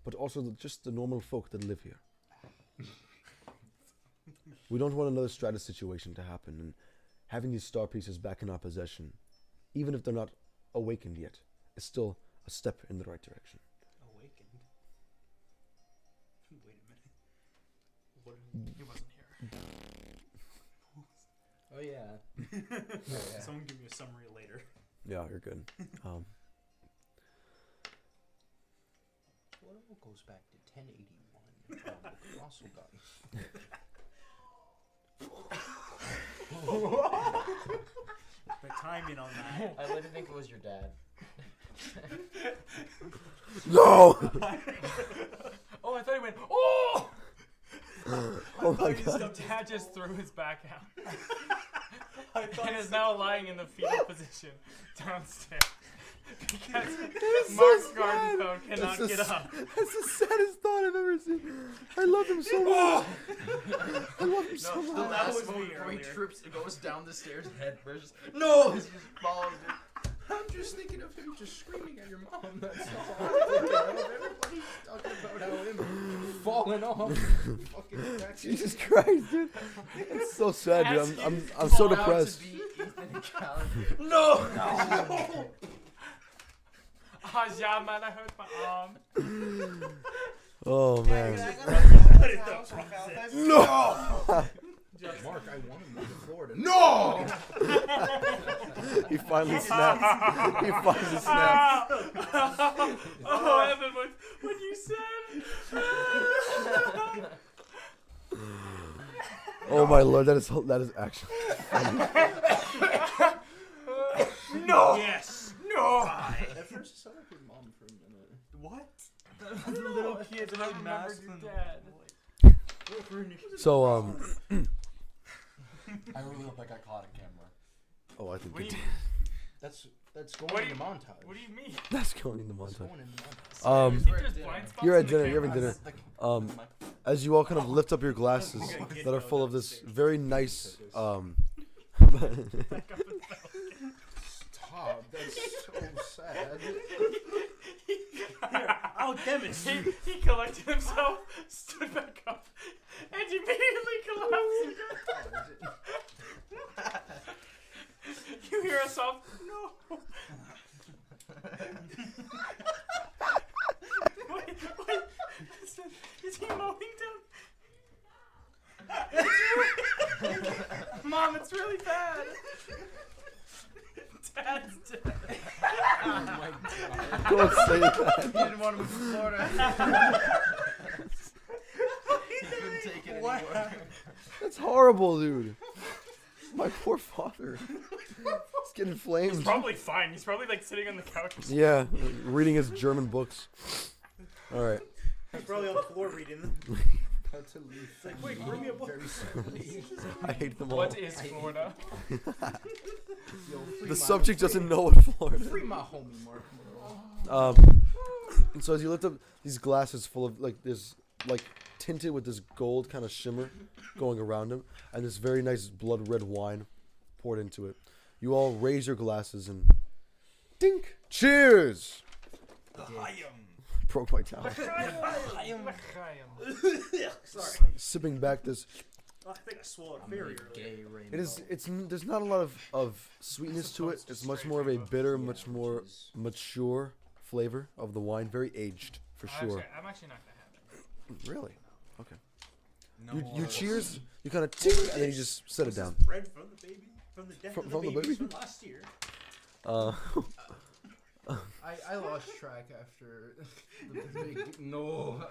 but also just the normal folk that live here. We don't want another Stratus situation to happen, and having these star pieces back in our possession, even if they're not awakened yet, is still a step in the right direction. Awakened? Wait a minute. He wasn't here. Oh yeah. Someone give me a summary later. Yeah, you're good. What all goes back to 1081? The colossal guy. The timing on that. I like to think it was your dad. No! Oh, I thought he went, oh! Oh my His god. dad just threw his back out. And is now lying in the fetal position downstairs. Because Mark Gartenfeld cannot get up. That's the saddest thought I've ever seen. I love him so much. I love him so The much. last was me moment where he earlier. trips and goes down the stairs head first. No! He just falls. I'm just thinking of him just screaming at your mom. That's all I'm thinking of. Everybody's talking about how him falling off. Fucking cracking. Jesus Christ, dude. It's so sad, Ask dude. him I'm so Called out to depressed. be Ethan Callan. No! Ah, yeah, man, I hurt my arm. Oh man. What is the process? No! Mark, I want him to move to Florida. No! He finally snaps. He finally snaps. Oh, Evan, what you said? Oh my lord, that is actually. No! Yes. No! At first, it sounded like your mom for a minute. What? The little kid that remembered your dad. So I really hope I got caught on camera. oh, I think What do it- you, That's What going do in the montage. what do you mean? that's going in the That's montage. going in the montage. You think there's blind spots You're at in the dinner. You're having camera? dinner. As you all kind of lift up your glasses that are full of this very nice Stop. That's so sad. Here, I'll demonstrate. He collected himself, stood back up, and immediately collapsed. You hear a soft no. Wait. Is he mowing down? Mom, it's really bad. Dad's dead. my god. Don't say that. He didn't want to move to Florida. He couldn't take it What? anymore. That's horrible, dude. My poor father. He's getting flamed. He's probably fine. He's probably like sitting on the couch. Or something. Yeah, reading his German books. All right. He's probably on the floor reading them. How to leave. It's like, wait, bring me a book. Very slowly. I hate them all. What is Florida? Yo, free The my- subject free- doesn't know what Florida Free my homie, Mark. And so as you lift up these glasses full of like this, like tinted with this gold kind of shimmer going around them, and this very nice blood red wine poured into it, you all raise your glasses and dink, cheers. Broke my towel. Sorry. Sipping back this, I think I swallowed very early. Gay rainbow. there's not a lot of sweetness to it. It's much more of a bitter, much more mature flavor of the wine, very aged for sure. I'm actually not gonna have it. Really? Okay. No You more. cheers, you kind of tink, and then you just set it down. Bread from the baby, from the death From of the the baby? babies from last year. I lost track after the big. No.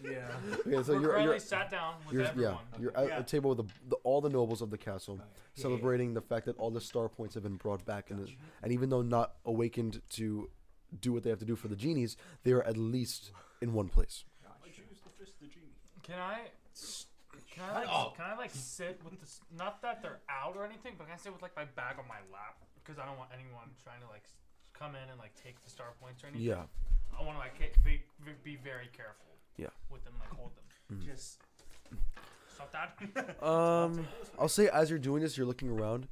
Yeah. Okay, so We're you're currently sat down with everyone. you're at Yeah. a table with all the nobles of the castle, celebrating the fact that all the star points have been brought back, and even though not awakened to do what they have to do for the genies, they are at least in one place. I choose the fist of the genie. Can I like sit with this? Not that they're out or anything, but can I sit with like my bag on my lap? Because I don't want anyone trying to like come in and like take the star points or anything. Yeah. I want to like be very careful. Yeah. With them, like hold them. Just stop that. I'll say as you're doing this, you're looking around.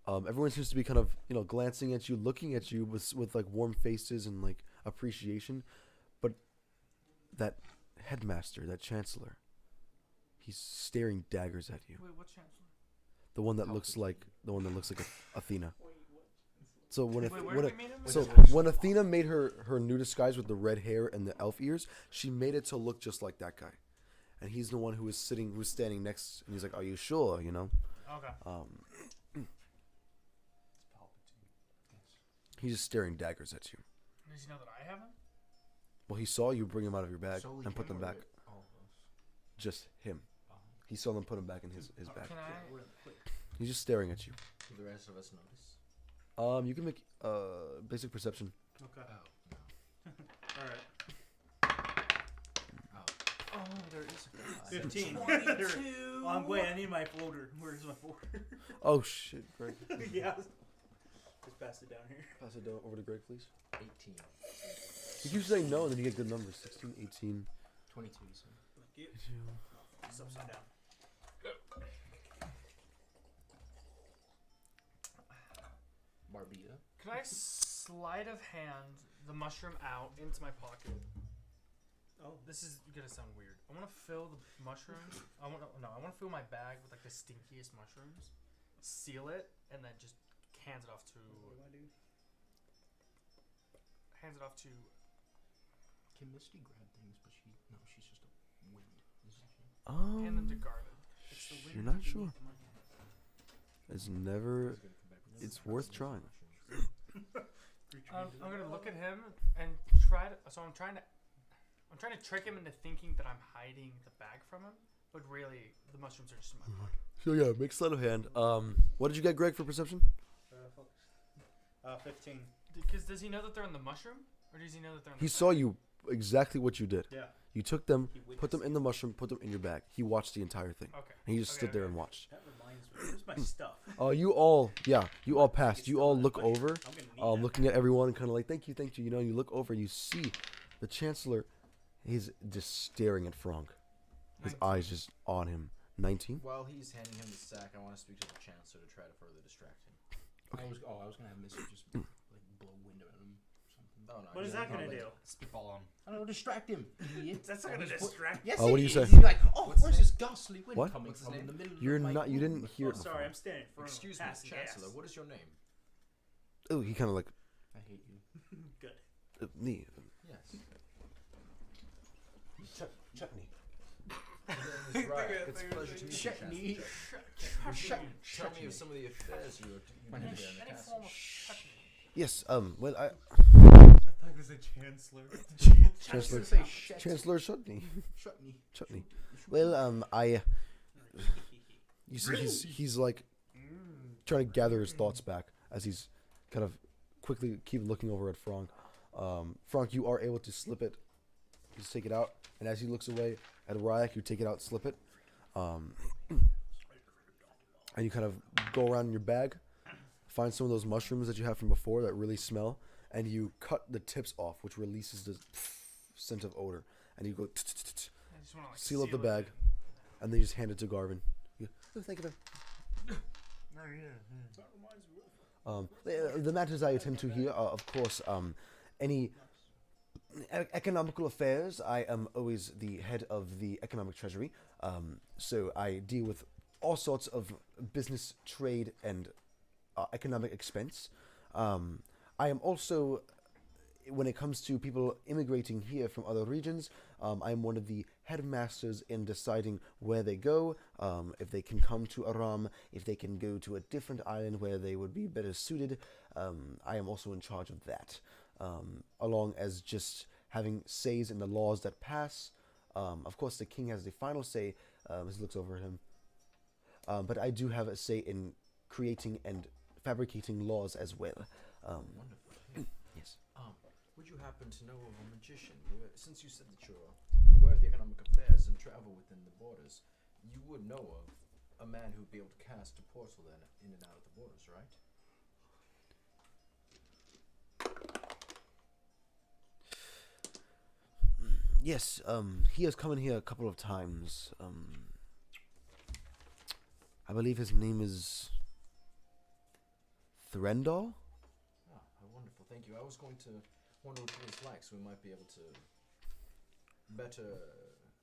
Everyone seems to be kind of glancing at you, looking at you with like warm faces and like appreciation, but that headmaster, that chancellor, he's staring daggers at you. Wait, what chancellor? The one that looks like Athena. So when Wait, where when do it- we meet him? so when Athena made her new disguise with the red hair and the elf ears, she made it to look just like that guy, and he's the one who was standing next, and he's like, "Are you sure?" Okay. He's just staring daggers at you. Does he know that I have him? Well, he saw you bring them out of your bag Solely and put him them or back. all of us? Just him. He saw them put them back in his bag. Can I? He's just staring at you. Do the rest of us notice? You can make basic perception. Okay. Oh, no. All right. Oh, there is a 15. Oh, wait, I need my folder. Where's my folder? Oh shit, Greg. Yeah. Just pass it down here. Pass it down over to Greg, please. 18. You keep saying no, and then you get good numbers. 16, 18. 22, so. Thank you. It's upside down. Barbita. Could I sleight of hand the mushroom out into my pocket? Oh. This is gonna sound weird. I want to fill the mushrooms. I want to fill my bag with like the stinkiest mushrooms, seal it, and then just hands it off to. What do I do? Hands it off to. Can Misty grab things, but she's just a wind, isn't she? Hand them to Garden. It's the You're wind not sure. beneath my hand. It's never. It's worth trying. I'm gonna look at him and try to. So I'm trying to trick him into thinking that I'm hiding the bag from him, but really the mushrooms are just in my pocket. So yeah, make sleight of hand. What did you get, Greg, for perception? 15. Because does he know that they're in the mushroom, or does he know that they're in? He the saw bag? you exactly what you did. Yeah. You took them, He put them witnessed in the mushroom, put them in your bag. He watched the entire thing, Okay. and he just stood there okay. and watched. That reminds me. Where's my stuff? You all passed. It's You still all in the look mushroom. over, I'm gonna need that. looking at everyone, kind of like, thank you. You know, and you look over, and you see the chancellor. He's just staring at Franck. His 19. eyes just on him. 19. While he's handing him the sack, I want to speak to the chancellor to try to further distract him. Okay. I was gonna have Misty just like blow wind at him or something. Oh, no, What is that gonna do? Spitball on. I don't know, distract him, idiot. That's not gonna distract. Yes, What it do you is. say? You're like, What's where's his this ghastly wind What? coming What's his from in name? the middle You're of my not. You room? didn't hear Oh, it sorry, before. I'm standing in front Excuse of me, passing chancellor. gas. What is your name? Oh, he kind of like I hate you. Good. me. Yes. Chutney. It's right. It's a pleasure to meet you, Chutney. Chancellor. Tell me of some of the affairs you were doing Any here in the castle. form of chutney. Yes. Well, I thought it was a chancellor. Chancellor. Say shit. Chancellor Chutney. Chutney. Chutney. Well, you see, he's like trying to gather his thoughts back as he's kind of quickly keep looking over at Franck. Franck, you are able to slip it. You just take it out, and as he looks away at Ryak, you take it out, slip it, and you kind of go around in your bag, find some of those mushrooms that you have from before that really smell, and you cut the tips off, which releases the scent of odor, and you go seal up the bag, and then you just hand it to Garvin. You go, thank you. The matters I attend to here are, of course, any economical affairs. I am always the head of the economic treasury, so I deal with all sorts of business, trade, and economic expense. I am also, when it comes to people immigrating here from other regions, I am one of the headmasters in deciding where they go, if they can come to Aram, if they can go to a different island where they would be better suited. I am also in charge of that, along as just having says in the laws that pass. Of course, the king has the final say, as he looks over at him. But I do have a say in creating and fabricating laws as well. Wonderful. Yes. Would you happen to know of a magician? Since you said that you're aware of the economic affairs and travel within the borders, you would know of a man who'd be able to cast a portal then in and out of the borders, right? Yes, he has come in here a couple of times. I believe his name is Threndal? Ah, wonderful. Thank you. I was going to wonder what he was like, so we might be able to better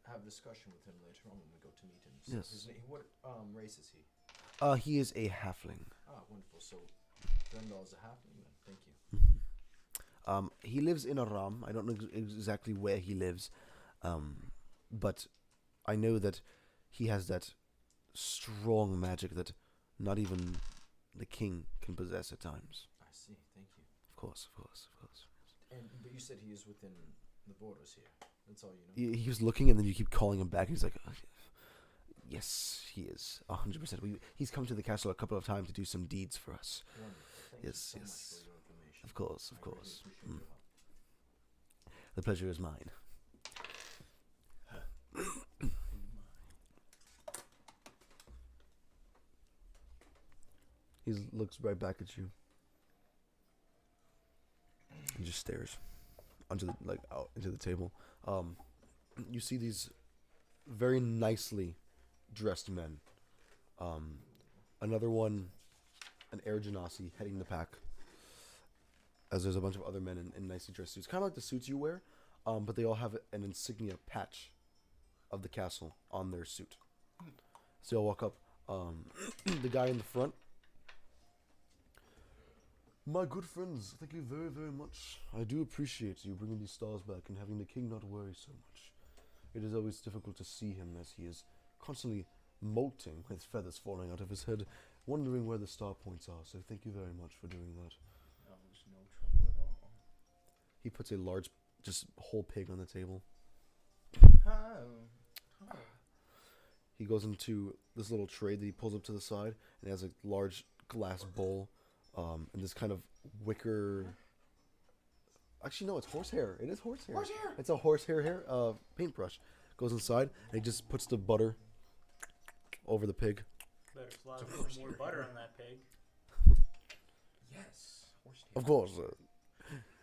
have a discussion with him later on when we go to meet him. So Yes. What race is he? He is a halfling. Ah, wonderful. So Threndal is a halfling then. Thank you. He lives in Aram. I don't know exactly where he lives, but I know that he has that strong magic that not even the king can possess at times. I see. Thank you. Of course, of course, of course. But you said he is within the borders here. That's all you know. He was looking, and then you keep calling him back, and he's like, yes, he is, 100%. He's come to the castle a couple of times to do some deeds for us. Wonderful. Thank Yes, you so yes. much for your information. Of course, of I really course. appreciate your help. The pleasure is mine. He looks right back at you. He just stares onto the out into the table. You see these very nicely dressed men. Another one, an Air Genasi heading the pack. As there's a bunch of other men in nicely dressed suits, kind of like the suits you wear, but they all have an insignia patch of the castle on their suit. So you'll walk up. The guy in the front. My good friends, thank you very, very much. I do appreciate you bringing these stars back and having the king not worry so much. It is always difficult to see him as he is constantly molting with feathers falling out of his head, wondering where the star points are. So thank you very much for doing that. No, there's no trouble at all. He puts a large, just whole pig on the table. He goes into this little tray that he pulls up to the side, and it has a large glass bowl, and this kind of wicker. Actually, no, it's horsehair. It is horsehair. Horsehair! It's a horsehair paintbrush. Goes inside, and he just puts the butter over the pig. Better slap some more butter on that pig. Yes. Horse Of course, sir.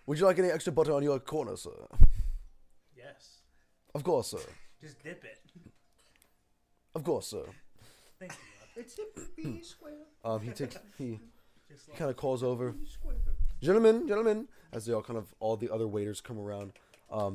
Would you like any extra butter on your corner, sir? Yes. Of course, sir. Just dip it. Of course, sir. Thank you. It's a B square. He Just like kind of calls over. B square. Gentlemen, as they all the other waiters come around,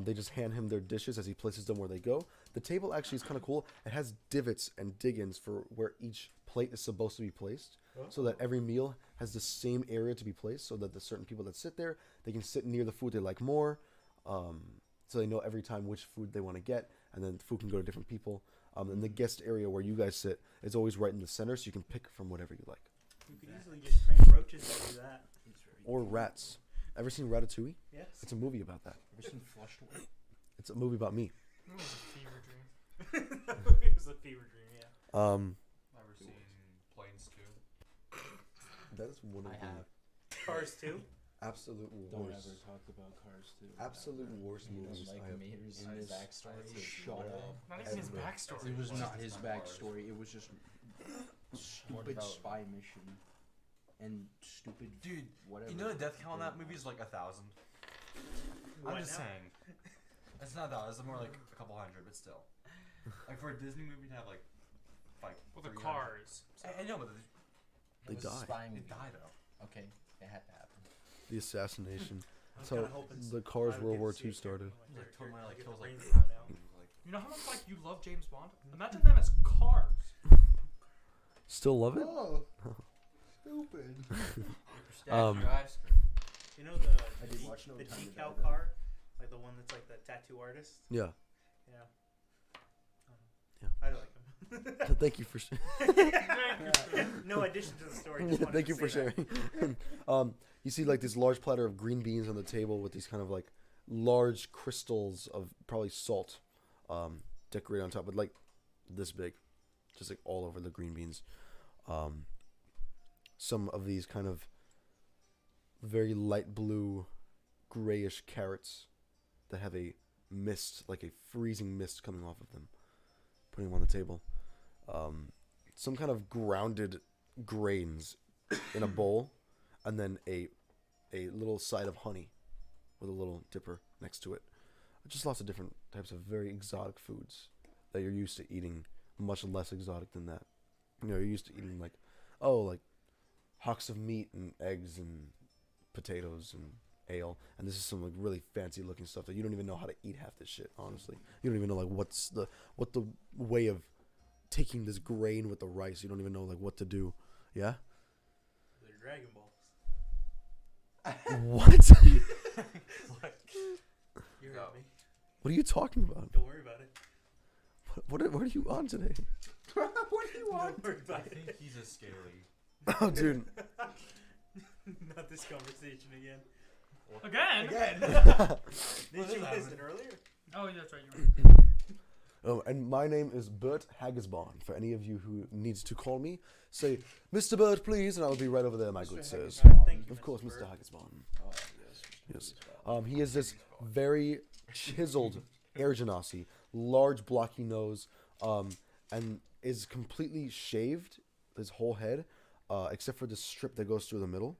they just hand him their dishes as he places them where they go. The table actually is kind of cool. It has divots and dig-ins for where each plate is supposed to be placed, so that every meal has the same area to be placed, so that the certain people that sit there, they can sit near the food they like more, so they know every time which food they want to get, and then the food can go to different people. And the guest area where you guys sit is always right in the center, so you can pick from whatever you like. You could easily just train roaches to do that. Or rats. Ever seen Ratatouille? Yes. It's a movie about that. Ever seen Flushed Away? It's a movie about me. It was a fever dream. It was a fever dream, yeah. Never seen Planes 2. That is one of I the have. Cars too. absolute Don't worst. ever talk about Cars 2. Absolute worst You movies don't like I have. Mater's in this backstory? shut up. Not even his Ever. backstory. It was Well, not it's his not Cars. backstory. It was just stupid about- spy mission and stupid Dude, whatever. you know the death count on that movie is like 1,000. What I'm just now? saying. It's not that. It's more like a couple hundred, but still. Like for a Disney movie to have like Well, the 300. cars. I know, but They It was a die. spy they movie. die though. Okay, it had to happen. The assassination. I was So kinda hoping the Cars I would World get War to see II a started. character with my Like character, totally like get kills the like rainbow now. like You know how much like you love James Bond? Imagine them as cars. Still love it? Oh, stupid. You know the I did watch No the Time to Die, decal though. car, like the one that's like the tattoo artist. Yeah. Yeah. Yeah. I like him. Thank you for No addition to the story. Just wanted Thank to you for say that. sharing. You see like this large platter of green beans on the table with these kind of like large crystals of probably salt decorated on top, but like this big, just like all over the green beans. Some of these kind of very light blue, grayish carrots that have a mist, like a freezing mist coming off of them. Putting them on the table. Some kind of grounded grains in a bowl, and then a little side of honey with a little dipper next to it. Just lots of different types of very exotic foods that you're used to eating, much less exotic than that. You know, you're used to eating like hocks of meat and eggs and potatoes and ale, and this is some like really fancy looking stuff that you don't even know how to eat half this shit. Honestly, you don't even know like what the way of taking this grain with the rice. You don't even know like what to do. Yeah. They're Dragon Balls. What? You heard No. me. What are you talking about? Don't worry about it. What are you on today? What do you want? Don't worry I about think it. he's a scaly. Oh, dude. Not this conversation again. Again? Did you listen earlier? Oh, yeah, that's right. You're right. Oh, and my name is Bert Haggisbon. For any of you who needs to call me, say, Mr. Bert, please, and I'll be right over there, my good sirs. Thank you, Of course, Mr. Bird. Haggisbon. Oh, yes. Yes. He is this very chiseled air genasi, large blocky nose, and is completely shaved, his whole head, except for the strip that goes through the middle.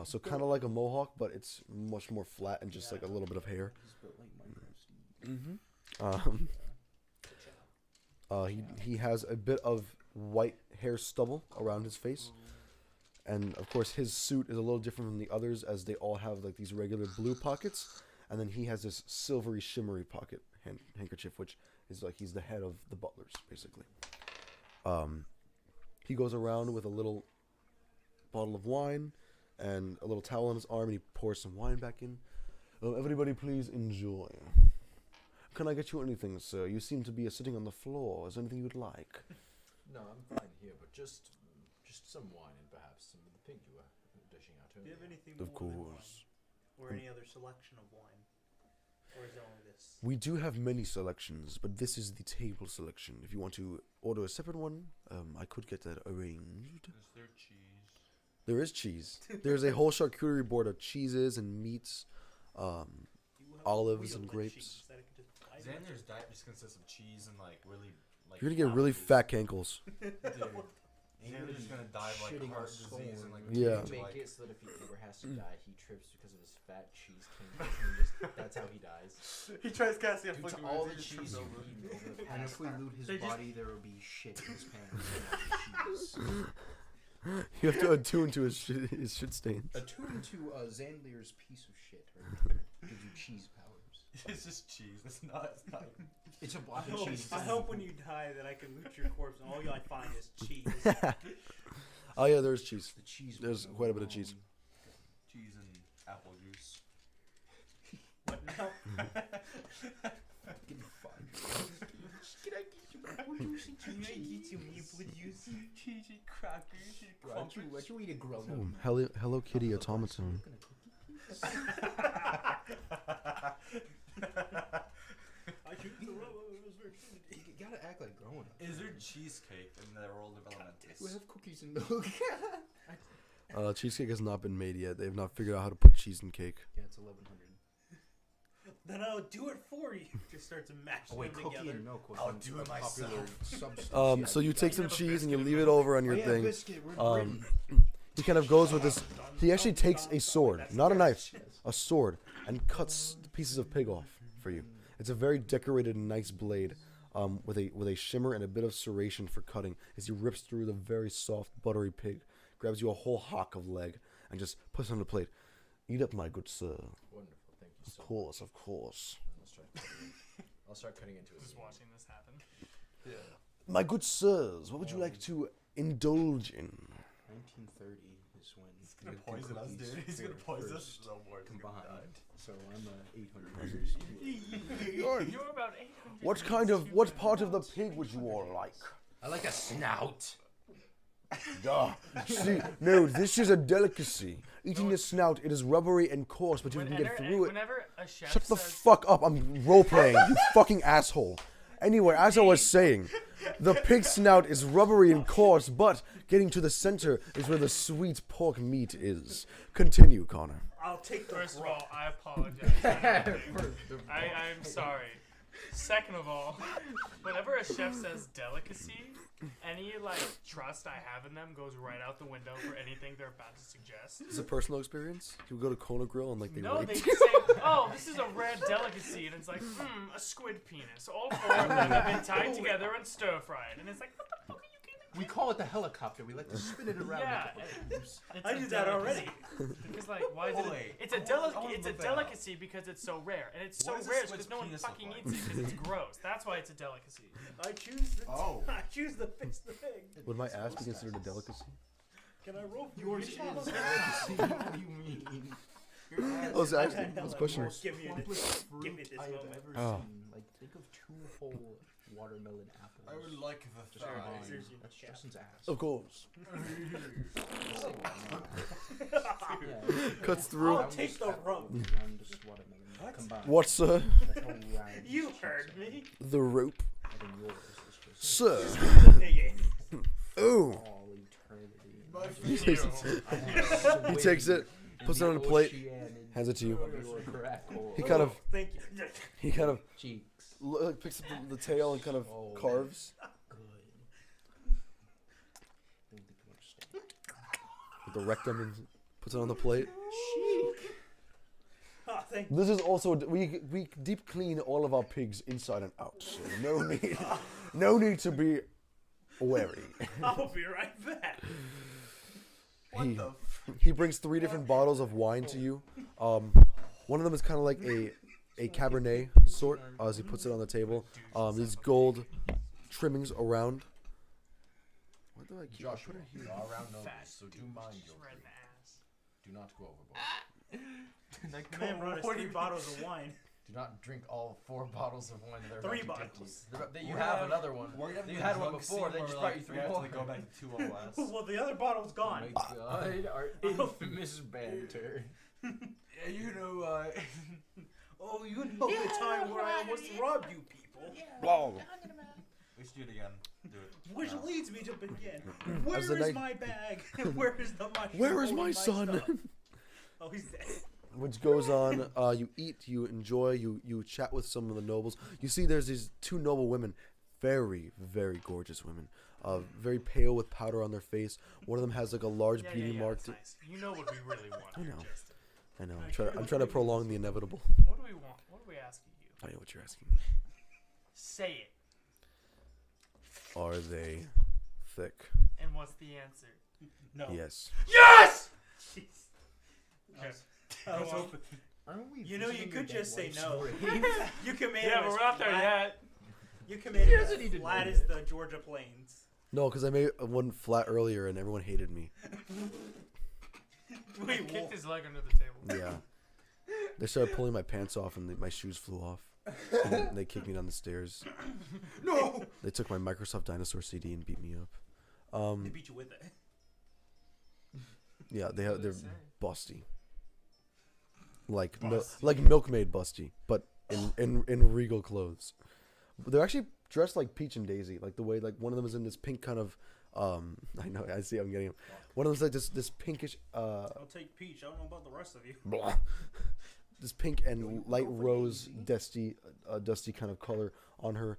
So kind of like a mohawk, but it's much more flat and just like a little bit of hair. He's built like Minecraft. He has a bit of white hair stubble around his face. And of course his suit is a little different from the others, as they all have like these regular blue pockets, and then he has this silvery shimmery pocket handkerchief, which is like he's the head of the butlers basically. He goes around with a little bottle of wine and a little towel on his arm, and he pours some wine back in. Everybody please enjoy. Can I get you anything, sir? You seem to be sitting on the floor. Is there anything you'd like? No, I'm fine here, but just some wine and perhaps some of the pig you were dishing out Do you earlier. have anything Of more than wine? course. Or any other selection of wine? Or is it only this? We do have many selections, but this is the table selection. If you want to order a separate one, I could get that arranged. Is there cheese? There is cheese. There's a whole charcuterie board of cheeses and meats. Do you have Olives wheel and of grapes. cheese that I could just buy? Xander's diet just consists of cheese and like really like. You're gonna get really apples. fat cankles. Dude, Xander's just gonna die of like Shitting heart his disease soul and like. in Yeah. like- Make it so that if he ever has to die, he trips because of his fat cheese king. That's how he dies. He tries casting a Due to flick all of the it, he cheese trips you've over. eaten over the And past if we loot his They just- body, there will be shit in his pants. and cheese. You have to attune to his shit stains. Attune to Zandlier's piece of shit right there. Gives you cheese powers. It's just cheese. It's not. It's a block I of hope, cheese. I hope when you die that I can loot your corpse and all I find is cheese. Oh yeah, there's cheese. The cheese. There's will quite a go bit of cheese. wrong. Cheese and apple juice. What now? Give me 5. Can I get you Cheesy crackers. Why'd you eat a grown Oh, Hello Kitty automaton. You gotta act like growing up. Is there cheesecake in the world of Elementus? We have cookies and milk. Cheesecake has not been made yet. They have not figured out how to put cheese in cake. Yeah, it's 1100. Then I'll do it for you. Just start to mash Oh wait, them cookie together. and milk was I'll once do a it popular myself. substance. So you take some cheese and you leave it over on your thing. Biscuit, He kind of goes with this. He actually takes a sword, not a knife, a sword, and cuts pieces of pig off for you. It's a very decorated, nice blade, with a shimmer and a bit of serration for cutting. As he rips through the very soft, buttery pig, grabs you a whole hock of leg, and just puts it on the plate. Eat up, my good sir. Wonderful, thank you Of so course, of course. much. I'll start cutting into it. Just watching this happen. My good sirs, what would you like to indulge in? 1930 is when He's gonna the poison us, cookies dude. He's gonna were poison us. first No more. combined. So I'm 800 years. You're about 800. What part of the pig would you all like? I like a snout. Duh. See, no, this is a delicacy. Eating the snout, it is rubbery and coarse, but you can get through it. Whenever a chef Shut the says, fuck up, I'm role-playing, you fucking asshole. Anyway, as I was saying, the pig snout is rubbery and coarse, but getting to the center is where the sweet pork meat is. Continue, Connor. I'll take the First of raw. all, I apologize. I'm sorry. Second of all, whenever a chef says delicacy, any trust I have in them goes right out the window for anything they're about to suggest. Is it a personal experience? You go to Kona Grill and they No, rate they you? just say, "Oh, this is a rare delicacy," and it's like, a squid penis. All four of them have been tied together and stir-fried, and it's like, what the fuck are you kidding? We call it the helicopter. We like to spin it around. Yeah, like a balloon. it's I a did that delicacy. already. Because why is Oh, it? wait. It's a I wanna It's a look that delicacy because it's so rare, and it's so What does a rare squid's because no one penis look fucking like? eats it because it's gross. That's why it's a delicacy. I choose the. Oh. I choose the fix the pig. Would my ass be considered a delicacy? Can I roll? for Yours you? is delicacy. What do you mean? I was actually, this question was, Give me Simplest Give me fruit this I have moment. ever Oh. seen. Like, think of 2 whole watermelon apples. I would like the Just thigh. combined. Here's your That's cap. Justin's ass. of course. Yeah. Cuts through. I'll take the rope. Roundest watermelon combined. What, sir? That's how round You cheese heard is. me. The rope. And then yours is just Sir. The pig. Ooh. all eternity. My He takes it. He takes it, puts it on a plate, hands it to you. He kind of, Thank you. he kind of cheeks. picks up the tail and kind of Oh. carves Good. Don't think you understand. with the rectum and puts it on the plate. Oh, thank you. This is also we deep clean all of our pigs inside and out, so no need to be wary. I'll be right back. He brings 3 different bottles of wine to you. One of them is kind of like a Cabernet sort, as he puts it on the table. These gold trimmings around. What do I keep? I put it here. All around nobles, Fat so do mind your Right in food. the ass. Do not go overboard. The man brought us 3 bottles of wine. Do not drink all 4 bottles of wine that are 3 about to give bottles. you. You have another one. You had one before. They just brought you 3 more. Go back to 2 all last. Well, the other bottle's gone. Oh my God, our infamous banter. Yeah, you know, Oh, you know the time where I almost robbed you people. Wow. we should do it again. Do it. Which leads me to begin. As Where the is night- my bag? Where is the mushroom? Where is holding my son? stuff? Oh, he's dead. Which goes on. You eat, you enjoy, you chat with some of the nobles. You see, there's these 2 noble women, very, very gorgeous women. Very pale with powder on their face. One of them has like a large beauty mark. That's nice. You know what we really want. I know. Justin. I know. I'm trying to prolong the inevitable. What do we want? What are we asking you? I know what you're asking me. Say it. Are they thick? And what's the answer? No. Yes. Yes! Jeez. Okay. I was Go on. hoping. Aren't we You know, you visiting could your just dead say wife's no. grave? You can make Yeah, it but as we're not there flat. yet. You can make He it doesn't as need to flat know as that. the Georgia plains. No, because I made one flat earlier and everyone hated me. He Wait, kicked his leg under the table. Yeah. They started pulling my pants off and my shoes flew off. And they kicked me down the stairs. No. They took my Microsoft Dinosaur CD and beat me up. They beat you with it. Yeah, they're busty. Like Busty. like Milkmaid busty, but in regal clothes. But they're actually dressed like Peach and Daisy, like the way like one of them is in this pink kind of I know, I see I'm getting him. One of them's like this pinkish I'll take Peach. I don't know about the rest of you. blah, this pink and light rose dusty kind of color on her.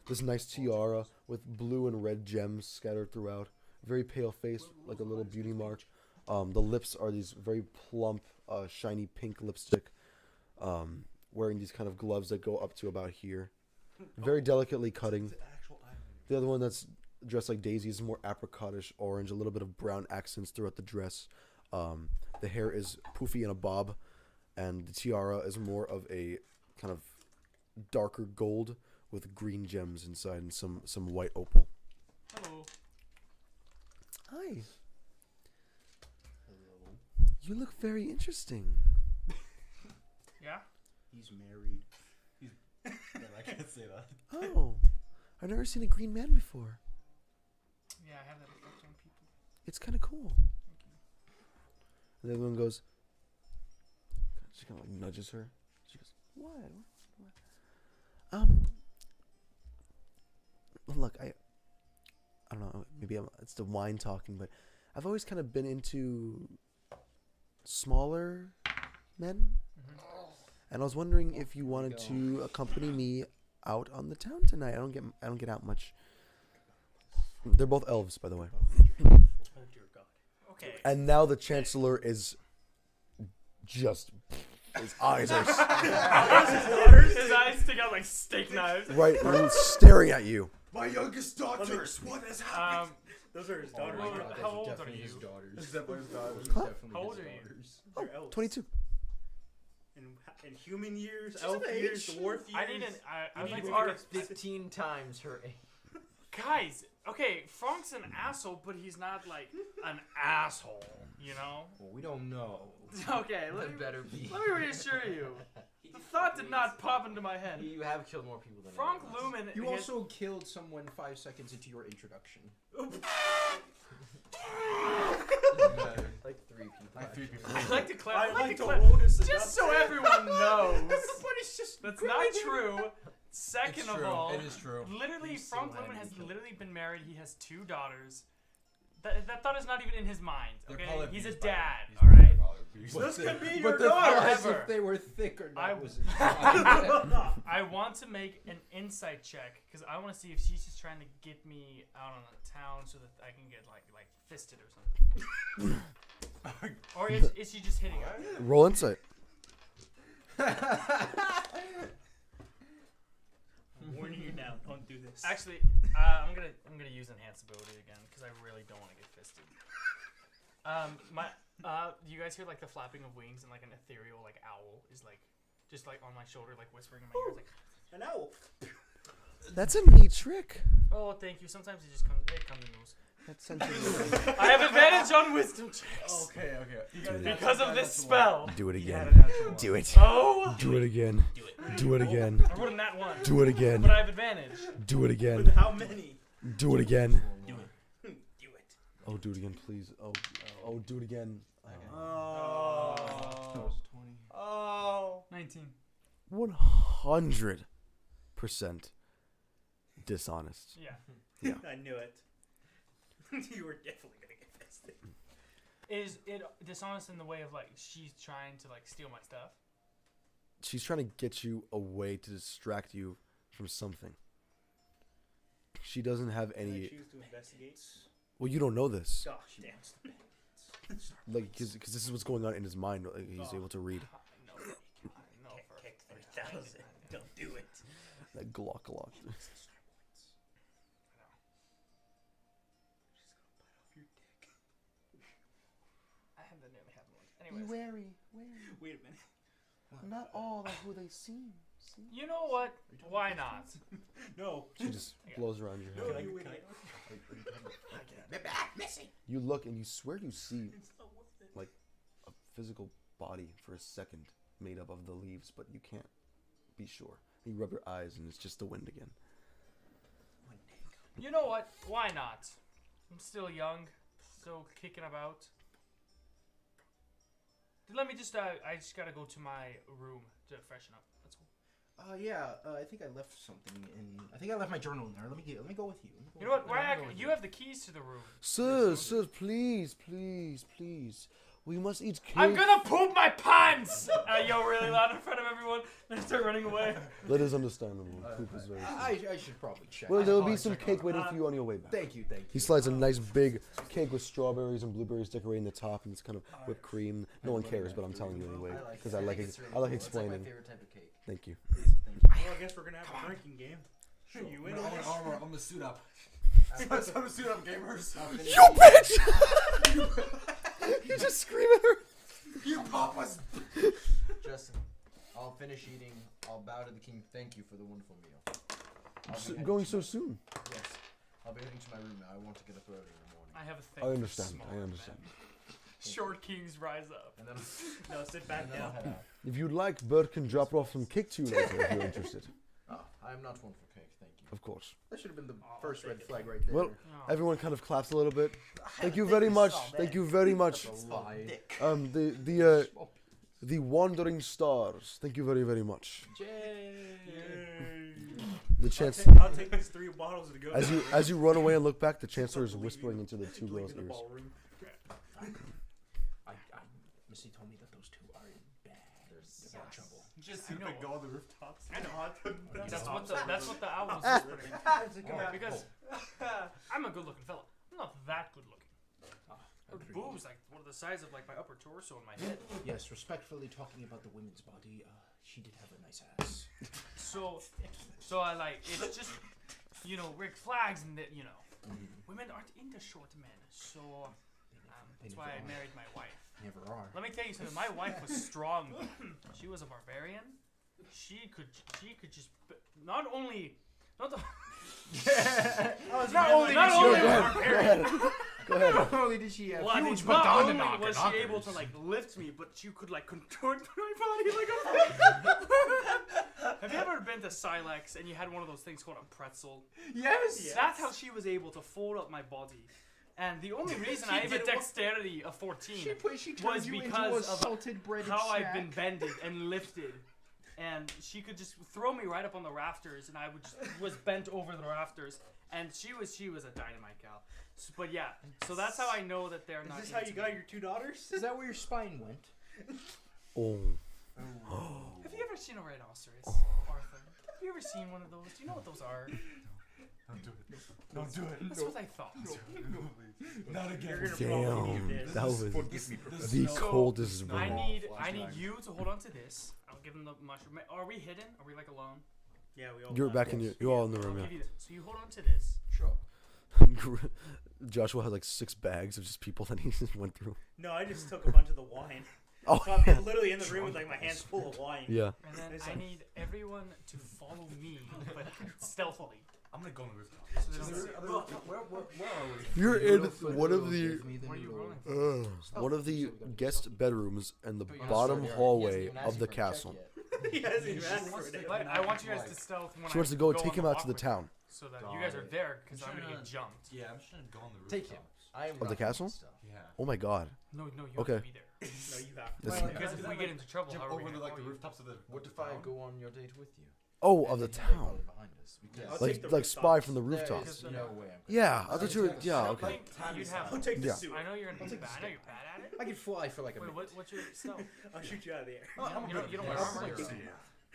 This nice tiara with blue and red gems scattered throughout. Very pale face, like a little beauty mark. The lips are these very plump, shiny pink lipstick. Wearing these kind of gloves that go up to about here. Very delicately cutting. The other one that's dressed like Daisy is more apricotish orange, a little bit of brown accents throughout the dress. The hair is poofy in a bob, and the tiara is more of a kind of darker gold with green gems inside and some white opal. Hello. Hi. You look very interesting. Yeah? He's married. I can't say that. Oh, I've never seen a green man before. Yeah, I have that effect on people. It's kind of cool. And the other one goes, she kind of like nudges her. She goes, what? Look, I don't know, maybe it's the wine talking, but I've always kind of been into smaller men. And I was wondering if you wanted to accompany me out on the town tonight. I don't get out much. They're both elves, by the way. Oh dear God. Okay. And now the Chancellor is just his eyes are His eyes stick out like steak knives. right staring at you. My youngest daughters, what has happened? Those are his Well, daughters. well, right? how old are Definitely his you? daughters. It's definitely his daughters. Huh? Definitely How old his are you? daughters. They're elves. 22. In human years, She's elf of years, age. dwarf years. I need an. I You like need to to get 15 times her age. Guys, okay, Frank's an asshole, but he's not like an asshole, you know? Well, we don't know. Okay, let That me better be. reassure you. The thought did not pop into my head. You have killed more people than Frank any of us. Lumen. You he has- also killed someone 5 seconds into your introduction. Like 3 people. Like 3 people. I'd like to I clarify. like to Lotus Just so everyone knows. Everybody's just That's not true. Second It's of true. all, It is true. literally, He's Frank still Lumen has having literally been married. He has 2 daughters. That thought is not even in his mind. They're Okay, probably he's a abused by dad. them. All right. This could be But your the daughter. thought as However, if they were thick or not I- was I want to make an insight check because I want to see if she's just trying to get me out on the town so that I can get like fisted or something. Or is she just hitting her? Roll insight. I'm warning you now. Don't do this. Actually, I'm gonna use enhanced ability again because I really don't want to get fisted. You guys hear like the flapping of wings and like an ethereal like owl is like just like on my shoulder like whispering in my ear. It's like, An owl. That's a neat trick. oh, thank you. Sometimes it just comes in news. That's sensitive. I have advantage on wisdom checks Okay. because of this spell. Do it He had again. a natural one. Do it. Oh, Do it again. Do it again. I rolled a nat 1, Do it again. but I have advantage. Do it With again. how many? Do it again. Do it. Oh, do it again, please. Oh, do it again. Oh. That was 20. Oh. 19. 100% dishonest. Yeah. Yeah. I knew it. You were definitely gonna get fisted. Is it dishonest in the way of like she's trying to like steal my stuff? She's trying to get you away to distract you from something. She doesn't have I any. choose to investigate. Well, you don't know this. Gosh, damn. Like, because this is what's going on in his mind. Like, he's able to read. I know for Kick 3,000. Don't do it. That Glock. I have the nearly half one. Anyways, wary. Wait a minute. Not all are who they seem. you know what? Why not? No. She just blows around your No, head. you idiot. You look and you swear you see It's not worth it. like a physical body for a second made up of the leaves, but you can't be sure. You rub your eyes, and it's just the wind again. You know what? Why not? I'm still young, still kicking about. Let me just, I just gotta go to my room to freshen up. That's all. I think I left something in. I think I left my journal in there. Let me go with you. You know what? You have the keys to the room. Sir, please. We must eat cake. I'm gonna poop my pants! I yell really loud in front of everyone, and I start running away. That is understandable. Poop is very I should probably check. Well, there will be some cake waiting for you on your way back. Thank you. He slides a nice big cake with strawberries and blueberries decorating the top, and it's kind of whipped cream. No one cares, but I'm telling you anyway because I like It's really I like cool. It's explaining. like my favorite type of cake. Thank you. Well, I guess we're gonna have a drinking game. Sure. You win. I'm gonna suit up. I'm gonna suit up, gamers. You bitch! You just scream at her. You papas. Justin, I'll finish eating. I'll bow to the king. Thank you for the wonderful meal. I'll be heading Going to so my- soon. Yes. I'll be heading to my room now. I want to get a throat in the morning. I have a thing. I for understand. smaller I understand. men. Short kings rise up. And then, No, sit back and then I'll down. head out. If you'd like, Bert can drop off some cake to you later if you're interested. Oh, I am not one for cake. Thank you. Of course. That should have been the Oh, first I'll red take it. flag right there. Well, Oh. everyone kind of claps a little bit. Thank you very much. Thank you very much. That's a lie. The Wandering Stars. Thank you very, very much. The chance I'll take these 3 bottles to go. as you run away and look back, the Chancellor is whispering into the two girls' in the ears. ballroom. Missy told me that those two are in bad. There's They're in trouble. Just I know. go on the rooftops. I know. That's That's what the owl was whispering. Because I'm a good-looking fella. I'm not that good-looking. Her boobs like one of the size of like my upper torso and my head. Yes, respectfully talking about the women's body, she did have a nice ass. So I like it's just Rick Flags and that women aren't into short men. So that's why I married my wife. Never are. Let me tell you something. My wife was strong. She was a barbarian. She could just not only Not Not only did she have huge not Madonna only knocker was she knockers. able to like lift me, but she could like contort my body like a. Have you ever been to Silex and you had one of those things called a pretzel? Yes. That's how she was able to fold up my body. And the only reason I have a dexterity of 14 She was turned you into because a of salted breaded how I've snack. been bended and lifted. And she could just throw me right up on the rafters, and I was bent over the rafters. And she was a dynamite gal. But yeah, so that's how I know that they're not. Is this how you into got me. your 2 daughters? Is that where your spine went? Oh. Have you ever seen a rhinoceros, Arthur? Have you ever seen one of those? Do you know what those are? Don't do it. Don't do it. That's what I thought. Not again. You're gonna probably Damn, need this. that was Forgive me, the So, coldest I room. need you to hold on to this. I'll give them the mushroom. Are we hidden? Are we like alone? Yeah, we all You're got back in this. you're all in the I'll room, give yeah. you this. So you hold on to this. Sure. Joshua has like 6 bags of just people that he just went through. No, I just took a bunch of the wine. Oh, So I'm literally in the room with like my hands full of wine. yeah. And then It's I like- need everyone to follow me, but stealthily. I'm gonna go on the rooftop. So they don't see- Where are we? You're in one of the Give me the What are you noodle. rolling? one of the guest bedrooms and the But you're not bottom sure yet. He hallway hasn't even of asked the you for a check castle. yet. He hasn't even asked wants for to it. But I want you guys to stealth when She wants to go take on him the out to the walkway, town. so that you guys are there because I'm gonna Sure. get jumped. Yeah, I'm just gonna go on the rooftop. Take him. I am Of the not castle? doing stuff. Yeah. Oh my god. No, you Okay. have to be there. No, you have to. This- Well, Because if we get into trouble, Jump how are we over to gonna like call the you? rooftops of the. What if I go on your date with you? Oh, of the And you follow town. behind us? Because I'll take Like the spy rooftops. from the there rooftops. is no way I'm Yeah, I thought you were I yeah, I okay. think you'd have. I'll take the Yeah. suit. I know you're gonna be bad. I know you're bad at it. I can fly for like a Wait, minute. what's your stealth? I'll shoot you out of the air. You don't wear Yes. armor. Yes.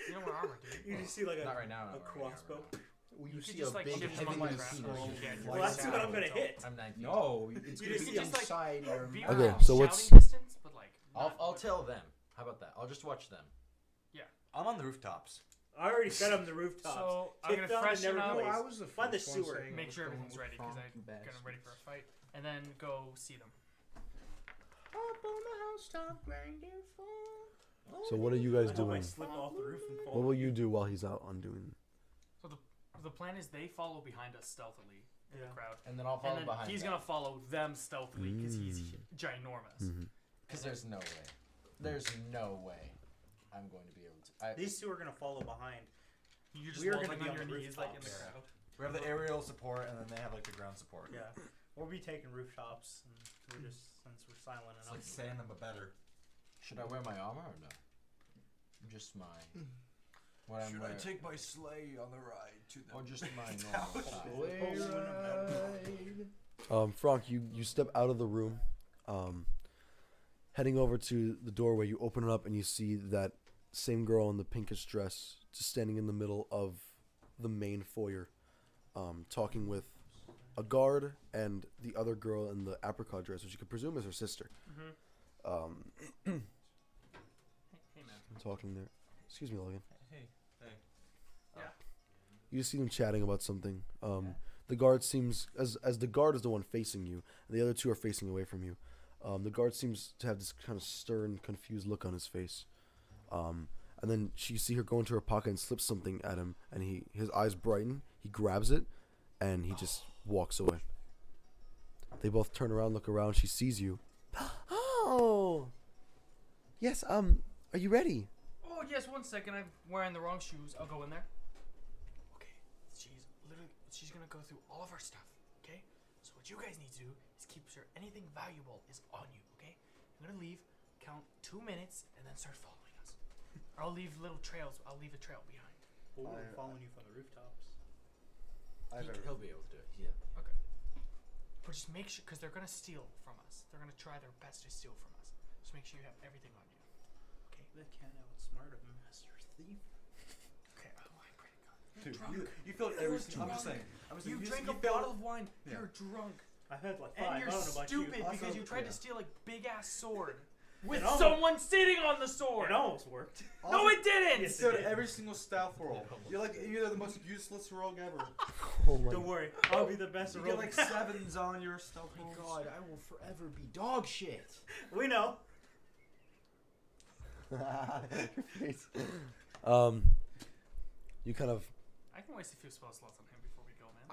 You don't wear armor, do you? You just see like Not a right now. a not wearing armor, crossbow. no. Will you You see could just a like big shift heavy among my machine grapple. gun? Yeah, Well, that's what I'm gonna hit. I'm 19. No, it's You gonna just be see, like, inside your Be mouth. Okay, around so shouting what's- distance, but like. I'll tell them. How about that? I'll just watch them. I'm on the rooftops. I already set up the rooftops. So I'm Take gonna them and freshen never up. place. No, I was the Find the first one sewer. saying Make what's sure going everything's with ready because Frank, I'm you gonna bastard. ready for a fight, and then go see them. Up on the housetop, grandeur So what are you guys I hope I doing? slip off the roof and fall. What will you do while he's out undoing? So the plan is they follow behind us stealthily in Yeah. the crowd, And then I'll follow and then behind he's them. gonna follow them stealthily because he's ginormous. Mm-hmm. Because there's no way. There's no way. I'm going to be able to. These two are gonna follow behind. You're just We're walking gonna be on on your the knees like in the rooftops. crowd. We have the aerial support, and then they have like the ground support. Yeah, we'll be taking rooftops, and we're just since we're silent It's enough. like saying them, but better. Should I wear my armor or no? Just my. What I'm wearing. take my sleigh on the ride to the? Or just my normal side? Frank, you step out of the room, heading over to the doorway. You open it up and you see that same girl in the pinkish dress just standing in the middle of the main foyer, talking with a guard and the other girl in the apricot dress, which you could presume is her sister. Hey man. Talking there. Excuse me, Logan. Hey. Yeah. You see them chatting about something. The guard seems, as the guard is the one facing you, and the other two are facing away from you. The guard seems to have this kind of stern, confused look on his face. And then you see her go into her pocket and slip something at him, and his eyes brighten. He grabs it, and he just walks away. They both turn around, look around. She sees you. Oh, yes. Are you ready? Oh yes, 1 second. I'm wearing the wrong shoes. I'll go in there. Okay, she's gonna go through all of our stuff. Okay, so what you guys need to do is keep sure anything valuable is on you. Okay, I'm gonna leave. Count 2 minutes and then start following us. I'll leave little trails. I'll leave a trail behind. Well, we're following you from the rooftops. He'll be able to do it. Yeah. Okay. But just make sure, because they're gonna steal from us. They're gonna try their best to steal from us. Just make sure you have everything on you. Okay. They can't outsmart a master thief. Okay. Oh my God. Dude, Drunk. you feel it every You're single. I'm just drunk. saying. You drank a feel bottle it. of wine. Yeah. You're drunk. I've had like 5. And I you're don't know about stupid you. because you tried to yeah. steal a big ass sword with It almost- someone sitting on the sword. It almost worked. No, it didn't. Yes, Dude, it did. every single stealth roll. You're the most useless rogue ever. Oh my Don't worry, I'll be the best You rogue. get like 7s on your stealth Oh my rolls. God, I will forever be dog shit. We know. Your face. You kind of I can waste a few spell slots on him before we go, man.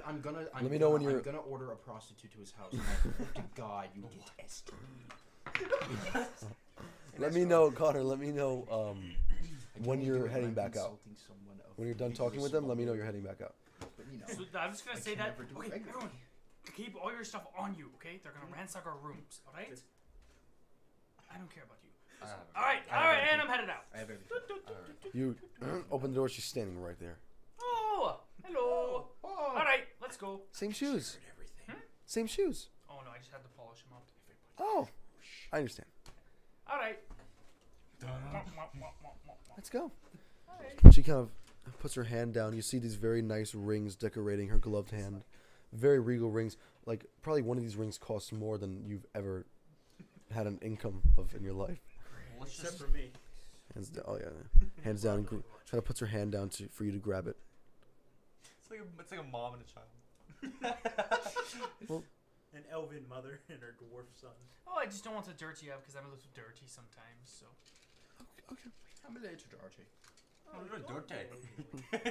I'm gonna. Let me know when you're- I'm gonna order a prostitute to his house. And I hope to God you detest me. let me know, Connor. Let me know when you're heading back out. When you're done talking with them, let me know you're heading back out. But, you know, So I'm just gonna say can that. never do it Okay, regularly. everyone, keep all your stuff on you. Okay, they're gonna ransack our rooms. All right. I don't care about you. All right, and I'm headed out. I have everything. You open the door. She's standing right there. Oh, hello. All right, let's go. Same shoes. Everything. Same shoes. Oh no, I just had to polish them up. Oh, I understand. All right. Let's go. All right. She kind of puts her hand down. You see these very nice rings decorating her gloved hand. Very regal rings. Like, probably one of these rings costs more than you've ever had an income of in your life. Except for me. Hands down. Oh, yeah. Hands down. Kind of puts her hand down for you to grab it. It's like a mom and a child. An elven mother and her dwarf son. Oh, I just don't want to dirty you up because I'm a little dirty sometimes. So. Okay. I'm a little dirty. Oh, you're dirty. I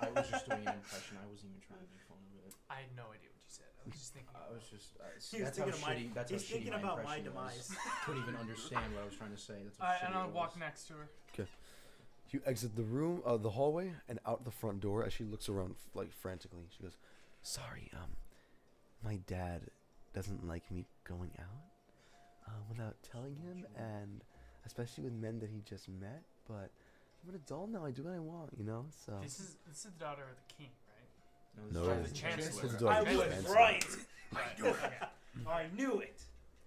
was just doing an impression. I wasn't even trying to make fun of it. I had no idea what you said. I was just thinking. I was just. He was That's how thinking of my- shitty. That's he's how shitty thinking about my impression was. demise. Couldn't even understand what I was trying to say. That's how All right, shitty and I'll it walk was. next to her. You exit the room, the hallway, and out the front door. As she looks around, like frantically, she goes, "Sorry, my dad doesn't like me going out without telling him, and especially with men that he just met. But I'm an adult now. I do what I want, you know. So This is the daughter of the king, right? No. The chancellor. This is the I daughter of the was chancellor. right. Right. Okay. I knew it.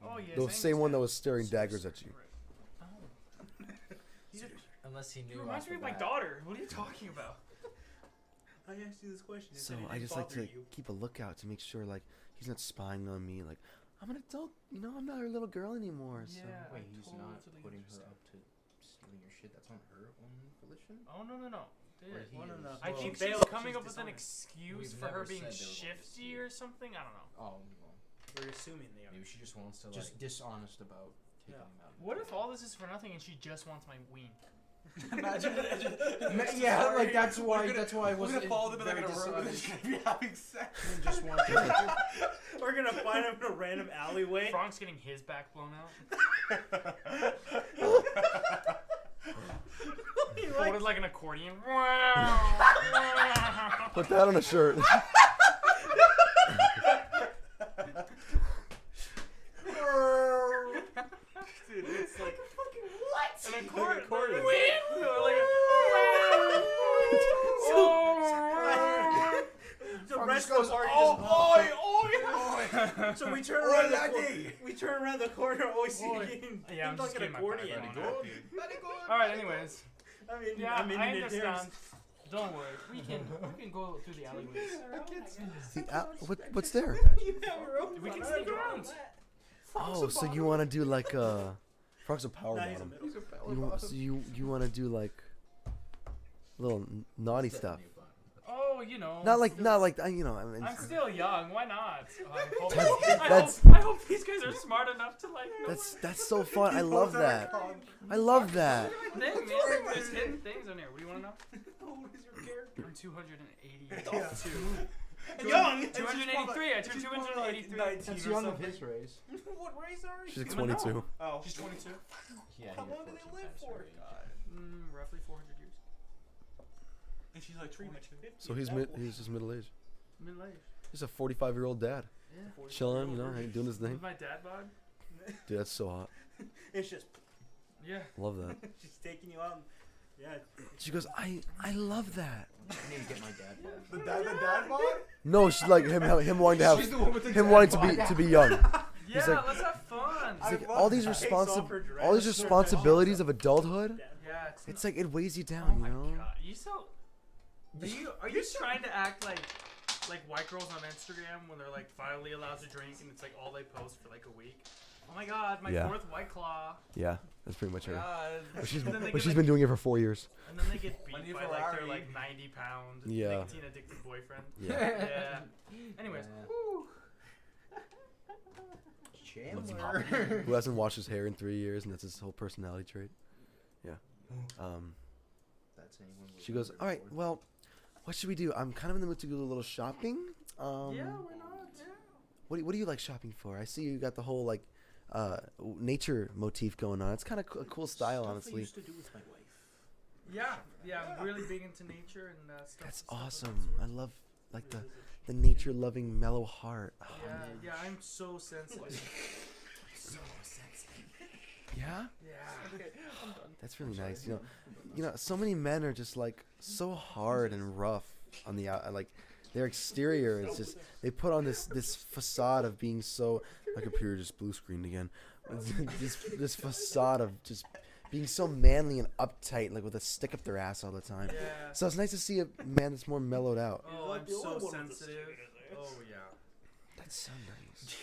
Oh yes. The I same one that understand. was staring daggers at you. Oh. Unless he He knew. reminds off me the of my bat. daughter. What are you talking about? I asked you this question. So I just like to keep a lookout to make sure like he's not spying on me. Like I'm an adult, you know. I'm not a little girl anymore. So Yeah. Wait, I he's not totally putting her understand. up to stealing your shit. That's on her own volition. Oh no. Or he no, no. is. I Well, think Bale- she's coming she's up with an dishonest. excuse We've for her never being said they were going to shifty or something. I don't know. Oh, well, We're assuming they are. maybe she just wants to just like dishonest about taking Yeah. him out. What if all this is for nothing and she just wants my ween? Imagine it. Yeah, like that's why. We're gonna- That's why I We're wasn't. gonna follow them in like very a room and dishonest. they're gonna be having sex. Just want to. We're gonna find him in a random alleyway. Frank's getting his back blown out. He Folded likes- like an accordion. Put that on a shirt. Dude, it's like An accordion. accordion. The rest of the party just so we turn around the corner. We turn around the corner, always see Oi. again. Yeah, I'm just like an getting my back accordion. blown out, dude. Alright, anyways. I mean, Yeah, I'm in I it understand. Don't worry. We can go through the alleyways. What's there? We can sneak around. Oh, so you want to do like Frank's a power Nah, he's a bottom. middle. So you want to do like little naughty stuff. Oh, you know. Not like I mean. I'm still young. Why not? That's- I hope these guys are smart enough to like. know That's so fun. I love that. I love that. what- Thing, man. There's hidden things on here. What do you want to know? What is your character? I'm 282. Young. 283. I turned 283. That's young of his race. What race are you? She's like 22. Oh, She's 22. Yeah, How long do they live for? Roughly 400 years. And she's like pretty much 50. So he's just middle aged. Middle aged. He's a 45-year-old dad, Yeah. chilling, you know, doing his thing. With my dad bod. Dude, that's so hot. It's just Yeah. Love that. she's taking you out. Yeah. She goes, I love that. I need to get my dad. The dad bod? No, she's like him wanting to have She's the one with the him dad wanting bod. to be young. Yeah, like- let's have fun. It's like I all these love that. Takes off her dress, all these her responsibilities of adulthood. Yeah, It's like it weighs you oh down, my you know. god, are you trying to act like white girls on Instagram when they're like finally allowed to drink and it's like all they post for like a week? Oh my god, my Yeah. 4th White Claw. Yeah, that's pretty much her. God. But she's And then they but get, she's like- been doing it for 4 years. And then they get beat Money by for like their Larry. like 90-pound Yeah. nicotine addicted boyfriend. Yeah. Yeah. Anyways, Chandler. Who hasn't washed his hair in 3 years, and that's his whole personality trait. Yeah. That's anyone with She goes, all right, well, what should we do? I'm kind of in the mood to do a little shopping. yeah, why not? Yeah. What do you like shopping for? I see you got the whole like nature motif going on. It's kind of a cool style, honestly. used to do with my wife. Yeah, I'm really big into nature and stuff. That's stuff of that awesome. sort. I love like the nature loving mellow heart. Oh, Yeah, I'm so sensitive. yeah, Yeah. Okay, I'm done. that's really nice. You know, so many men are just like so hard and rough on the out. Like their exterior is just they put on this facade of being so. My computer just blue screened again. this facade of just being so manly and uptight, like with a stick up their ass all the time. Yeah. So it's nice to see a man that's more mellowed out. Oh, like I'm the so only one with the sensitive. stick, Oh yeah. That's so nice.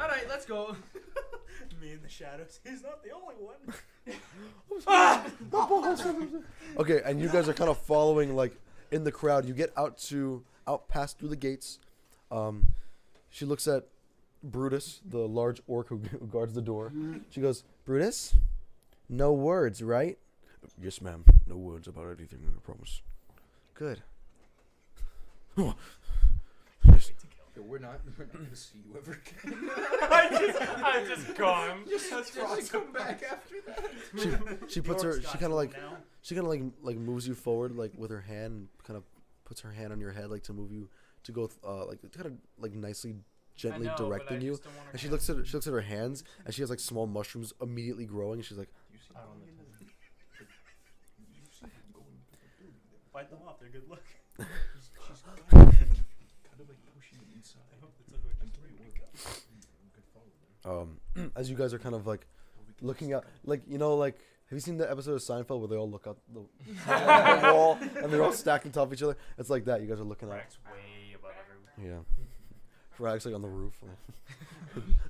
All right, let's go. Me in the shadows. He's not the only one. Okay, and you guys are kind of following like in the crowd. You get out past through the gates. She looks at Brutus, the large orc who guards the door. She goes, Brutus, no words, right? Yes, ma'am. No words about anything, I promise. Good. Yes. Yo, we're not gonna see you ever again. I'm just gone. Just come back after that. She puts her. York's She got kind of like. now. She kind of like moves you forward like with her hand, and kind of puts her hand on your head like to move you to go like kind of like nicely, gently I know, but directing I you. just don't want her And she hands. looks at her hands, and she has like small mushrooms immediately growing. And she's like, I don't know. Fight them off. They're good luck. She's kind of like pushing it inside. I hope that's what I'm pretty weak. as you guys are kind of like looking out, like like. Have you seen the episode of Seinfeld where they all look out the wall and they're all stacked on top of each other? It's like that. You guys are looking out. Rack's way above everyone. Yeah. Rack's like on the roof.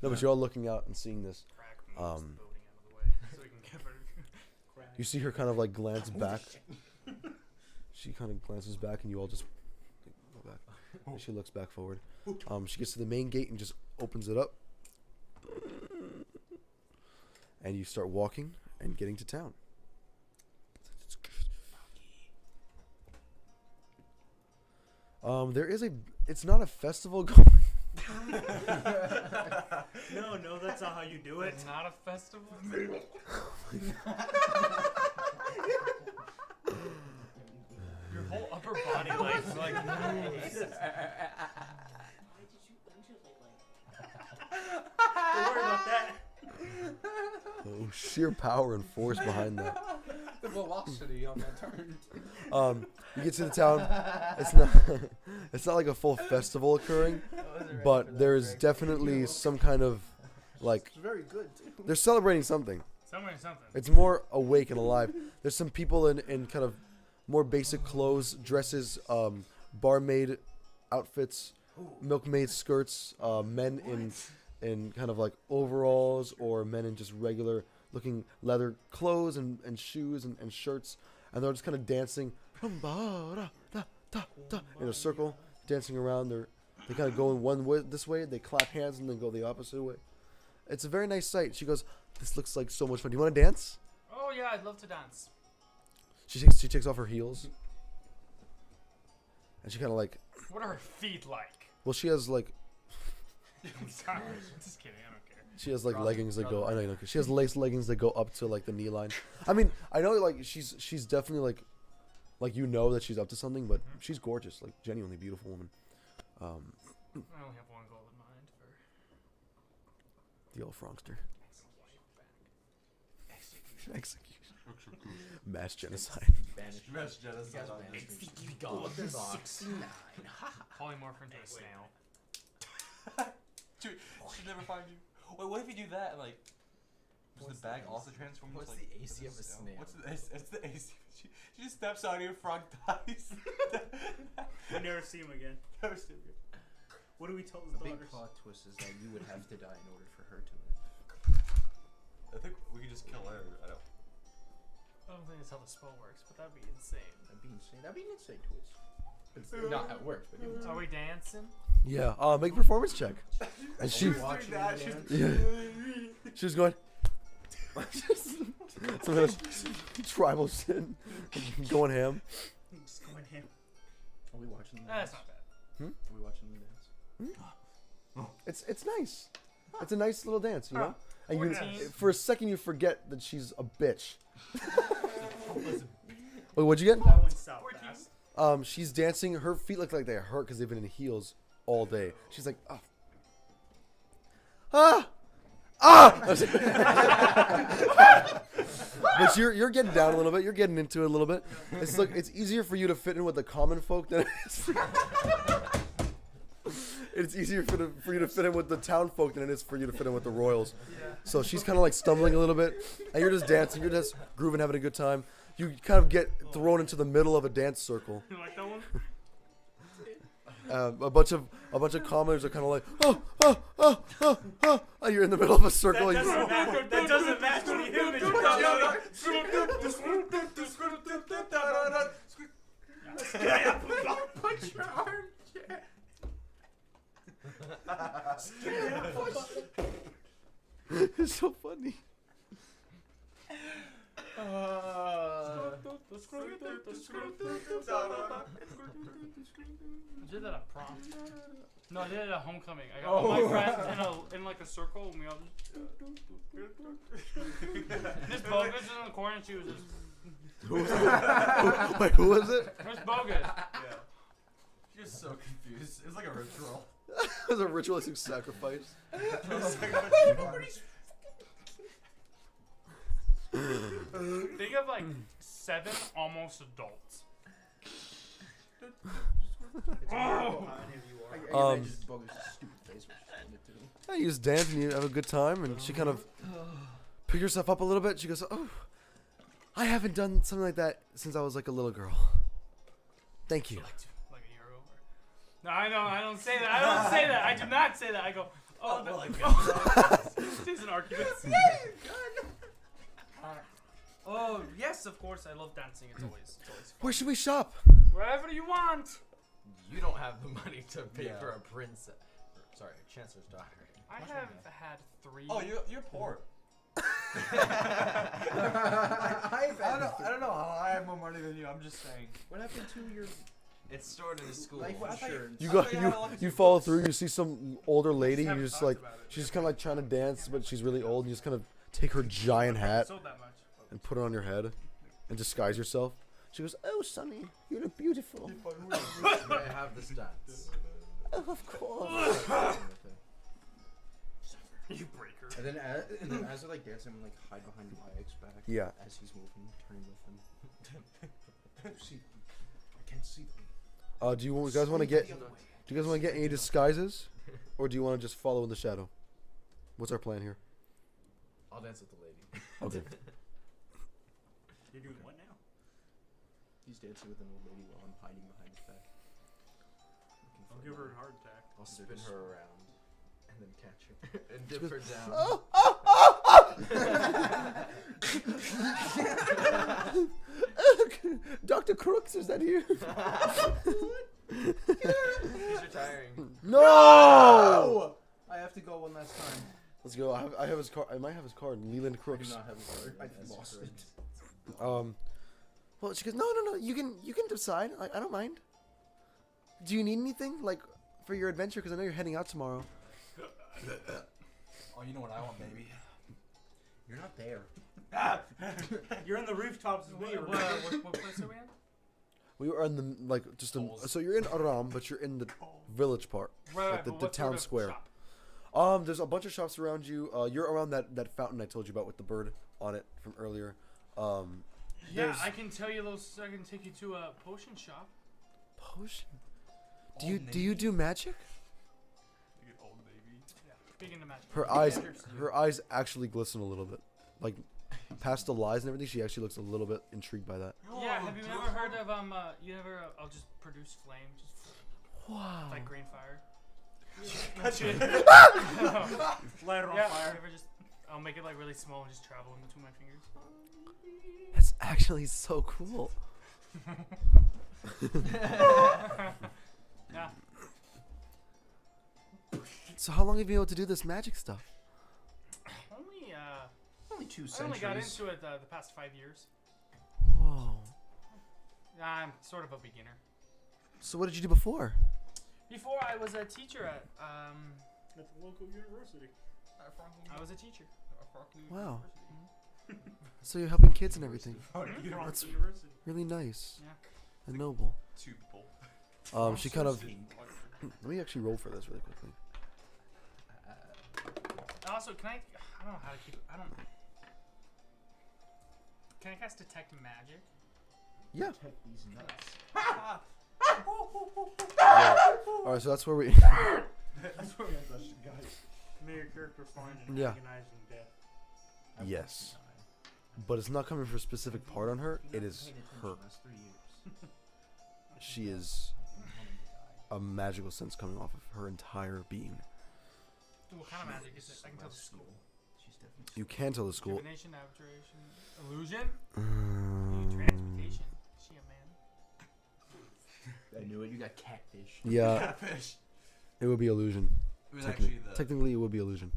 No, but you're all looking out and seeing this. Crack moves the building out of the way so we can get better. You see her kind of like glance back. She kind of glances back, and you all just go back. And she looks back forward. She gets to the main gate and just opens it up, and you start walking and getting to town. There is a. It's not a festival going. No, that's not how you do it. It's not a festival. Your whole upper body life's like. Don't worry about that. Oh, sheer power and force behind that. The velocity on that turn. You get to the town. It's not. It's not like a full festival occurring, but there's definitely some kind of, like, It's very good, too. they're celebrating something. Something. It's more awake and alive. There's some people in kind of more basic clothes, dresses, barmaid outfits, milkmaid skirts, men in kind of like overalls, or men in just regular looking leather clothes and shoes and shirts, and they're just kind of dancing in a circle, dancing around. They kind of go in one way this way, they clap hands, and then go the opposite way. It's a very nice sight. She goes, "This looks like so much fun. Do you want to dance?" Oh yeah, I'd love to dance. She takes off her heels, and she kind of like, What are her feet like? well, she has like Sorry, just kidding. I don't care. she has like leggings that go. I know you don't care. She has lace leggings that go up to like the knee line. I mean, I know like she's definitely like you know that she's up to something, but she's gorgeous, like genuinely beautiful woman. I only have one goal in mind for The old Frongster. Execution. Mass genocide. Mass genocide on this. polymorph into a snail. Dude, she'll never find you. Wait, what if you do that and like does the bag also transform What's into like the AC of a snail? What's the AC? She just steps on you, frog dies. We never see him again. Never see him again. What do we tell his The big daughters? plot twist is that you would have to die in order for her to live. I think we could just kill her. I don't. I don't think that's how the spell works, but that'd be insane. That'd be insane. That'd be an insane twist. It's not how it works, but it would. Are we dancing? Yeah. Make a performance check. And she Watching that, you dance. yeah. She was going. Some kind of tribal shit. Going ham. Just going ham. Are we watching you That's dance? not bad. Are we watching you dance? It's nice. It's a nice little dance, you know. And you, 14. for a second, you forget that she's a bitch. Wait, what'd you get? That went south 14. fast. She's dancing. Her feet look like they hurt because they've been in heels all day. She's like, oh. But you're getting down a little bit. You're getting into it a little bit. It's easier for you to fit in with the common folk than it is. It's easier for you to fit in with the town folk than it is for you to fit in with the royals. So she's kind of like stumbling a little bit, and you're just dancing. You're just grooving, having a good time. You kind of get thrown into the middle of a dance circle. You like that one? A bunch of commoners are kind of like, and you're in the middle of a circle. That doesn't match the image. Put your arm. It's so funny. I did that at prom. No, I did it at homecoming. I got all my friends in like a circle, and we all just. Miss Bogus was in the corner, and she was just. Wait, who was it? Miss Bogus. Yeah. You're so confused. It's like a ritual. It was a ritualistic sacrifice. Think of like 7 almost adults. It's how many of you are. Just Bogus' stupid face when she's doing it too. Yeah, you just dance and you have a good time, and she kind of picked herself up a little bit. She goes, "Oh, I haven't done something like that since I was like a little girl. Thank you." Like a year over. No, I don't say that. I don't say that. I do not say that. I go, oh, well, like, It's an argument. Oh, yes, of course. I love dancing. It's always Where should we shop? wherever you want. You don't have the money to pay Yeah. for a princess. Sorry, a chancellor's daughter. I have had 3. Oh, you're poor. I've I don't know how I have more money than you. I'm just saying. What happened to your It's stored in a school. Life insurance. You follow through. You see some older lady. You just like she's kind of like trying to dance, but she's really old. And you just kind of take her giant hat Sold that much. and put it on your head and disguise yourself. She goes, "Oh, Sonny, you look beautiful." May I have the stats? Oh, of course. You break her. And then as they're like dancing, I'm like hide behind Mayek's back. Yeah. As he's moving, turning with him. I don't see them. I can't see them. Do you guys want to get? Do you guys want to get any disguises, or do you want to just follow in the shadow? What's our plan here? I'll dance with the lady. Okay. You're doing what now? He's dancing with an old lady while I'm hiding behind his back. I'll give her a heart attack. I'll spin her around and then catch her and dip her down. Dr. Crooks, is that you? He's retiring. No! I have to go one last time. Let's go. I have his card. I might have his card. Leland I do Crooks. not have his card. I lost it. Well, she goes, no. You can decide. I don't mind. Do you need anything like for your adventure? Because I know you're heading out tomorrow. Oh, you know what I want, baby. You're not there. You're in the rooftops with me. What place are we in? We are in the like just in, so you're in Aram, but you're in the village part, Right, like but the what town sort of square. shop? There's a bunch of shops around you. You're around that fountain I told you about with the bird on it from earlier. Yeah, There's- I can tell you those. I can take you to a potion shop. Potion. Do you do magic? You get old, baby. Yeah, speaking of magic. Her eyes actually glisten a little bit, like past the lies and everything. She actually looks a little bit intrigued by that. Yeah, have you ever heard of you ever? I'll just produce flame, just Wow. like green fire. Touch it. Light it on Yeah, fire. ever just? I'll make it like really small and just travel in between my fingers. That's actually so cool. Yeah. So how long have you been able to do this magic stuff? Only 2 I centuries. only got into it the past 5 years. Whoa. I'm sort of a beginner. So what did you do before? Before I was a teacher at At the local university. I was a teacher. Wow. So you're helping kids and everything. That's That's university. really nice Yeah. and noble. 2 people. She kind of. Let me actually roll for this really quickly. Also, can I don't know how to keep it. I don't. Can I cast detect magic? Yeah. Take these nuts. All right. So that's where we. That's where we have that shit, guys. May your character find an Yeah. agonizing death. Yes. But it's not coming for a specific part on her. It is her. Last 3 years. She is a magical sense coming off of her entire being. What kind of magic is it? I can tell the school. She's definitely. You can tell the school. Divination, abjuration, illusion, transmutation. Is she a man? I knew it. You got catfish. Yeah, Catfish. it would be illusion. It was actually the. Technically, it would be illusion.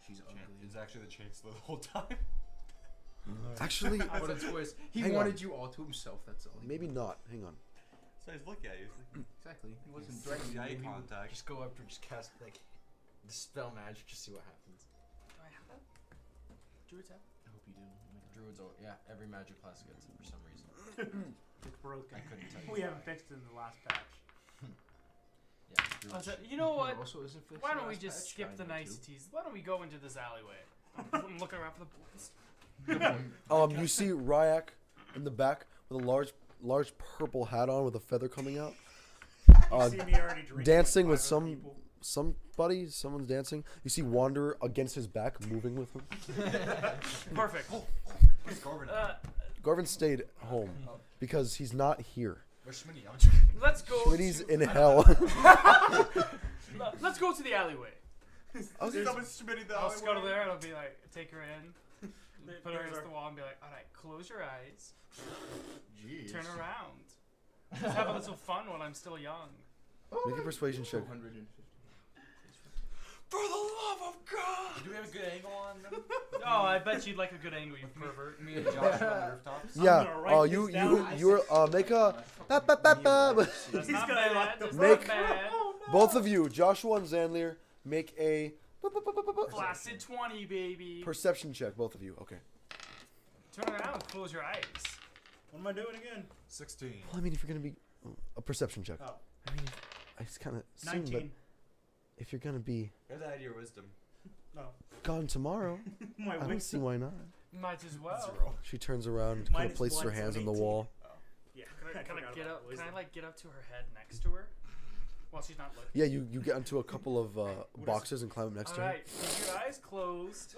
She's ugly. It's actually the chancellor the whole time. Actually, What a twist. He Hang wanted on. you all to himself. That's all. maybe not. Hang on. So he's looking at you. He's like, Exactly. He wasn't he's threatening eye you. He contact. Just go up to just cast like dispel magic, just see what happens. Do I have that? Druid's have? I hope you do. Oh my God. Druids, yeah, every magic class gets it for some reason. It's broken. I couldn't tell you. We why. haven't fixed it in the last patch. Yeah, Oh, so, you know what? Also, isn't fixed Why the don't we last just patch? skip I the know too. niceties? Why don't we go into this alleyway? I'm looking around for the boys. You see Ryak in the back with a large purple hat on with a feather coming out. You see me already drinking Dancing like with 500 people. someone's dancing. You see Wanderer against his back, moving with him. Perfect. Where's Garvin? Garvin stayed home because he's not here. Where's Schmitty? I'm trying. Let's go. Schmitty's in hell. Let's go to the alleyway. Okay. Schmitty the I'll scuttle there and I'll be like, take her in, put her against the wall and be like, all right, close your eyes, Jeez. turn around. Let's have a little fun while I'm still young. Make a persuasion check. 250. For the love of God! Do we have a good angle on them? Oh, I bet you'd like a good angle, you pervert. Me and Josh on the rooftops? Yeah. gonna write Oh, this down. make a. That's He's not gonna bad. lock the That's Make- not bad. Both of you, Joshua and Zanlier, make a Placid 20, baby. perception check. Both of you. Okay. Turn around, close your eyes. What am I doing again? 16. Well, I mean, if you're gonna be a perception check. Oh. I mean, I just kind of assume, but 19. if you're gonna be Get that your wisdom. Oh. gone tomorrow, My I don't see wisdom. why not. Might as well. 0. She turns around, kind of Minus places her 1, so hands on the 18. wall. Yeah. Can I forgot get about up? wisdom. Can I like get up to her head next to her while she's not looking? Yeah, you get onto a couple of boxes and climb up next All to her. right, keep your eyes closed.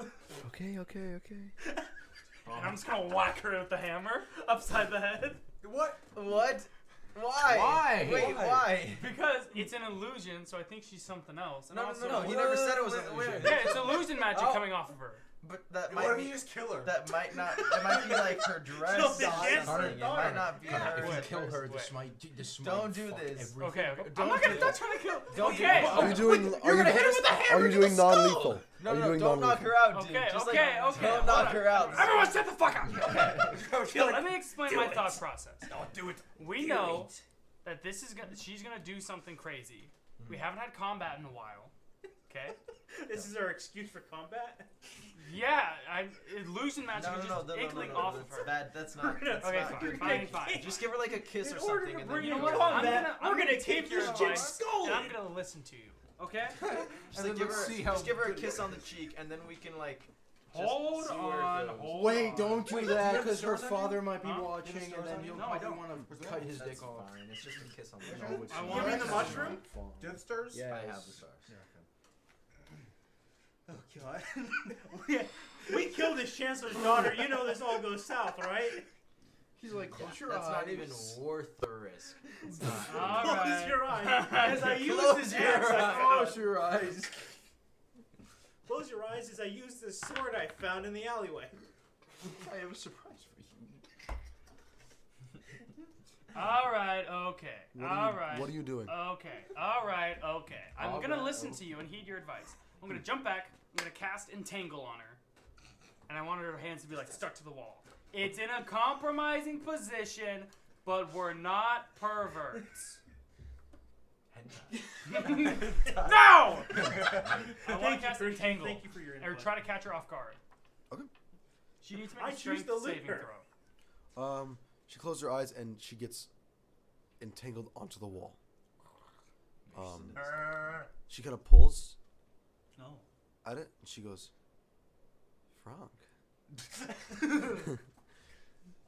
Okay. And I'm just gonna whack her with the hammer upside the head What? What? Why? Wait, why? because it's an illusion. So I think she's something else. And also, You never said it was an wait, illusion. Yeah, it's illusion magic Oh. coming off of her. But that What might if be. you just kill her? That might not. That might be like her dress. No, or it's something. It daughter. might not be her. If you Wait, kill her, wait. this might Don't do fuck this. everything. Okay, okay. Don't I'm not do gonna that. touch her to kill. Don't do okay. that. Are you doing? You're gonna hit her with a hammer Are you to the doing skull. non-lethal? No, Are you no, doing don't knock non-lethal? her out, dude. Okay, Just okay. Don't knock her out. Everyone, shut the fuck up. So let me explain my thought process. Don't do it. We know that this is gonna. She's gonna do something crazy. We haven't had combat in a while. Okay. This is our excuse for combat? Yeah, illusion magic is just iggling off of her. That's not. That's Okay, not fine, good. fine, fine. Just give her like a kiss or In order something, to and bring then You you know know what? combat, I'm we're gonna gonna take take your this advice, chick's skull. and I'm gonna listen to you. Okay? Just, like, give her a kiss on the cheek, and then we can like. just Hold see where it on. goes. Hold Wait, on. don't do Wait, that do you have because her stars on you? father might be Huh? watching, Do you have and stars then on you'll you? No, I probably don't. want to cut his That's dick off. fine. It's just a kiss on the No, cheek. it's I not. want You mean the mushroom? Do you have stars? Yes. I have the stars. Oh, God. we killed this chancellor's daughter. You know this all goes south, right? He's like, close your That's eyes. not even worth the risk. It's not. All Close right. your eyes. As I use Close this your axe, Close your eyes. Close your eyes as I use this sword I found in the alleyway. I have a surprise for you. All right. Okay. All right. What are you doing? Okay. All right. Okay. I'm All gonna right, listen to you and heed your advice. I'm gonna jump back. I'm gonna cast Entangle on her, and I want her hands to be like stuck to the wall. It's in a compromising position, but we're not perverts. No! I want Thank to cast you, Christian. Entangle, Thank you for your or input. try to catch her off guard. Okay. She needs to I make a choose strength to saving leader. throw. She closes her eyes and she gets entangled onto the wall. She kind of pulls No. at it and she goes, Frank.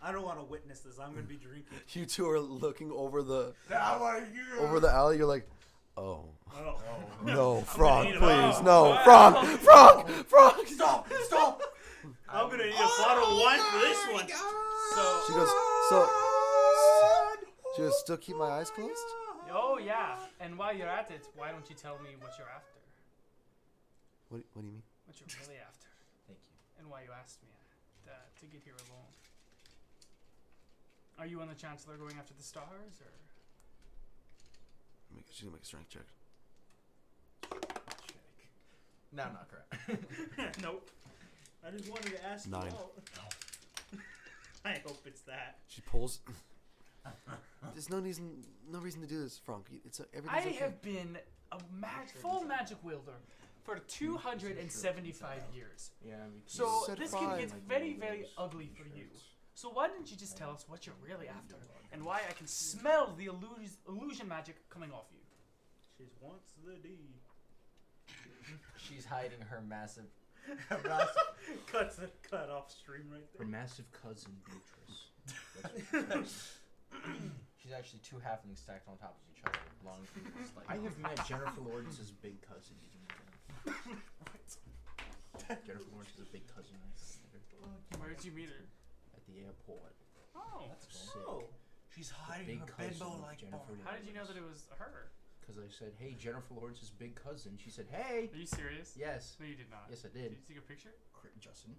I don't want to witness this. I'm going to be drinking. You two are looking over the How are you? alley. You're like, oh Oh. no, eat Frank, it please, all. no, Wow. Frank. Stop! I'm going to need a bottle of wine for this one. So, She goes, still keep my eyes closed? oh yeah. And while you're at it, why don't you tell me what you're after? What do you mean? What you're really after? Thank you. And why you asked me to get here alone. Are you and the Chancellor going after the stars, or? She's gonna make a strength check. No, not correct. Nope. I just wanted to ask 9. you out. I hope it's that. She pulls. There's no reason to do this, Frank. Everything's I okay. have been a full magic wielder for 275 years. Yeah. So said this 5. can get very, very ugly for you. So why didn't you just tell us what you're really after, and why I can smell the illusion magic coming off you? She wants the D. She's hiding her massive. Cut off stream right Her there. massive cousin, Beatrice. She's actually two halflings stacked on top of each other. Long. I have met Jennifer Lawrence's big cousin. Did you know that? Jennifer Lawrence is a big cousin. Where did you meet her? At the airport. Oh, Oh. She's The hiding big her cousin bimbo of like Jennifer bone. how did you know that it was her? Because I said, hey, Jennifer Lawrence's big cousin. She said, hey. Are you serious? Yes. No, you did not. Yes, I Did did. you take a picture? Justin,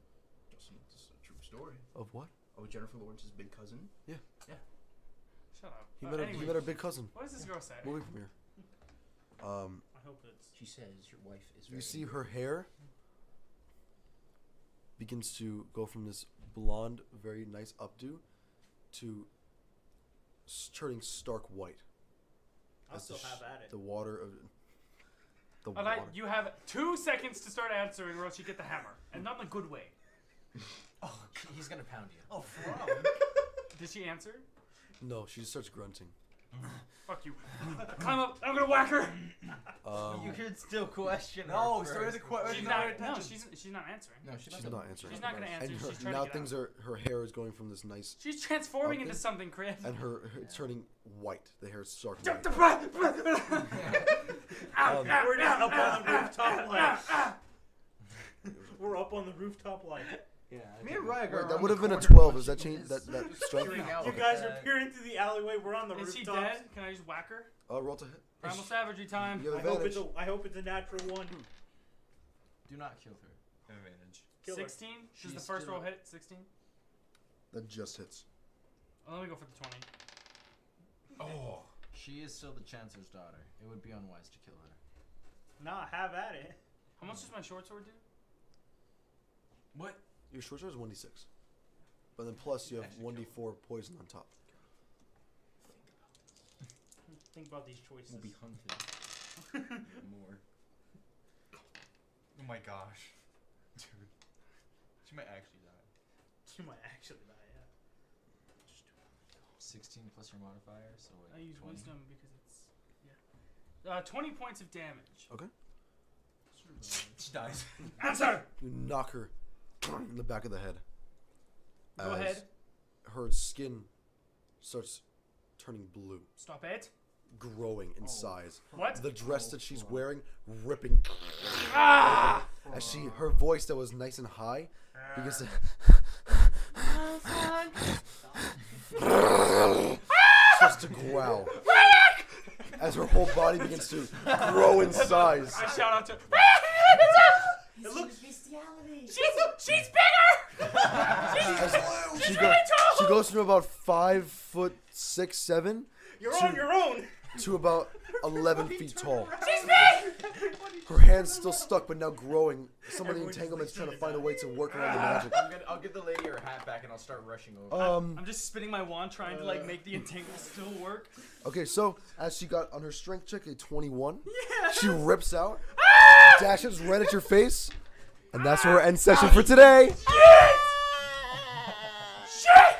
this is a true story. Of what? Oh, Jennifer Lawrence's big cousin. Shut up. He Uh, met, anyway, he met our big cousin. what does this girl say? Movie premiere. I hope it's. She says your wife is. You see her hair begins to go from this blonde, very nice updo to turning stark white. I'll As still have at it. The water of the Alright, water. you have 2 seconds to start answering, or else you get the hammer, and not in a good way. Oh, he's gonna pound you. Oh, frog. Did she answer? No, she just starts grunting. Fuck you. Climb up. I'm gonna whack her. You could still question. No, her start first. the question. She's not. No, she's not answering. No, she's She's not. not answering. She's not gonna answer. And She's trying now to get things out. are. Her hair is going from this nice, She's transforming Okay. into something, Chris. and her it's turning white. The hair is stark We're white. just up on the rooftop light. We're up on the rooftop light. Yeah. Me and Ryan Wait, are that around would have the been a corner 12. when Is that she change? is That strength? shooting out You with guys that. are peering through the alleyway. We're on the Is she rooftops. dead? Can I just whack her? Roll to hit. Primal savagery time. You have I hope advantage. it's a natural one. Do not kill her. Advantage. Kill her. 16? Does the She's first still- roll hit? 16? That just hits. Let me go for the 20. Oh. She is still the Chancellor's daughter. It would be unwise to kill her. Nah, have at it. How much does my short sword do? What? Your short sword is 1d6, but then plus you have Actually 1d4 poison on top. Think about these choices. Will be hunted. More. Oh my gosh. Dude. She might actually die. She might actually die, yeah. 16 plus your modifier, so I use 20. wisdom because it's. Yeah. 20 points of damage. Okay. She dies. Answer! You knock her in the back of the head. Go as ahead. Her skin starts turning blue, Stop it. growing in size. What? The dress that she's wearing ripping Ah! as her voice that was nice and high begins to starts to growl as her whole body begins to grow in size. I shout out to. It looks. She's bigger! As she goes from about 5'6", 7" You're on your own. to about 11 feet tall. She's big! Her hand's still stuck, but now growing. Some of the Everyone just entanglement's trying to thinks find a way to work around the magic. I'll give the lady her hat back and I'll start rushing over. I'm just spinning my wand trying to like make the entangle still work. Okay, so as she got on her strength check, a 21, she rips out, dashes right at your face, and that's our end session for today. Shit!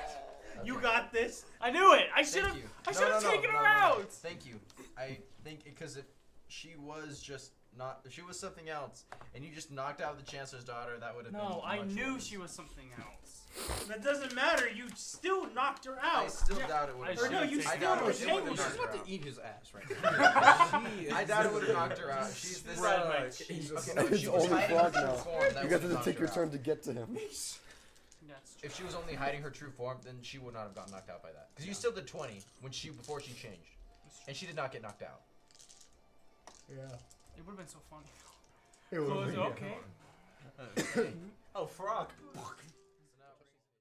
You got this. I knew it. I should Thank have. you. I No, should have no, taken no, her no, no. out. Thank you. I think because if she was just not, if she was something else, and you just knocked out the Chancellor's daughter, that would have been. No, I much knew worse. she was something else. That doesn't matter. You still knocked her I out. still doubt it would have. Or no, you I still doubt it was would have able- knocked she's her about out. to eat his ass right I doubt it would have knocked her out. She's this. Right, Okay, Mike. no, if It's she was only hiding her frog true now. form, that You would got have to knocked take her your out. turn to get to him. That's true. If she was only hiding her true form, then she would not have gotten knocked out by that. Because you still did 20 before she changed, and she did not get knocked out. Yeah. It would have been so funny. It would've Was been- it okay? Oh, frog.